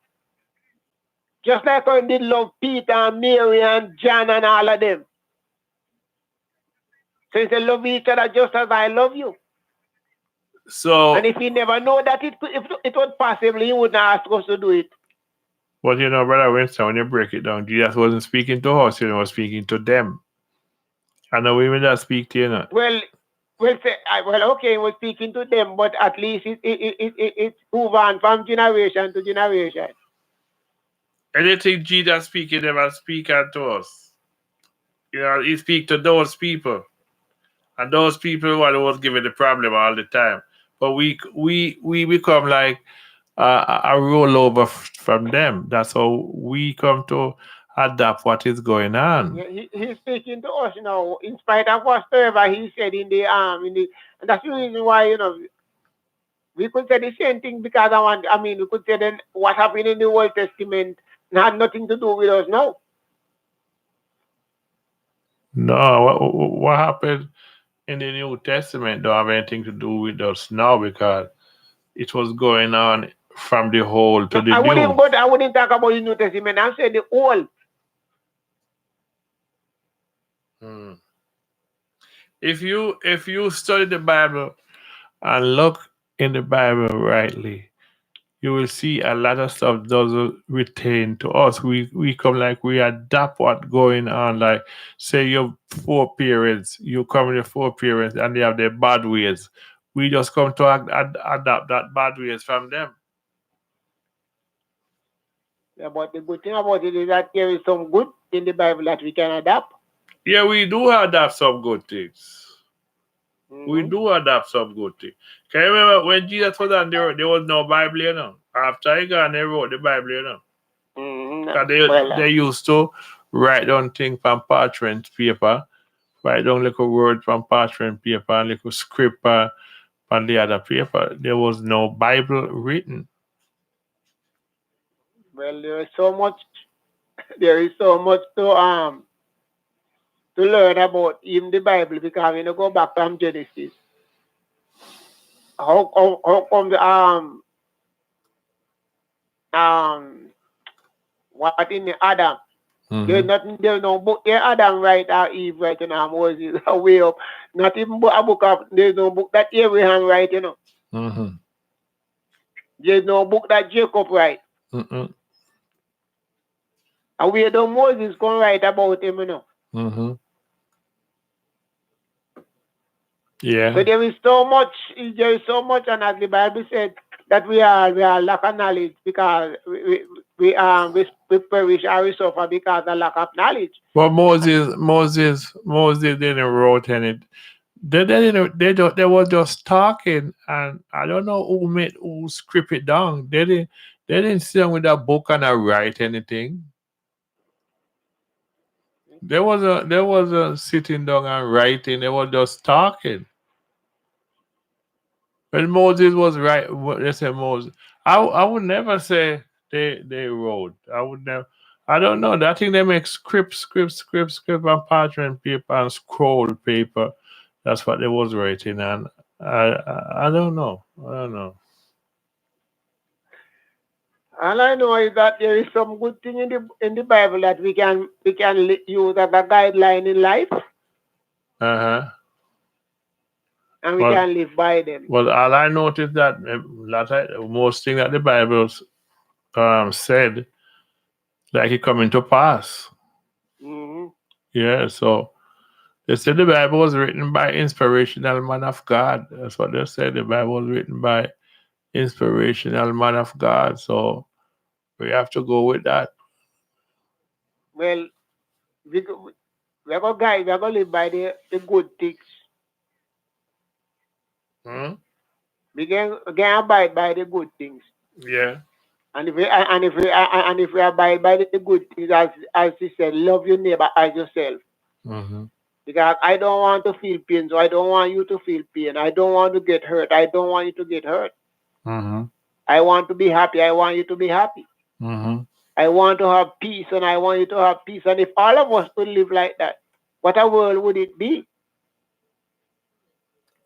Just like I did love Peter and Mary and John and all of them. So he said, love each other just as I love you. So, and if he never know that if it was possible, he wouldn't ask us to do it. But Brother Winston, when you break it down, Jesus wasn't speaking to us, he was speaking to them. And the women that speak to you. Well, okay, he was speaking to them, but at least it move on from generation to generation. Anything Jesus speak, he never speak to us. He speak to those people. And those people were the ones giving the problem all the time. But we become like a rollover from them. That's how we come to adapt what is going on. Yeah, he's speaking to us, in spite of whatsoever he said in the and that's the reason why, we could say the same thing, because we could say then what happened in the Old Testament had nothing to do with us now. No, what happened in the New Testament don't have anything to do with us now, because it was going on from the Old to the New. I wouldn't talk about the New Testament. I'm saying the Old. If you study the Bible and look in the Bible rightly, you will see a lot of stuff doesn't retain to us. We come like we adapt what's going on. Like, say you have 4 parents, you come with 4 parents and they have their bad ways. We just come to adapt that bad ways from them. Yeah, but the good thing about it is that there is some good in the Bible that we can adapt. Yeah, we do adapt some good things. We do adapt some good things. Can you remember when Jesus was on there was no Bible, After he gone, they wrote the Bible, They used to write down things from parchment paper, write down little words from parchment paper and little script on the other paper. There was no Bible written. Well, there is so much to learn about even the Bible, because when you go back from Genesis, how come what in the Adam? There's no book there. Adam right or Eve right, Moses way up. Not even a book of, there's no book that Abraham write, There's no book that Jacob write. And where do Moses can write about him, Yeah. So there is so much, and as the Bible said, that we are lack of knowledge, because we perish or we suffer because of lack of knowledge. But Moses didn't wrote any. They were just talking, and I don't know who script it down. They didn't sit down with a book and write anything. There was a sitting down and writing. They were just talking. When Moses was they say Moses. I would never say they wrote. I I don't know. I think they make script on parchment paper and scroll paper. That's what they was writing, and I don't know. I don't know. All I know is that there is some good thing in the Bible that we can use as a guideline in life, Uh-huh. and we Well, can live by them. well, all I noticed that most thing that the Bible said, like it coming to pass. Hmm. Yeah, so they said the Bible was written by inspirational man of God. That's what they said. The Bible was written by inspirational man of God. So we have to go with that. Well, we're gonna live by the good things. Hmm? We can abide by the good things. Yeah. And if we abide by the good things, as he said, love your neighbor as yourself. Mm-hmm. Because I don't want to feel pain, so I don't want you to feel pain. I don't want to get hurt. I don't want you to get hurt. Mm-hmm. I want to be happy. I want you to be happy. Mm-hmm. I want to have peace, and I want you to have peace. And if all of us could live like that, what a world would it be?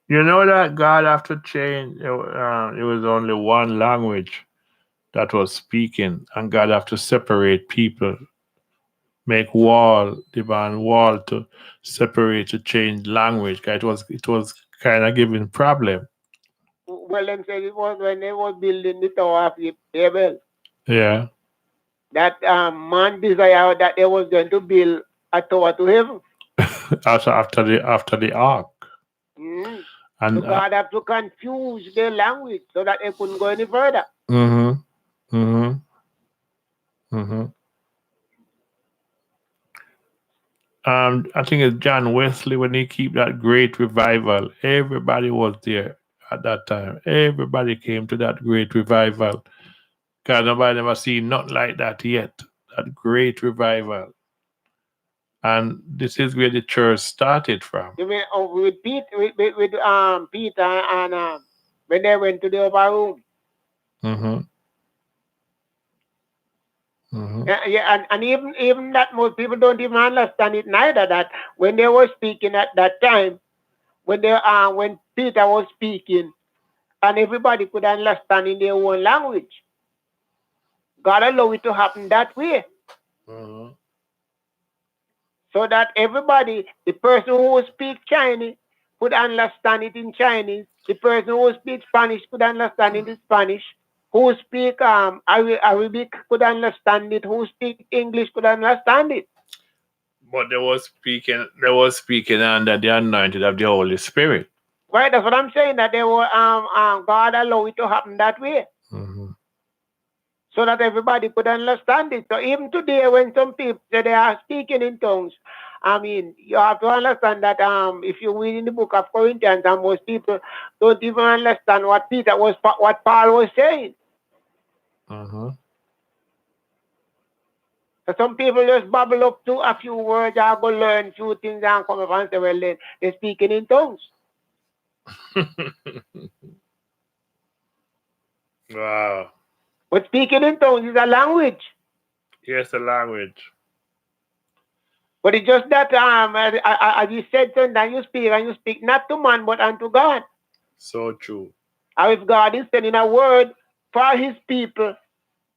You know that God have to change. It was only one language that was speaking, and God have to separate people, make wall, divine wall to separate, to change language. 'Cause it was kind of giving problem. Well, them said it was when they was building the Tower of Babel Yeah. that man desired that they was going to build a tower to heaven. after the ark, Mm. So and God had to confuse their language so that they couldn't go any further. mm-hmm, mm-hmm, mm-hmm. I think it's John Wesley when he keep that great revival. Everybody was there at that time. Everybody came to that great revival. Cause nobody never seen nothing like that yet. That great revival, and this is where the church started from. You mean with Peter, Peter and when they went to the upper room. Mm-hmm. Mm-hmm. Yeah, and even that most people don't even understand it neither. That when they were speaking at that time, when Peter was speaking, and everybody could understand in their own language, God allowed it to happen that way. Mm-hmm. So that everybody, the person who speaks Chinese could understand it in Chinese. The person who speaks Spanish could understand it in Spanish. Who speak Arabic could understand it. Who speak English could understand it. But they was speaking under the anointing of the Holy Spirit. Right, that's what I'm saying. That they were God allowed it to happen that way, Mm-hmm. so that everybody could understand it. So even today, when some people say they are speaking in tongues, I mean, you have to understand that if you read in the book of Corinthians, and most people don't even understand what Paul was saying. Mm-hmm. So some people just babble up to a few words, I go learn a few things and come up and say, well, they're speaking in tongues. Wow. But speaking in tongues is a language. Yes, the language. But it's just that, as you said, sometimes you speak not to man, but unto God. So true. Or if God is sending a word for his people,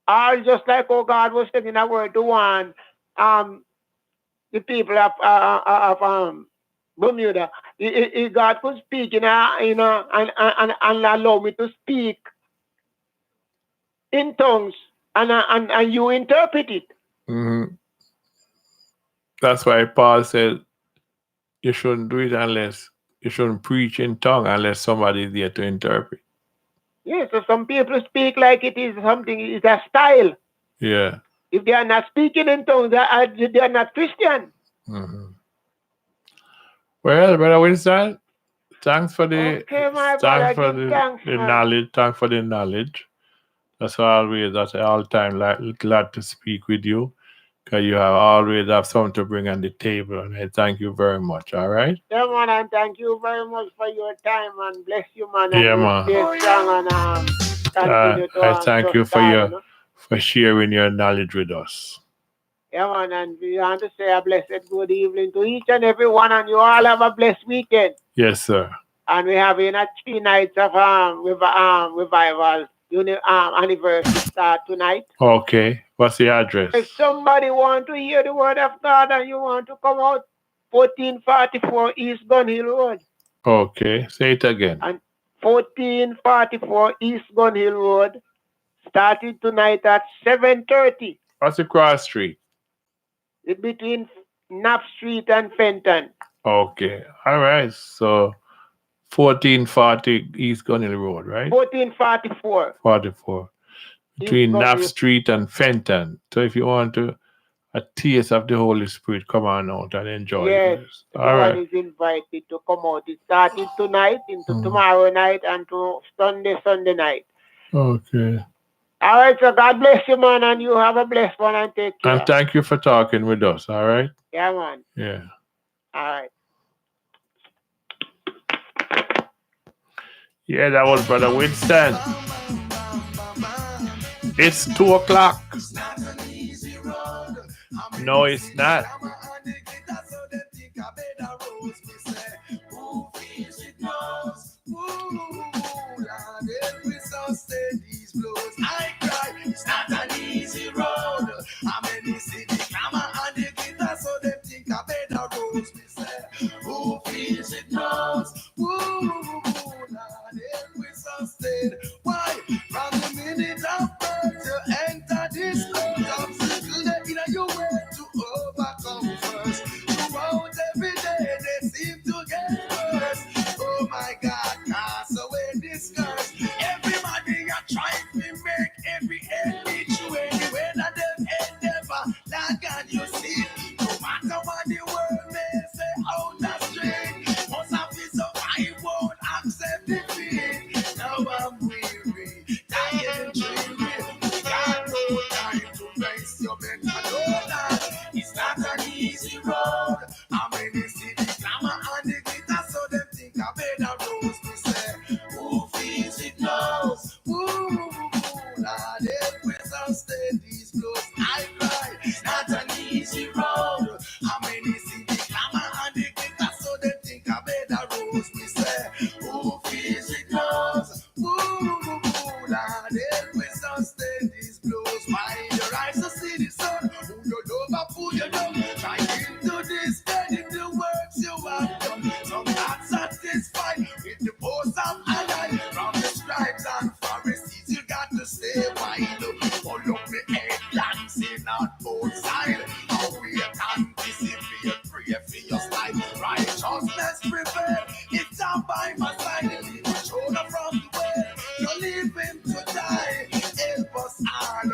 or just like how God was sending a word to one, the people of Bermuda, God could speak, and allow me to speak in tongues, and you interpret it. Mm-hmm. That's why Paul said you shouldn't do it unless you shouldn't preach in tongue unless somebody is there to interpret. Yeah, so some people speak like it is something, it's a style. Yeah. If they are not speaking in tongues, they are not Christian. Mm-hmm. Well, Brother Winston, thanks for the Okay, my brother, give thanks, man. knowledge. Thanks for the knowledge. That's all time glad to speak with you. Because you always have something to bring on the table, and I thank you very much. All right. Yeah, man, and thank you very much for your time, and bless you, man, and Yeah, you man. stay strong and continue to I thank you trust God, you know. for sharing your knowledge with us. Yeah, man, and we want to say a blessed good evening to each and every one, and you all have a blessed weekend. Yes, sir. And we have 3 nights of revival anniversary start tonight. Okay. What's the address? If somebody want to hear the word of God and you want to come out, 1444 East Gun Hill Road. Okay. Say it again. And 1444 East Gun Hill Road, starting tonight at 7:30. What's the cross street? It's between Knapp Street and Fenton. Okay. All right. So 1440 East Gun Hill Road, right? 1444. 44. Between Knapp Street and Fenton. So if you want to a taste of the Holy Spirit, come on out and enjoy yes, it. Everyone is invited to come out. It started tonight into tomorrow night and to Sunday night. Okay. All right, so God bless you, man, and you have a blessed one and take care. And thank you for talking with us, all right? Yeah, man. Yeah. All right. Yeah, that was Brother Winston. It's 2 o'clock. No, it's not. I cry, it's not an easy road. How many see the camera and the guitar, so they think I better rose. Me say, who feels it knows? Lord, help me sustain. Why? From the minute of birth to enter this world, obstacle that in your way to overcome first. Throughout every day, they seem to get worse. Oh my God, cast away this curse. Everybody are trying to make every end each way. Anywhere that them endeavor, Lord God, you see. No matter what the world may say, out the street. Most of it, so I won't accept defeat. Now I'm weary, tired and dreary. We got no time to raise your mental load. It's not an easy road. How many see the glamour and the glitter, so they think I better rose. Me say, who feels it knows? Lord, help me sustain these blows. I cry, it's not an easy road. How many see the glamour and the glitter, so they think I better rose. Me say, who feels it knows? Lord, help me sustain these blows. Find your eyes to see the sun. Who you love and who you love. Try into this bed in the works you have done. Some not satisfied with the post of ally. From the stripes and Pharisees, you got to stay wide. Follow me headlands in on both sides. How we anticipate, pray for your life. Righteousness prevail. It's down by my side. Leave your shoulder from the way. You're leaving to die. Help us all.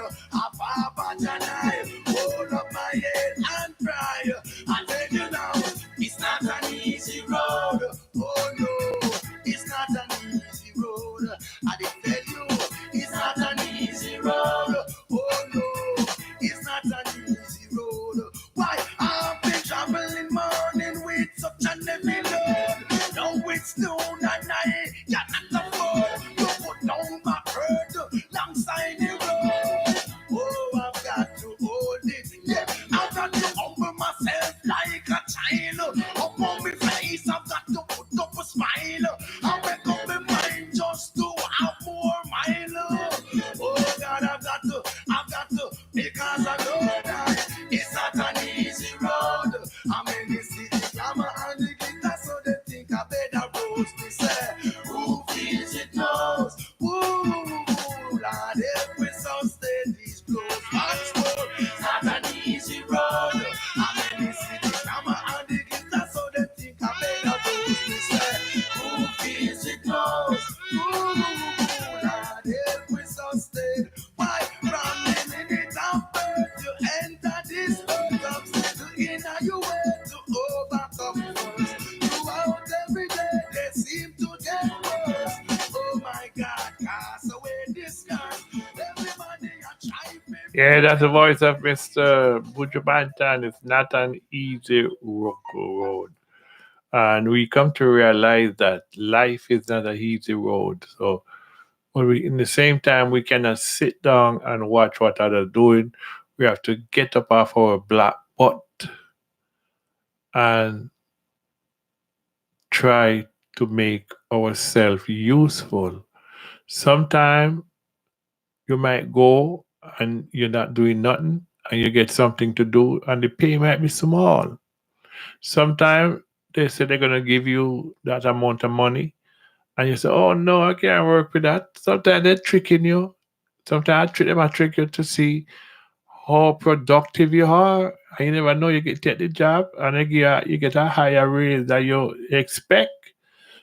Abba Janai. Hold up my head and cry. I tell you now, it's not an easy road. Oh no, it's not an easy road. I did tell you, it's not an easy road. Oh no, it's not an easy road. Why? I've been traveling morning with such a heavy load. Now it's noon and I cannot afford to put down my hurt alongside the road. Oh, I've got to hold it. Yeah, I've got to humble myself like a child. Up on my face, I've got to put up a smile. I make up my mind just to have more mile. Oh God, I've got to, because I know that it's not an easy road. How many see the glamour and the glitter, so they think I better rose. Me say, who feels it knows? Lord, help me sustain these blows. Much more, it's not an easy road. How many see the glamour and the glitter, so they think I better rose. Me say, who feels it knows? Lord, help me sustain. Why? From the minute of birth you enter this world, obstacle in your way to overcome first. Throughout every day they seem to get worse. Oh my God, cast away this curse. Everybody are trying. Yeah, that's the voice of Mr. Bujubantan. It's not an easy road. And we come to realize that life is not an easy road. So in the same time, we cannot sit down and watch what others are doing. We have to get up off our black butt and try to make ourselves useful. Sometimes you might go and you're not doing nothing and you get something to do and the pay might be small. Sometimes they say they're going to give you that amount of money and you say, oh no, I can't work with that. Sometimes they're tricking you. Sometimes I trick you to see how productive you are. And you never know you get take the job and you get a higher raise than you expect.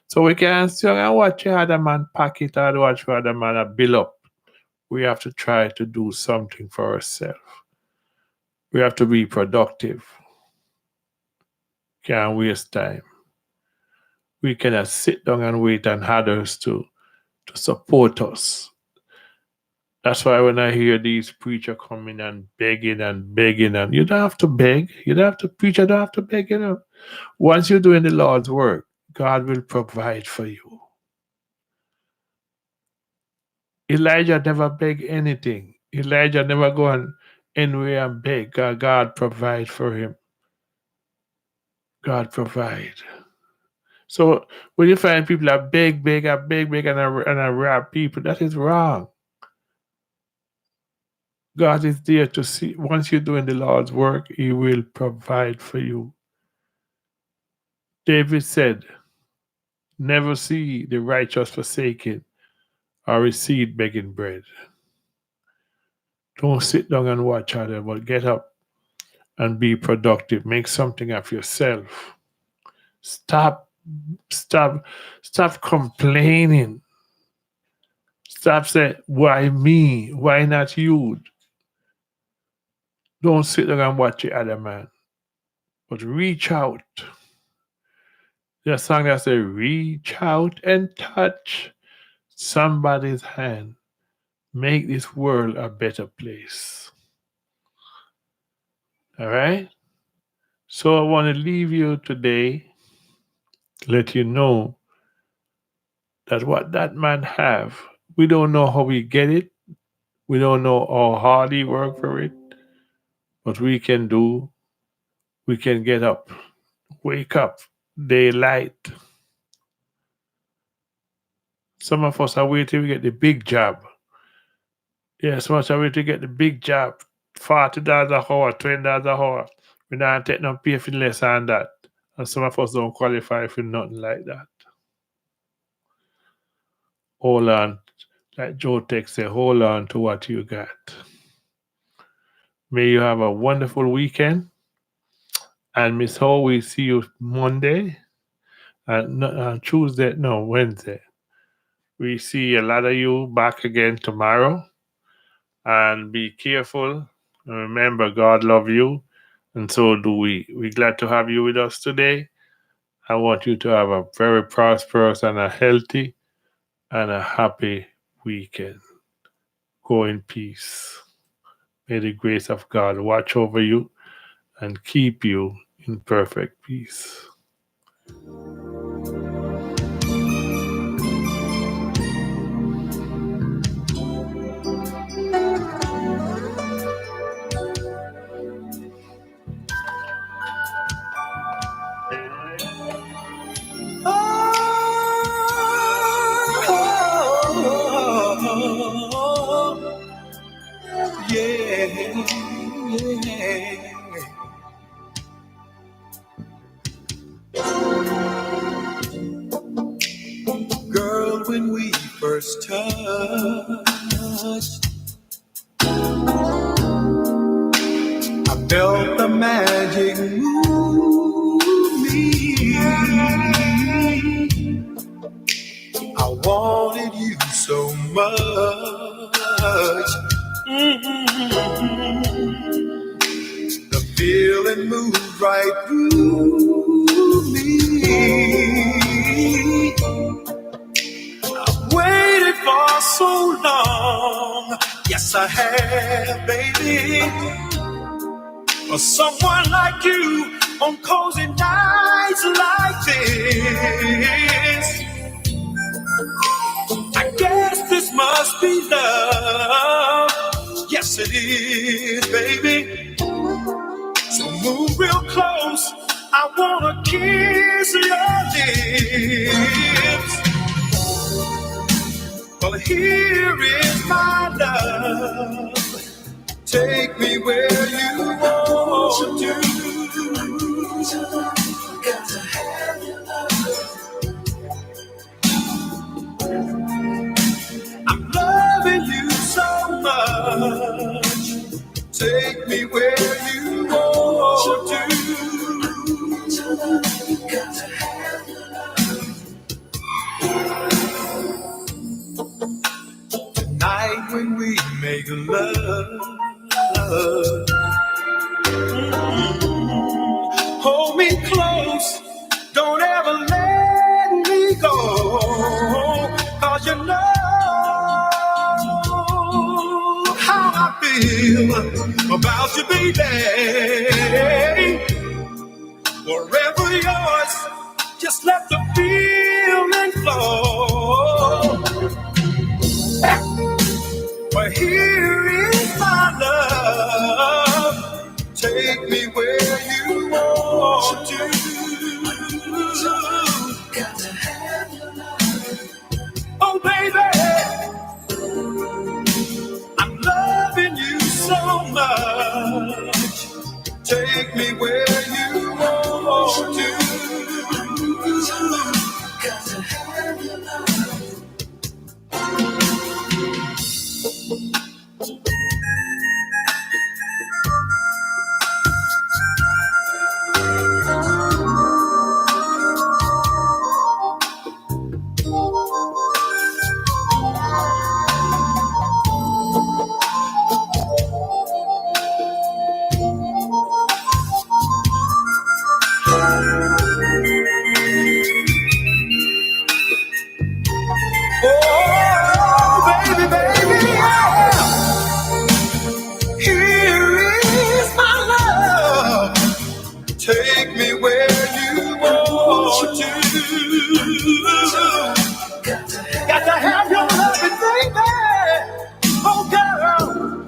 So we can't sit and watch other man pack it or watch other man build up. We have to try to do something for ourselves. We have to be productive. Can't waste time. We cannot sit down and wait on others to support us. That's why when I hear these preachers coming and begging, and you don't have to beg. You don't have to preach. You don't have to beg. Once you're doing the Lord's work, God will provide for you. Elijah never begged anything. Elijah never go on anywhere and beg. God provide for him. God provide. So when you find people that beg and rob people, that is wrong. God is there to see. Once you're doing the Lord's work, He will provide for you. David said, never see the righteous forsaken or receive begging bread. Don't sit down and watch others, but get up and be productive. Make something of yourself. Stop complaining. Stop saying, why me? Why not you? Don't sit down and watch the other man, but reach out. There's a song that says, reach out and touch somebody's hand. Make this world a better place. All right? So I want to leave you today, let you know that what that man have, we don't know how we get it. We don't know how hard he worked for it. But we can get up, wake up, daylight. Some of us are waiting to get the big job. Yes, some of us are waiting to get the big job. $40 an hour, $20 an hour. We don't take no pay for less than that. And some of us don't qualify for nothing like that. Hold on. Like Joe Tech said, hold on to what you got. May you have a wonderful weekend. And Miss Ho, we see you Monday. And Wednesday. We see a lot of you back again tomorrow. And be careful. And remember, God loves you. And so do we. We're glad to have you with us today. I want you to have a very prosperous and a healthy and a happy weekend. Go in peace. May the grace of God watch over you and keep you in perfect peace. Girl, when we first touched, I felt the magic move me. I wanted you so much. The feeling moved right through me. I've waited for so long. Yes, I have, baby. For someone like you on cozy nights like this. I guess this must be love. Yes, Yes, it is, baby. So move real close. I wanna kiss your lips. Well, here is my love. Take me where you want to. Got to have your love. I'm loving you so much. Take me where you want to. Got to have your love. Tonight when we make love, hold me close. Don't ever let me go. 'Cause you know how I feel about you, baby. Forever yours, just let the feeling flow. But here is my love. Take me where you want to. Got to have your love. Oh, baby. I'm loving you so much. Take me where you want to. Got to have your love. Take me where you want to. Got to have your loving, baby. Oh, girl,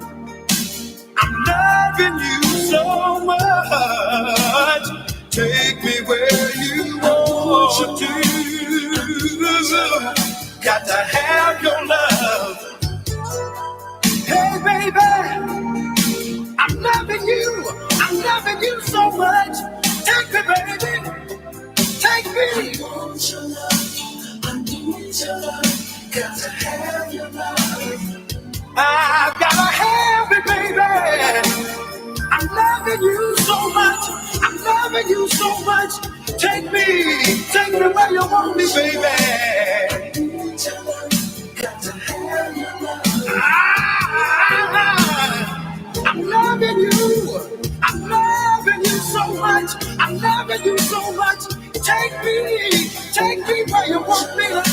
I'm loving you so much. Take me where you want to. Got to have your love. Hey, baby, I'm loving you. I'm loving you so much. Take me, baby. Take me. I want your love. I need your love. Got to have your love. I've gotta have it, baby. I'm loving you so much. I'm loving you so much. Take me where you want me, baby. Got to have your love. I'm loving you. I'm loving you so much. I'm loving you so much. Take me where you want me, love.